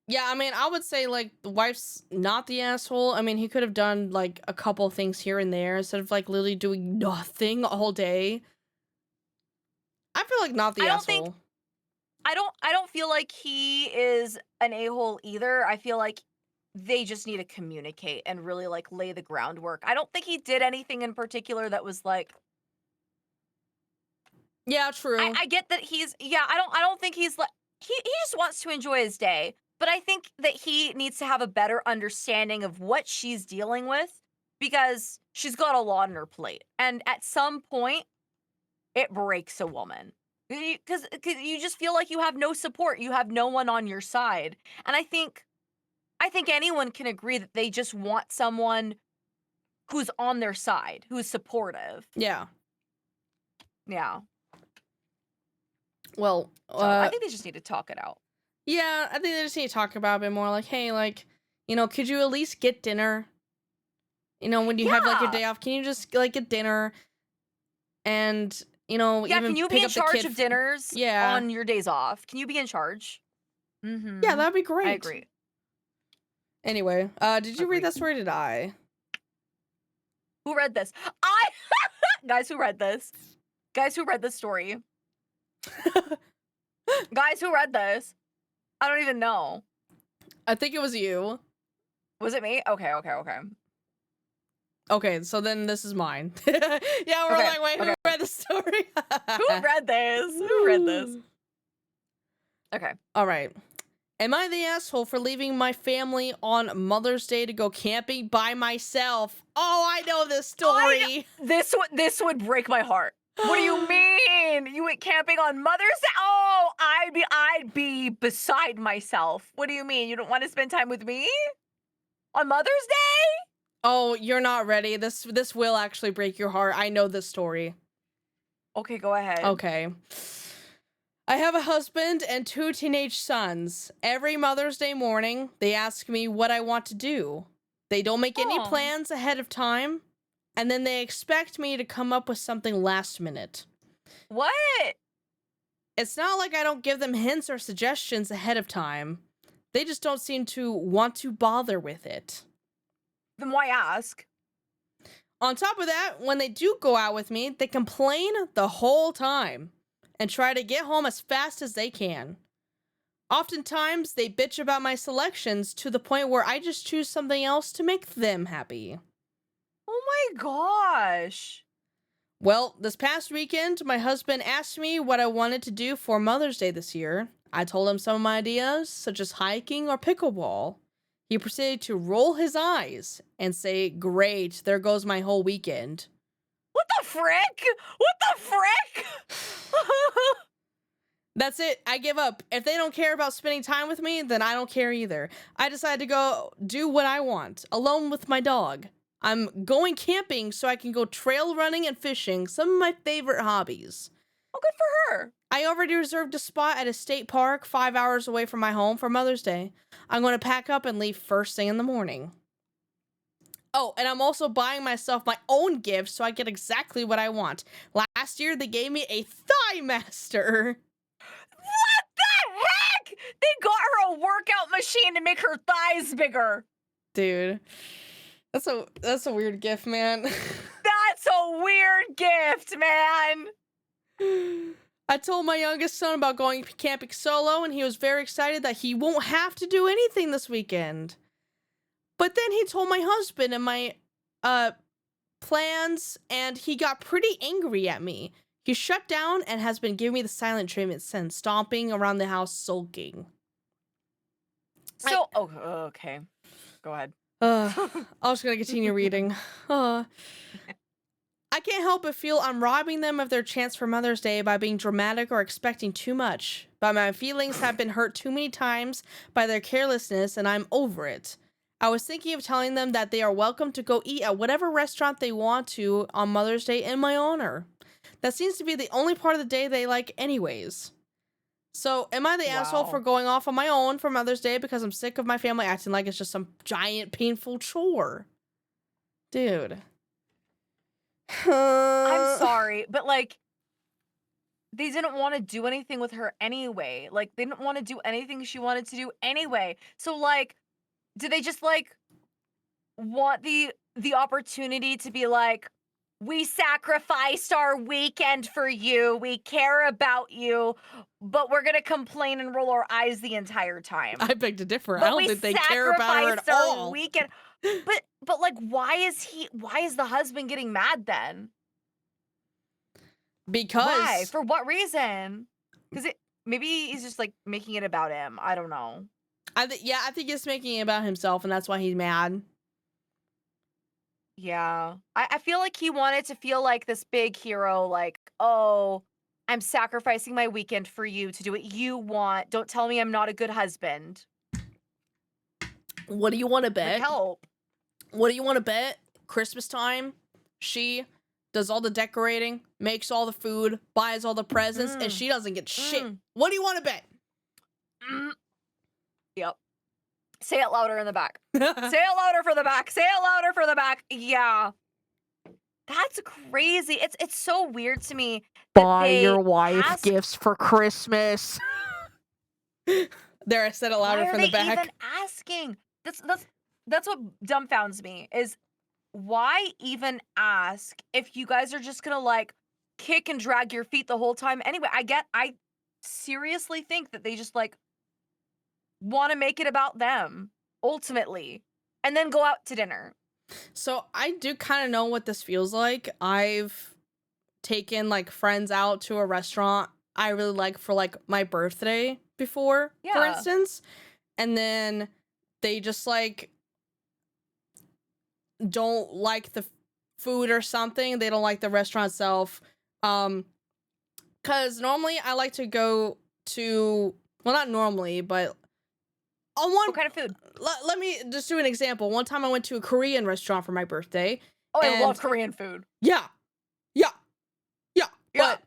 A: yeah, I mean, I would say, like, the wife's not the asshole. I mean, he could have done, like, a couple things here and there instead of, like, literally doing nothing all day. I feel like not the
B: I don't
A: asshole.
B: think- I don't feel like he is an a-hole either. I feel like they just need to communicate and really like lay the groundwork. I don't think he did anything in particular that was like
A: Yeah, true.
B: I get that he's I don't think he's like he just wants to enjoy his day. But I think that he needs to have a better understanding of what she's dealing with because she's got a lot on her plate. And at some point it breaks a woman. Because you just feel like you have no support. You have no one on your side. And I think anyone can agree that they just want someone who's on their side, who's supportive.
A: Yeah.
B: Yeah.
A: Well,
B: So I think they just need to talk it out.
A: yeah, I think they just need to talk about it a bit more. Like, hey, like, you know, could you at least get dinner? You know, when you have, like, your
B: Yeah.
A: day off, can you just, like, get dinner? And, you know,
B: Yeah,
A: even
B: can you
A: pick
B: be in
A: up the
B: charge
A: kid
B: of
A: f-
B: dinners
A: Yeah.
B: on your days off? Can you be in charge? Mm-hmm.
A: Yeah, that'd be great.
B: I agree.
A: Anyway, did you read
B: Agreed.
A: that story or did I?
B: Who read this? Guys, who read this? Guys, who read this story? Guys, who read this? I don't even know.
A: I think it was you.
B: Was it me? Okay.
A: Okay, so then this is mine. Yeah, we're
B: Okay,
A: like, wait, who
B: okay.
A: read the story?
B: Who read this? Who read this? Okay.
A: All right. Am I the asshole for leaving my family on Mother's Day to go camping by myself? Oh, I know this story.
B: This would break my heart. What do you mean? You went camping on Mother's Day? Oh, I'd be beside myself. What do you mean? You don't want to spend time with me? On Mother's Day?
A: Oh, you're not ready. This will actually break your heart. I know this story.
B: Okay, go ahead.
A: Okay. I have a husband and 2 teenage sons. Every Mother's Day morning, they ask me what I want to do. They don't make any
B: Aw.
A: plans ahead of time, and then they expect me to come up with something last minute.
B: What?
A: It's not like I don't give them hints or suggestions ahead of time. They just don't seem to want to bother with it.
B: Then why ask?
A: On top of that, when they do go out with me, they complain the whole time and try to get home as fast as they can. Oftentimes, they bitch about my selections to the point where I just choose something else to make them happy.
B: Oh my gosh.
A: Well, this past weekend, my husband asked me what I wanted to do for Mother's Day this year. I told him some of my ideas, such as hiking or pickleball. He proceeded to roll his eyes and say, "Great, there goes my whole weekend."
B: What the frick? What the frick?
A: That's it. I give up. If they don't care about spending time with me, then I don't care either. I decided to go do what I want, alone with my dog. I'm going camping so I can go trail running and fishing, some of my favorite hobbies.
B: Oh, good for her.
A: I already reserved a spot at a state park 5 hours away from my home for Mother's Day. I'm going to pack up and leave first thing in the morning. Oh, and I'm also buying myself my own gift so I get exactly what I want. Last year, they gave me a Thigh Master.
B: What the heck? They got her a workout machine to make her thighs bigger.
A: Dude, that's a weird gift, man.
B: That's a weird gift, man.
A: I told my youngest son about going camping solo, and he was very excited that he won't have to do anything this weekend. But then he told my husband and my plans, and he got pretty angry at me. He shut down and has been giving me the silent treatment since, stomping around the house, sulking.
B: So, okay. Go ahead.
A: I was gonna continue reading. I can't help but feel I'm robbing them of their chance for Mother's Day by being dramatic or expecting too much. But my feelings have been hurt too many times by their carelessness, and I'm over it. I was thinking of telling them that they are welcome to go eat at whatever restaurant they want to on Mother's Day in my honor. That seems to be the only part of the day they like anyways. So, am I the asshole for going off on my own for Mother's Day because I'm sick of my family acting like it's just some giant painful chore? Dude.
B: I'm sorry, but like, they didn't want to do anything with her anyway. Like, they didn't want to do anything she wanted to do anyway. So, like, did they just like want the opportunity to be like, we sacrificed our weekend for you. We care about you, but we're gonna complain and roll our eyes the entire time.
A: I beg to differ.
B: But
A: I don't
B: we
A: think they care about her at
B: sacrificed our
A: all.
B: weekend. But like, why is the husband getting mad then?
A: Because
B: Why? For what reason? Because maybe he's just like making it about him. I don't know.
A: I think he's making it about himself, and that's why he's mad.
B: Yeah. I feel like he wanted to feel like this big hero, like, oh, I'm sacrificing my weekend for you to do what you want. Don't tell me I'm not a good husband.
A: What do you want to
B: Would
A: bet?
B: help.
A: What do you want to bet? Christmas time, she does all the decorating, makes all the food, buys all the presents, and she doesn't get shit. What do you want to bet?
B: Yep. Say it louder in the back. Say it louder for the back. Say it louder for the back. Yeah. That's crazy. It's so weird to me that
A: Buy
B: they
A: your wife
B: ask-
A: gifts for Christmas. There, I said it louder
B: Why are
A: from the
B: they
A: back.
B: even asking? That's what dumbfounds me is why even ask if you guys are just gonna like kick and drag your feet the whole time anyway. I seriously think that they just like want to make it about them ultimately and then go out to dinner.
A: So I do kind of know what this feels like. I've taken like friends out to a restaurant I really like for like my birthday before, for
B: Yeah.
A: instance, and then they just like don't like the food or something. They don't like the restaurant itself. Cause normally I like to go to, well, not normally, but on one.
B: What kind of food?
A: Let me just do an example. One time I went to a Korean restaurant for my birthday.
B: Oh, I
A: And-
B: love Korean food.
A: Yeah.
B: Yeah.
A: But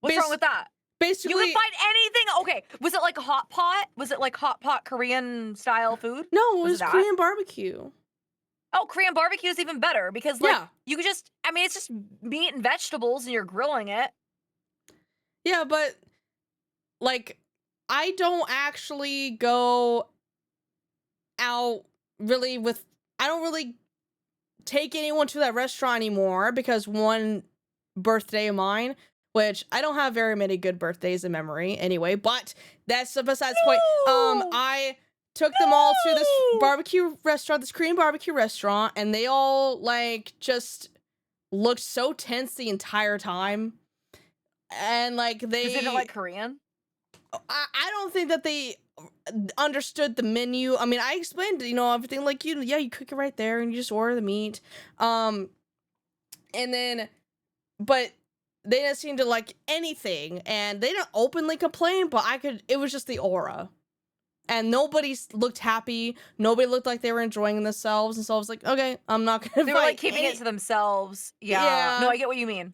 B: What's wrong with that?
A: basically,
B: You can find anything. Okay. Was it like a hot pot? Was it like hot pot Korean style food?
A: no, it
B: Was
A: was
B: it that?
A: Korean barbecue.
B: Oh, Korean barbecue is even better because like
A: Yeah.
B: you could just I mean it's just meat and vegetables and you're grilling it.
A: Yeah, but like I don't actually go out really with, I don't really take anyone to that restaurant anymore because one birthday of mine, which I don't have very many good birthdays in memory anyway, but that's besides the point.
B: No!
A: I took them all to this
B: No!
A: barbecue restaurant, this Korean barbecue restaurant, and they all like just looked so tense the entire time. And like
B: Because they
A: they
B: didn't like Korean.
A: I don't think that they understood the menu. I mean, I explained, everything like you cook it right there and you just order the meat. And then, but they didn't seem to like anything, and they didn't openly complain, but it was just the aura. And nobody looked happy. Nobody looked like they were enjoying themselves. And so I was like, okay, I'm not gonna
B: They were like keeping it to themselves. Yeah. No, I get what you mean.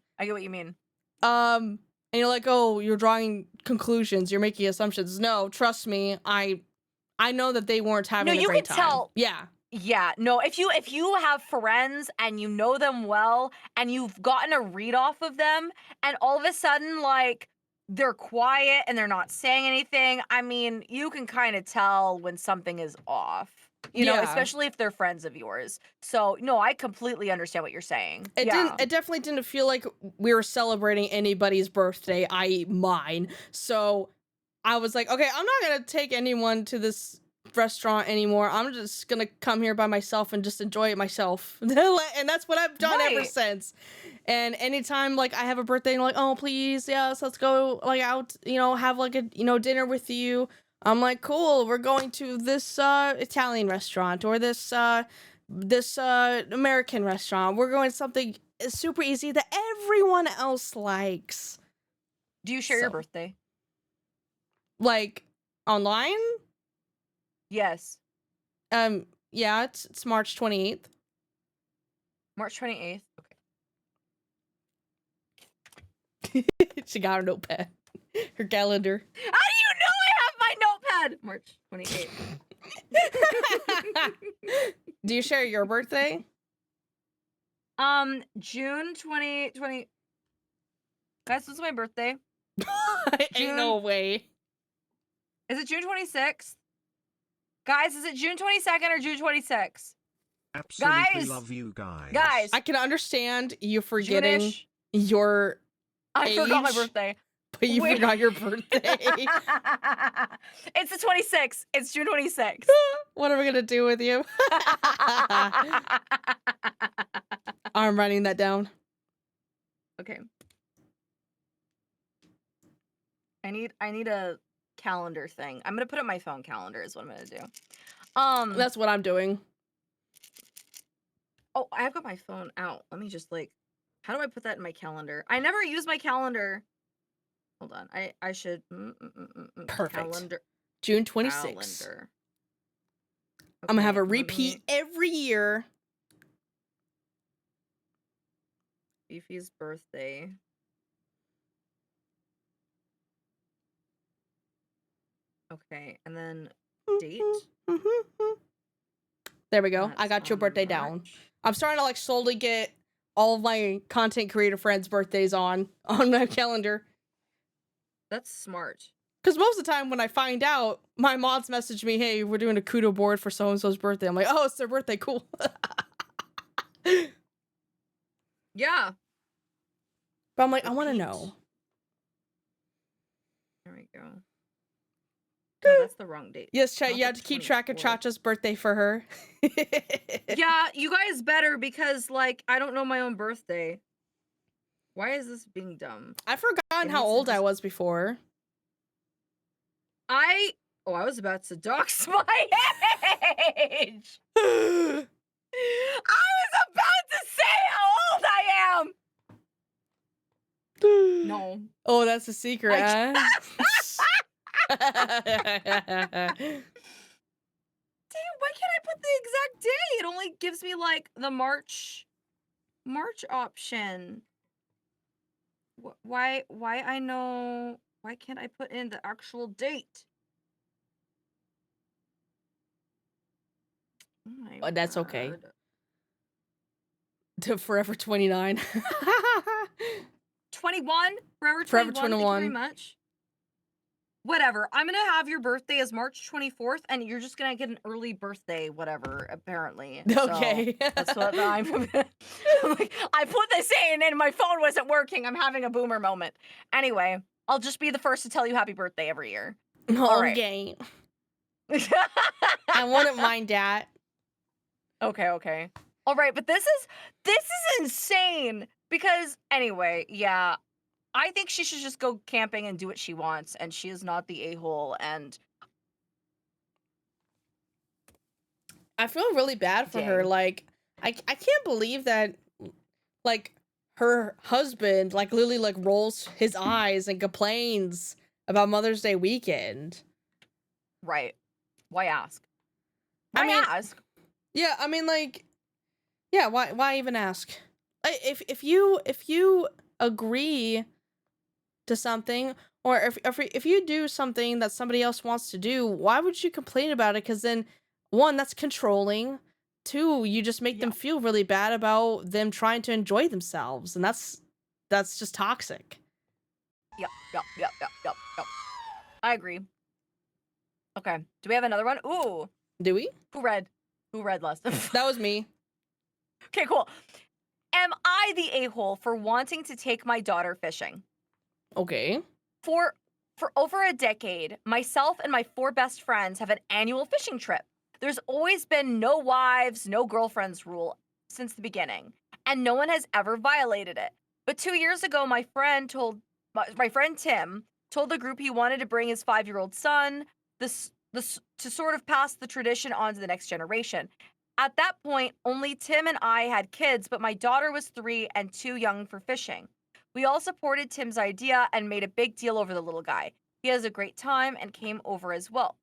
A: And you're like, oh, you're drawing conclusions. You're making assumptions. No, trust me. I know that they weren't having a
B: you
A: great
B: could
A: time.
B: tell.
A: Yeah.
B: Yeah, no, if you have friends and you know them well and you've gotten a read off of them and all of a sudden like they're quiet and they're not saying anything, I mean, you can kind of tell when something is off. You know,
A: Yeah.
B: especially if they're friends of yours. So, no, I completely understand what you're saying.
A: It definitely didn't feel like we were celebrating anybody's birthday, i.e. mine. So I was like, okay, I'm not gonna take anyone to this restaurant anymore. I'm just gonna come here by myself and just enjoy it myself. And that's what I've done ever
B: Right.
A: since. And anytime like I have a birthday and like, oh please, yes, let's go like out, have like a dinner with you. I'm like, cool, we're going to this Italian restaurant or this American restaurant. We're going to something super easy that everyone else likes.
B: Do you share your
A: So-
B: birthday?
A: Like online?
B: Yes.
A: Yeah, it's March 28th.
B: March 28th.
A: She got her notepad. Her calendar.
B: How do you know I have my notepad? March 28th.
A: Do you share your birthday?
B: June 2020. Guys, what's my birthday?
A: Ain't no way.
B: Is it June 26th? Guys, is it June 22nd or June 26th?
D: Absolutely
B: Guys!
D: love you guys.
B: Guys,
A: I can understand you forgetting
B: June-ish.
A: your
B: I forgot my
A: age.
B: birthday.
A: But you
B: Wait.
A: forgot your birthday.
B: It's the 26th. It's June 26th.
A: What are we gonna do with you? I'm writing that down.
B: Okay. I need a calendar thing. I'm gonna put up my phone calendar is what I'm gonna do.
A: That's what I'm doing.
B: Oh, I've got my phone out. Let me just how do I put that in my calendar? I never use my calendar. Hold on. I should
A: Perfect.
B: calendar.
A: June 26th.
B: Calendar.
A: I'm gonna have a
B: Okay, let
A: repeat
B: me-
A: every year.
B: Fefe's birthday. Okay, and then date.
A: There we go. I
B: That's
A: got your birthday down.
B: March.
A: I'm starting to slowly get all of my content creator friends' birthdays on my calendar.
B: That's smart.
A: Because most of the time when I find out, my mods message me, hey, we're doing a kudo board for so-and-so's birthday. I'm like, oh, it's their birthday. Cool.
B: Yeah.
A: But I'm like, I want to
B: Repeat.
A: know.
B: There we go. No, that's the wrong date.
A: Yes, chat,
B: Not
A: you
B: the
A: have to keep track of
B: 24th.
A: Chacha's birthday for her.
B: Yeah, you guys better because I don't know my own birthday. Why is this being dumb?
A: I've forgotten
B: It
A: how
B: needs to
A: old I
B: just-
A: was before.
B: I was about to dox my age. I was about to say how old I am. No.
A: Oh, that's a secret, huh?
B: Damn, why can't I put the exact day? It only gives me the March option. Why I know, why can't I put in the actual date? Oh my
A: Oh, that's okay.
B: word.
A: To Forever 29.
B: 21? Forever 21.
A: Forever
B: Thank you very
A: 21.
B: much. Whatever. I'm going to have your birthday as March 24th, and you're just going to get an early birthday, whatever, apparently.
A: Okay.
B: So that's what I put this in, and my phone wasn't working. I'm having a boomer moment. Anyway, I'll just be the first to tell you happy birthday every year. All right.
A: Okay. I wouldn't mind that.
B: Okay. All right, but this is insane because anyway, yeah, I think she should just go camping and do what she wants, and she is not the a-hole. And
A: I feel really bad for her.
B: Dang.
A: Like, I can't believe that, like, her husband, like, literally, like, rolls his eyes and complains about Mother's Day weekend.
B: right, why ask?
A: I
B: Why
A: mean,
B: ask?
A: Yeah, I mean, like, yeah, why even ask? If you agree to something, or if you do something that somebody else wants to do, why would you complain about it? Because then, one, that's controlling. Two, you just make them feel really bad about them trying to enjoy themselves, and that's just toxic.
B: Yep. I agree. Okay, do we have another one? Ooh,
A: Do we?
B: Who read? Who read last?
A: That was me.
B: Okay, cool. Am I the a-hole for wanting to take my daughter fishing?
A: Okay.
B: For over a decade, myself and my 4 best friends have an annual fishing trip. There's always been no wives, no girlfriends rule since the beginning, and no one has ever violated it. But 2 years ago, my friend Tim told the group he wanted to bring his 5-year-old son to sort of pass the tradition on to the next generation. At that point, only Tim and I had kids, but my daughter was 3 and too young for fishing. We all supported Tim's idea and made a big deal over the little guy. He has a great time and came over as well.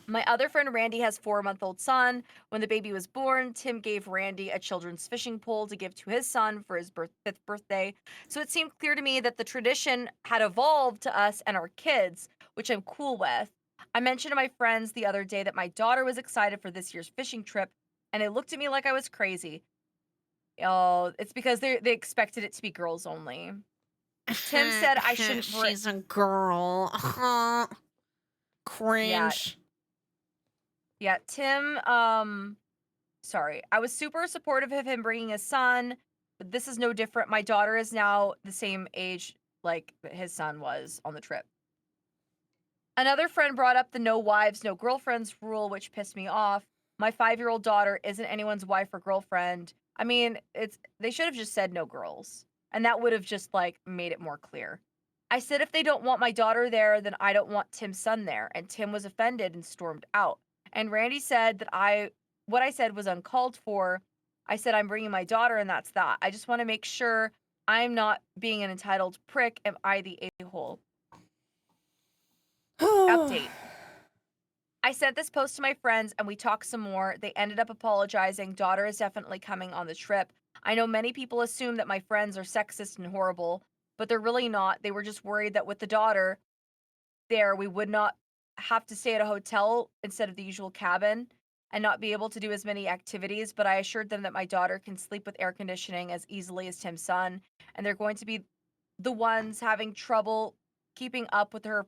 B: My other friend Randy has a 4-month-old son. When the baby was born, Tim gave Randy a children's fishing pole to give to his son for his 5th birthday. So it seemed clear to me that the tradition had evolved to us and our kids, which I'm cool with. I mentioned to my friends the other day that my daughter was excited for this year's fishing trip, and they looked at me like I was crazy. Oh, it's because they expected it to be girls only. Tim said I shouldn't.
A: She's a girl. Cringe.
B: Yeah, Tim, sorry. I was super supportive of him bringing his son, but this is no different. My daughter is now the same age like his son was on the trip. Another friend brought up the no wives, no girlfriends rule, which pissed me off. My 5-year-old daughter isn't anyone's wife or girlfriend. I mean, they should have just said no girls, and that would have just like made it more clear. I said if they don't want my daughter there, then I don't want Tim's son there, and Tim was offended and stormed out. And Randy said that what I said was uncalled for. I said I'm bringing my daughter, and that's that. I just want to make sure I'm not being an entitled prick. Am I the a-hole? Update. I sent this post to my friends and we talked some more. They ended up apologizing. Daughter is definitely coming on the trip. I know many people assume that my friends are sexist and horrible, but they're really not. They were just worried that with the daughter there, we would not have to stay at a hotel instead of the usual cabin and not be able to do as many activities. But I assured them that my daughter can sleep with air conditioning as easily as Tim's son, and they're going to be the ones having trouble keeping up with her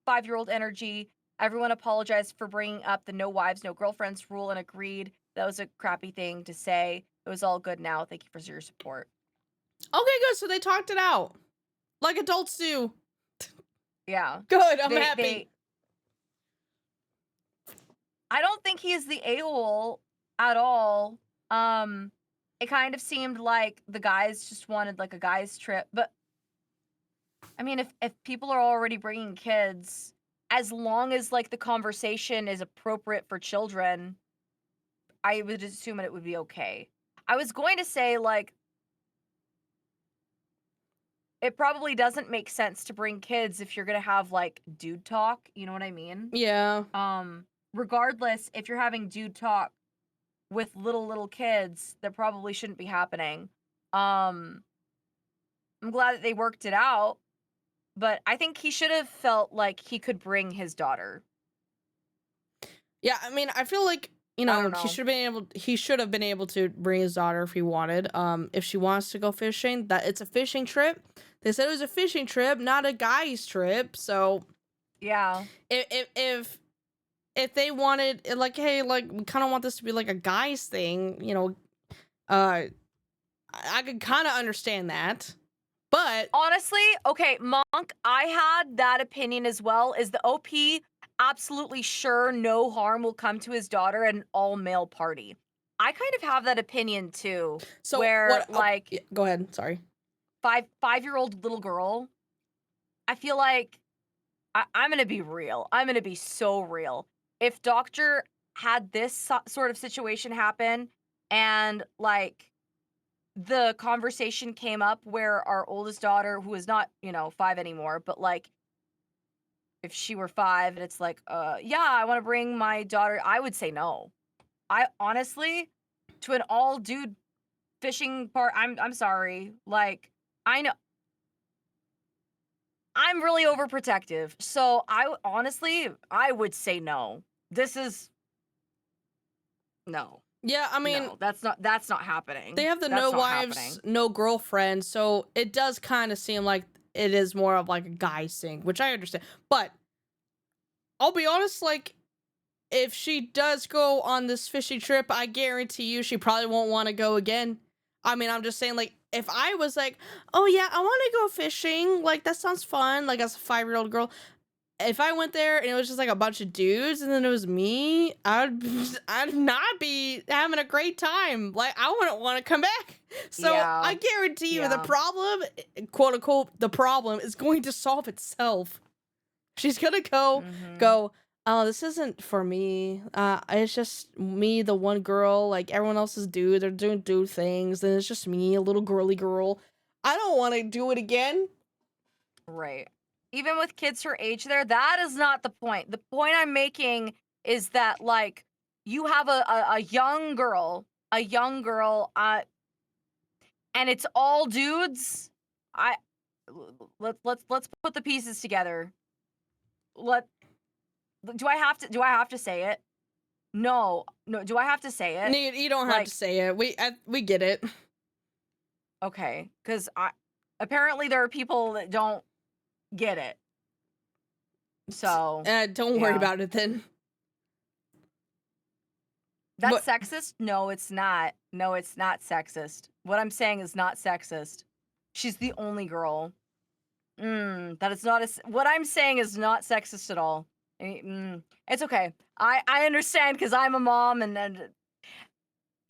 B: 5-year-old energy. Everyone apologized for bringing up the no wives, no girlfriends rule and agreed that was a crappy thing to say. It was all good now. Thank you for your support.
A: Okay, good. So they talked it out. Like adults do.
B: Yeah.
A: Good. I'm happy.
B: I don't think he is the a-hole at all. It kind of seemed like the guys just wanted like a guys trip. But I mean, if people are already bringing kids, as long as like the conversation is appropriate for children, I would assume it would be okay. I was going to say like, it probably doesn't make sense to bring kids if you're going to have like dude talk. You know what I mean?
A: Yeah.
B: Regardless, if you're having dude talk with little kids, that probably shouldn't be happening. I'm glad that they worked it out, but I think he should have felt like he could bring his daughter.
A: Yeah, I mean, I feel like, you
B: I
A: know,
B: don't know.
A: he should have been able to bring his daughter if he wanted. If she wants to go fishing, that it's a fishing trip. They said it was a fishing trip, not a guy's trip. So
B: Yeah.
A: if they wanted, like, hey, like, we kind of want this to be like a guy's thing, you know, I could kind of understand that. But
B: Honestly, okay, Monk, I had that opinion as well. Is the OP absolutely sure no harm will come to his daughter at an all-male party? I kind of have that opinion too.
A: so
B: where
A: what?
B: like
A: Yeah, go ahead. Sorry.
B: five-year-old little girl, I feel like I'm gonna be real. I'm gonna be so real. If Doctor had this sort of situation happen and like the conversation came up where our oldest daughter, who is not, 5 anymore, but like if she were 5 and it's like, yeah, I want to bring my daughter, I would say no. I honestly, to an all dude fishing part, I'm sorry. Like, I know I'm really overprotective. So I would say no. This is no.
A: Yeah, I mean,
B: No, that's not happening.
A: they have the
B: That's
A: no
B: not
A: wives,
B: happening.
A: no girlfriends, so it does kind of seem like it is more of like a guy thing, which I understand. But I'll be honest, like, if she does go on this fishing trip, I guarantee you she probably won't want to go again. I mean, I'm just saying, like, if I was like, oh yeah, I want to go fishing, like, that sounds fun, like, as a 5-year-old girl. If I went there and it was just like a bunch of dudes and then it was me, I'd not be having a great time. Like, I wouldn't want to come back. So
B: Yeah.
A: I guarantee you the
B: Yeah.
A: problem, quote unquote, the problem is going to solve itself. She's gonna
B: Mhm.
A: go, oh, this isn't for me. It's just me, the one girl, like everyone else is dude, they're doing dude things, and it's just me, a little girly girl. I don't want to do it again.
B: Right. Even with kids her age there, that is not the point. The point I'm making is that, like, you have a young girl, and it's all dudes. Let's put the pieces together. Do I have to say it? No. Do I have to say it?
A: You don't have
B: Like,
A: to say it. We get it.
B: okay, because apparently there are people that don't get it. So
A: Don't worry
B: yeah.
A: about it then.
B: That's
A: What-
B: sexist? No, it's not. No, it's not sexist. What I'm saying is not sexist. She's the only girl. That is not what I'm saying is not sexist at all. It's okay. I understand because I'm a mom and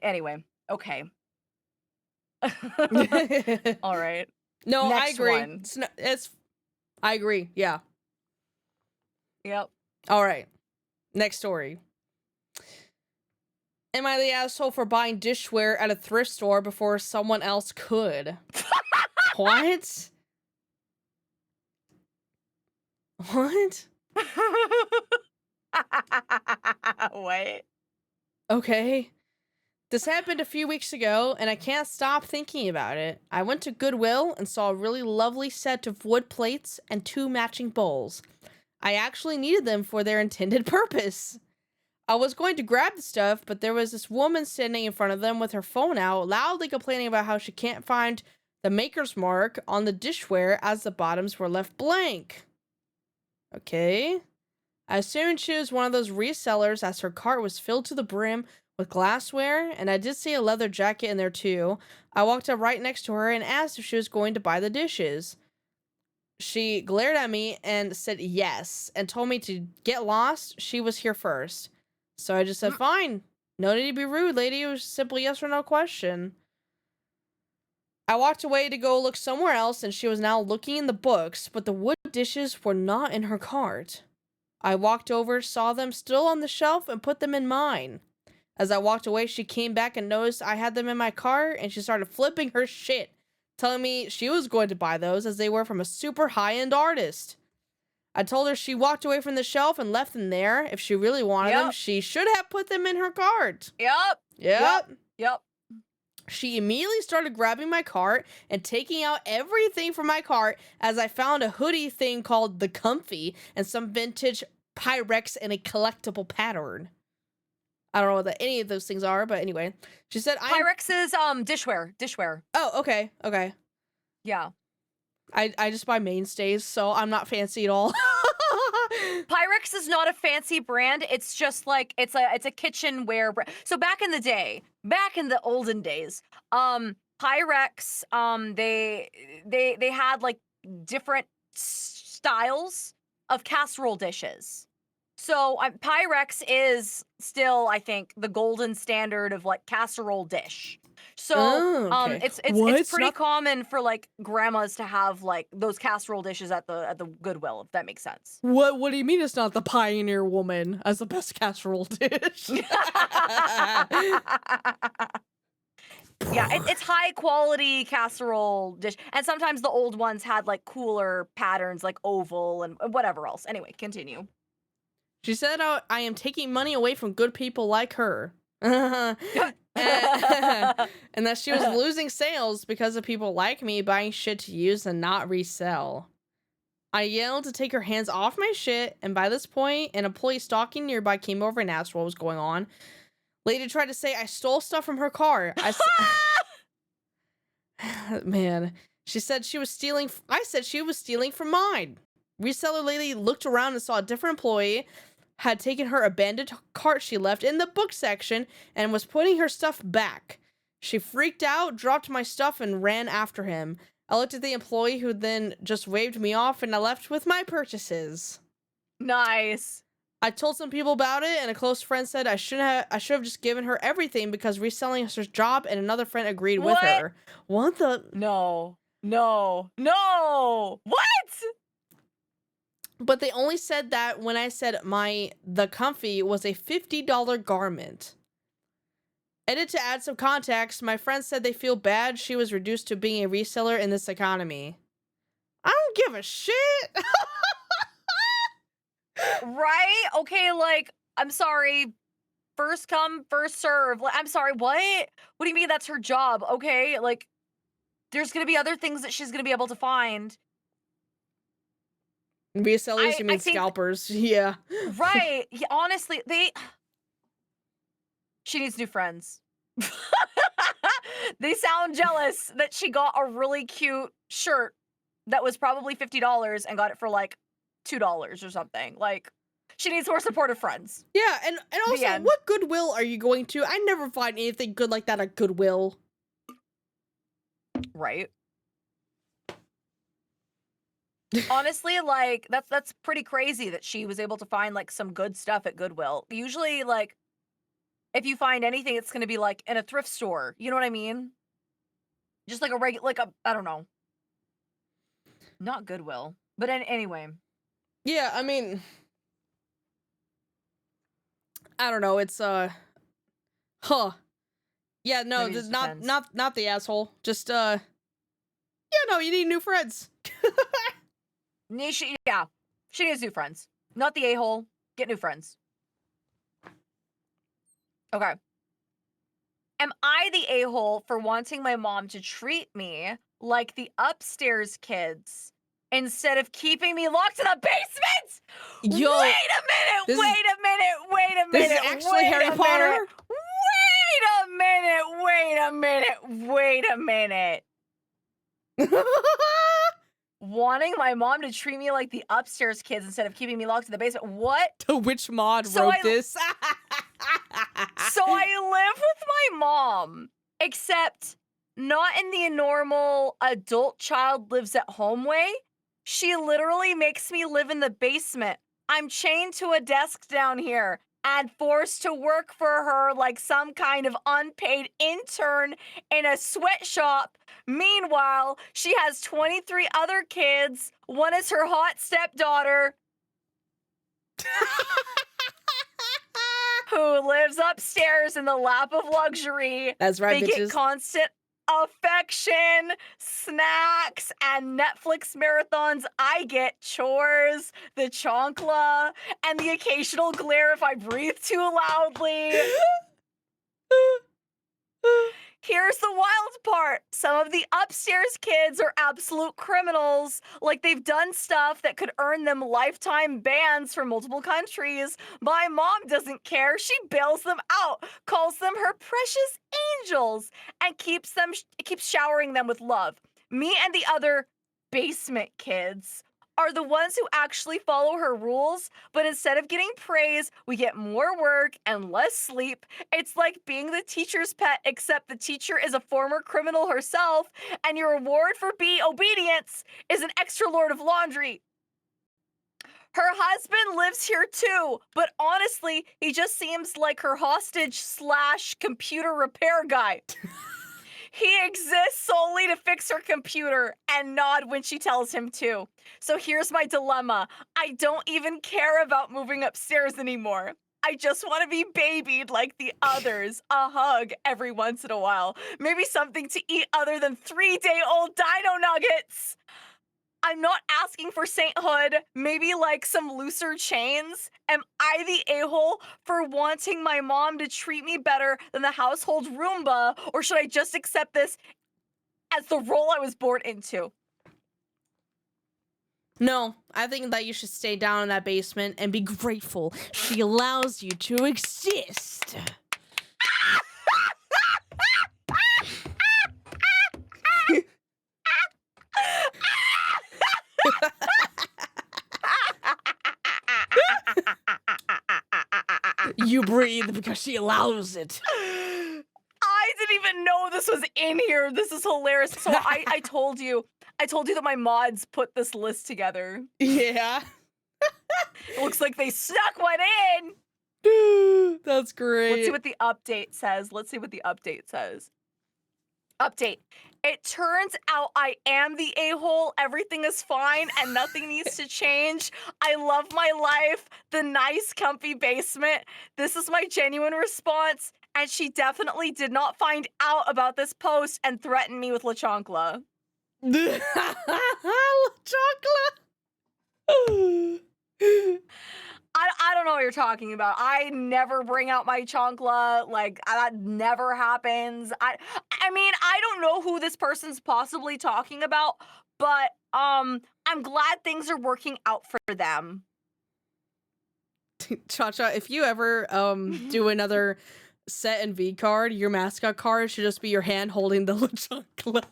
B: anyway, okay. All right.
A: No, I
B: Next
A: agree.
B: one.
A: I agree. Yeah.
B: Yep.
A: All right. Next story. Am I the asshole for buying dishware at a thrift store before someone else could? What? What?
B: Wait.
A: Okay. This happened a few weeks ago, and I can't stop thinking about it. I went to Goodwill and saw a really lovely set of wood plates and 2 matching bowls. I actually needed them for their intended purpose. I was going to grab the stuff, but there was this woman standing in front of them with her phone out, loudly complaining about how she can't find the maker's mark on the dishware as the bottoms were left blank. Okay. I assumed she was one of those resellers as her cart was filled to the brim with glassware, and I did see a leather jacket in there too. I walked up right next to her and asked if she was going to buy the dishes. She glared at me and said yes, and told me to get lost. She was here first. So I just said, fine. No need to be rude, lady. It was simply yes or no question. I walked away to go look somewhere else, and she was now looking in the books, but the wood dishes were not in her cart. I walked over, saw them still on the shelf, and put them in mine. As I walked away, she came back and noticed I had them in my cart, and she started flipping her shit, telling me she was going to buy those as they were from a super high-end artist. I told her she walked away from the shelf and left them there. If she really wanted them, she should have put them in her cart.
B: Yep.
A: She immediately started grabbing my cart and taking out everything from my cart as I found a hoodie thing called the Comfy and some vintage Pyrex in a collectible pattern. I don't know what any of those things are, but anyway. She said
B: Pyrex is dishware.
A: Oh, okay.
B: Yeah.
A: I just buy mainstays, so I'm not fancy at all.
B: Pyrex is not a fancy brand. It's just like it's a kitchenware brand. So back in the olden days, Pyrex, they had like different styles of casserole dishes. So Pyrex is still, I think, the golden standard of like casserole dish. So
A: okay.
B: it's pretty common for like grandmas to have like those casserole dishes at the Goodwill, if that makes sense.
A: What do you mean it's not the Pioneer Woman as the best casserole dish?
B: Yeah, it's high quality casserole dish, and sometimes the old ones had like cooler patterns, like oval and whatever else. Anyway, continue.
A: She said, I am taking money away from good people like her. And that she was losing sales because of people like me buying shit to use and not resell. I yelled to take her hands off my shit, and by this point, an employee stalking nearby came over and asked what was going on. Lady tried to say I stole stuff from her car. Man. She said she was stealing. I said she was stealing from mine. Reseller lady looked around and saw a different employee had taken her abandoned cart she left in the book section and was putting her stuff back. She freaked out, dropped my stuff, and ran after him. I looked at the employee who then just waved me off, and I left with my purchases.
B: Nice.
A: I told some people about it, and a close friend said I should have just given her everything because reselling is her job, and another friend agreed with
B: What?
A: her. What the?
B: No. What?
A: But they only said that when I said the comfy was a $50 garment. Edit to add some context, my friends said they feel bad she was reduced to being a reseller in this economy. I don't give a shit.
B: Right? Okay, like, I'm sorry. First come, first serve. Like, I'm sorry, what? What do you mean that's her job? Okay, like, there's gonna be other things that she's gonna be able to find.
A: Resellers, you mean
B: I think-
A: scalpers. Yeah.
B: Right. Yeah, honestly, she needs new friends. They sound jealous that she got a really cute shirt that was probably $50 and got it for like $2 or something. Like, she needs more supportive friends.
A: Yeah, and also,
B: end.
A: what Goodwill are you going to? I never find anything good like that at Goodwill.
B: Right. Honestly, like, that's pretty crazy that she was able to find like some good stuff at Goodwill. Usually, like, if you find anything, it's gonna be like in a thrift store. You know what I mean? Just like a regular, like I don't know. Not Goodwill, but anyway.
A: Yeah, I mean, I don't know. It's huh. Yeah, no,
B: Maybe it just
A: not
B: depends.
A: not the asshole. Just yeah, no, you need new friends.
B: Yeah, she needs new friends. Not the a-hole. Get new friends. Okay. Am I the a-hole for wanting my mom to treat me like the upstairs kids instead of keeping me locked in the basement?
A: Yo,
B: wait a minute,
A: this is-
B: wait a minute.
A: This is actually
B: wait
A: Harry
B: a
A: Potter.
B: minute, wait a minute. Wanting my mom to treat me like the upstairs kids instead of keeping me locked in the basement. What?
A: Which mod
B: So
A: wrote
B: I-
A: this?
B: So I live with my mom, except not in the normal adult child lives at home way. She literally makes me live in the basement. I'm chained to a desk down here and forced to work for her like some kind of unpaid intern in a sweatshop. Meanwhile, she has 23 other kids. One is her hot stepdaughter who lives upstairs in the lap of luxury.
A: That's right,
B: They get
A: bitches.
B: constant affection, snacks, and Netflix marathons. I get chores, the chonkla, and the occasional glare if I breathe too loudly. Here's the wild part. Some of the upstairs kids are absolute criminals. Like, they've done stuff that could earn them lifetime bans from multiple countries. My mom doesn't care. She bails them out, calls them her precious angels, and keeps showering them with love. Me and the other basement kids are the ones who actually follow her rules, but instead of getting praise, we get more work and less sleep. It's like being the teacher's pet, except the teacher is a former criminal herself, and your reward for obedience is an extra load of laundry. Her husband lives here too, but honestly, he just seems like her hostage / computer repair guy. He exists solely to fix her computer and nod when she tells him to. So here's my dilemma. I don't even care about moving upstairs anymore. I just want to be babied like the others. A hug every once in a while. Maybe something to eat other than 3-day-old dino nuggets. I'm not asking for sainthood, maybe like some looser chains. Am I the a-hole for wanting my mom to treat me better than the household Roomba, or should I just accept this as the role I was born into?
A: No, I think that you should stay down in that basement and be grateful she allows you to exist. You breathe because she allows it.
B: I didn't even know this was in here. This is hilarious. So I told you that my mods put this list together.
A: Yeah.
B: It looks like they snuck one in.
A: That's great.
B: Let's see what the update says. Update. It turns out I am the a-hole. Everything is fine and nothing needs to change. I love my life. The nice, comfy basement. This is my genuine response. And she definitely did not find out about this post and threaten me with La Chancla.
A: Chocolate.
B: I don't know what you're talking about. I never bring out my chancla. Like, that never happens. I mean, I don't know who this person's possibly talking about, but I'm glad things are working out for them.
A: Cha-Cha, if you ever do another set and V card, your mascot card should just be your hand holding the chancla.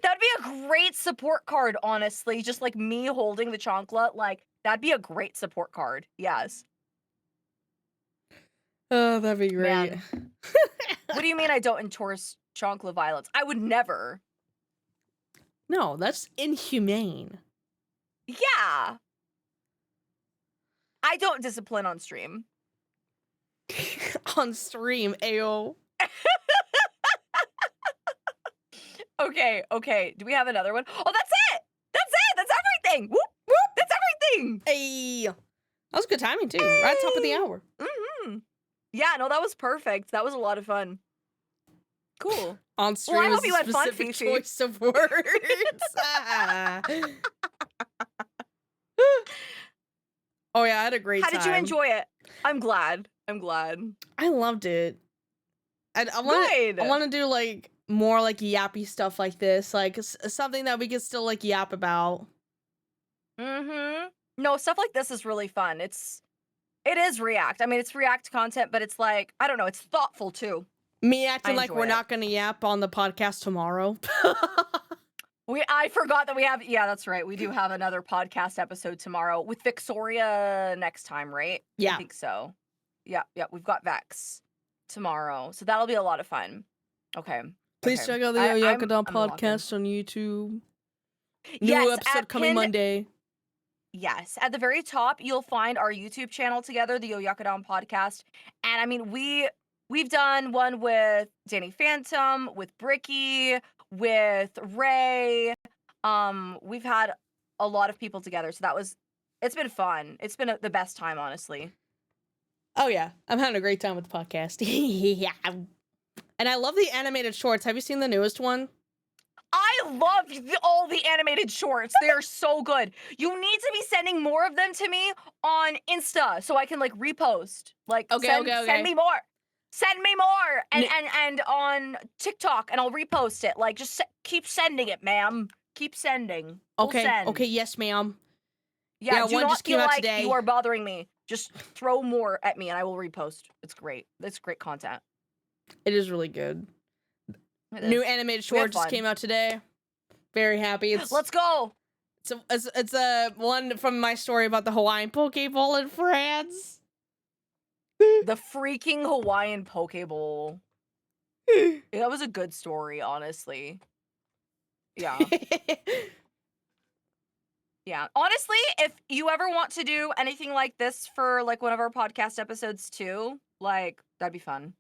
B: That'd be a great support card, honestly. Just like me holding the chancla, like, that'd be a great support card. Yes.
A: Oh, that'd be great.
B: Man. What do you mean I don't endorse chancla violence? I would never.
A: No, that's inhumane.
B: Yeah. I don't discipline on stream.
A: On stream, ayo.
B: Okay. Do we have another one? Oh, that's it! That's everything! Whoop, whoop! That's everything!
A: Hey! That was good timing, too. Right at top of the hour.
B: Mm-hmm. Yeah, no, that was perfect. That was a lot of fun. Cool.
A: On stream
B: Well, I hope
A: is
B: you
A: a
B: had fun,
A: specific
B: Fefe.
A: choice of words. Oh, yeah, I had a great time.
B: How did you enjoy it? I'm glad.
A: I loved it. I want to do, like, more, like, yappy stuff like this. Like, something that we can still, like, yap about.
B: Mm-hmm. No, stuff like this is really fun. It is React. I mean, it's React content, but it's like, I don't know, it's thoughtful, too.
A: Me acting like we're
B: it.
A: not going to yap on the podcast tomorrow.
B: I forgot that we have, yeah, that's right. We do have another podcast episode tomorrow with Victoria next time, right?
A: Yeah.
B: I think so. Yeah, we've got Vex tomorrow. So that'll be a lot of fun. Okay.
A: Please check out the Oyakadon podcast on YouTube. New episode coming Monday.
B: Yes, at the very top, you'll find our YouTube channel together, the Oyakadon podcast. And I mean, we've done one with Danny Phantom, with Bricky, with Ray. We've had a lot of people together, so it's been fun. It's been the best time, honestly.
A: Oh yeah, I'm having a great time with the podcast. Yeah. And I love the animated shorts. Have you seen the newest one?
B: I love all the animated shorts. They are so good. You need to be sending more of them to me on Insta so I can like repost. Like, send me more. Send me more. And on TikTok, and I'll repost it. Like, just keep sending it, ma'am. Keep sending.
A: Okay, yes, ma'am.
B: Yeah, do
A: one
B: not
A: just came
B: feel
A: out
B: like
A: today.
B: you are bothering me. Just throw more at me and I will repost. It's great. It's great content.
A: It is really good.
B: It
A: New
B: is.
A: animated short just came out today. Very happy.
B: Let's go.
A: It's a one from my story about the Hawaiian Pokeball in France.
B: The freaking Hawaiian Pokeball. That was a good story, honestly. Yeah. Yeah. Honestly, if you ever want to do anything like this for like one of our podcast episodes too, like that'd be fun.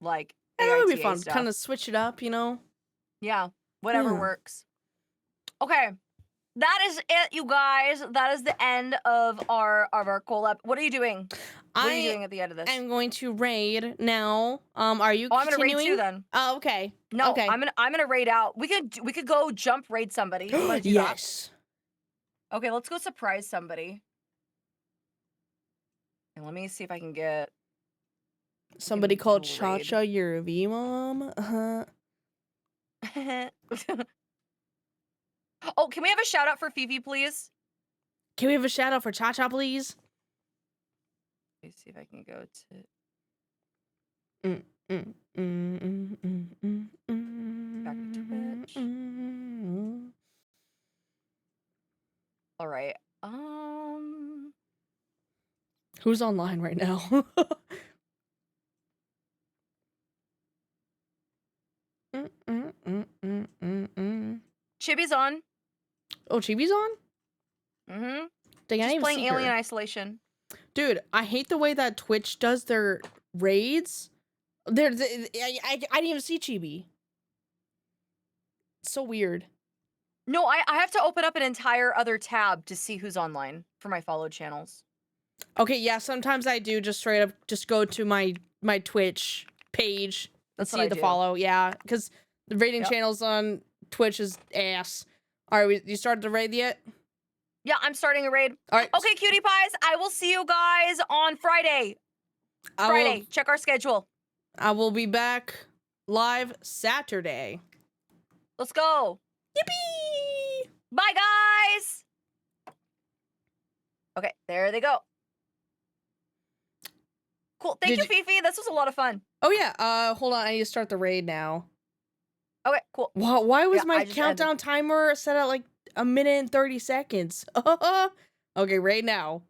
B: Like
A: that would be
B: AITA
A: fun.
B: stuff.
A: Kind of switch it up, you know?
B: Yeah. Whatever
A: Yeah.
B: works. Okay. That is it, you guys. That is the end of our collab. What are you doing? What are you doing at the end of this?
A: I'm going to raid now. Are you
B: I'm gonna
A: continuing?
B: raid too then.
A: Oh, okay.
B: No,
A: okay.
B: I'm gonna raid out. We could go jump raid somebody. You wanna do
A: yes.
B: that? Okay, let's go surprise somebody. And let me see if I can get
A: Somebody called
B: raid.
A: chachayourvmom.
B: Oh, can we have a shout out for Fefe, please?
A: Can we have a shout out for Cha-Cha, please?
B: Let me see if I can go to back to Twitch. All right.
A: Who's online right now?
B: Chibi's on.
A: Oh, Chibi's on?
B: Mm-hmm.
A: Dang, I didn't
B: She's
A: even
B: playing
A: see
B: Alien
A: her.
B: Isolation.
A: Dude, I hate the way that Twitch does their raids. I didn't even see Chibi. It's so weird.
B: No, I have to open up an entire other tab to see who's online for my followed channels.
A: Okay, yeah, sometimes I do just straight up just go to my Twitch page and
B: That's what
A: see
B: I
A: the
B: do.
A: follow. Yeah, because the raiding
B: Yep.
A: channels on Twitch is ass. All right, you started the raid yet?
B: Yeah, I'm starting a raid.
A: All right.
B: Okay, cutie pies, I will see you guys on Friday. Check our schedule.
A: I will be back live Saturday.
B: Let's go.
A: Yippee!
B: Bye, guys. Okay, there they go. Cool. Thank
A: Did
B: you, Fefe. This was a lot of fun.
A: Oh yeah. Hold on. I need to start the raid now.
B: Okay, cool.
A: Why was
B: Yeah,
A: my
B: I just ended.
A: countdown timer set at like 1 minute and 30 seconds? Okay, raid now.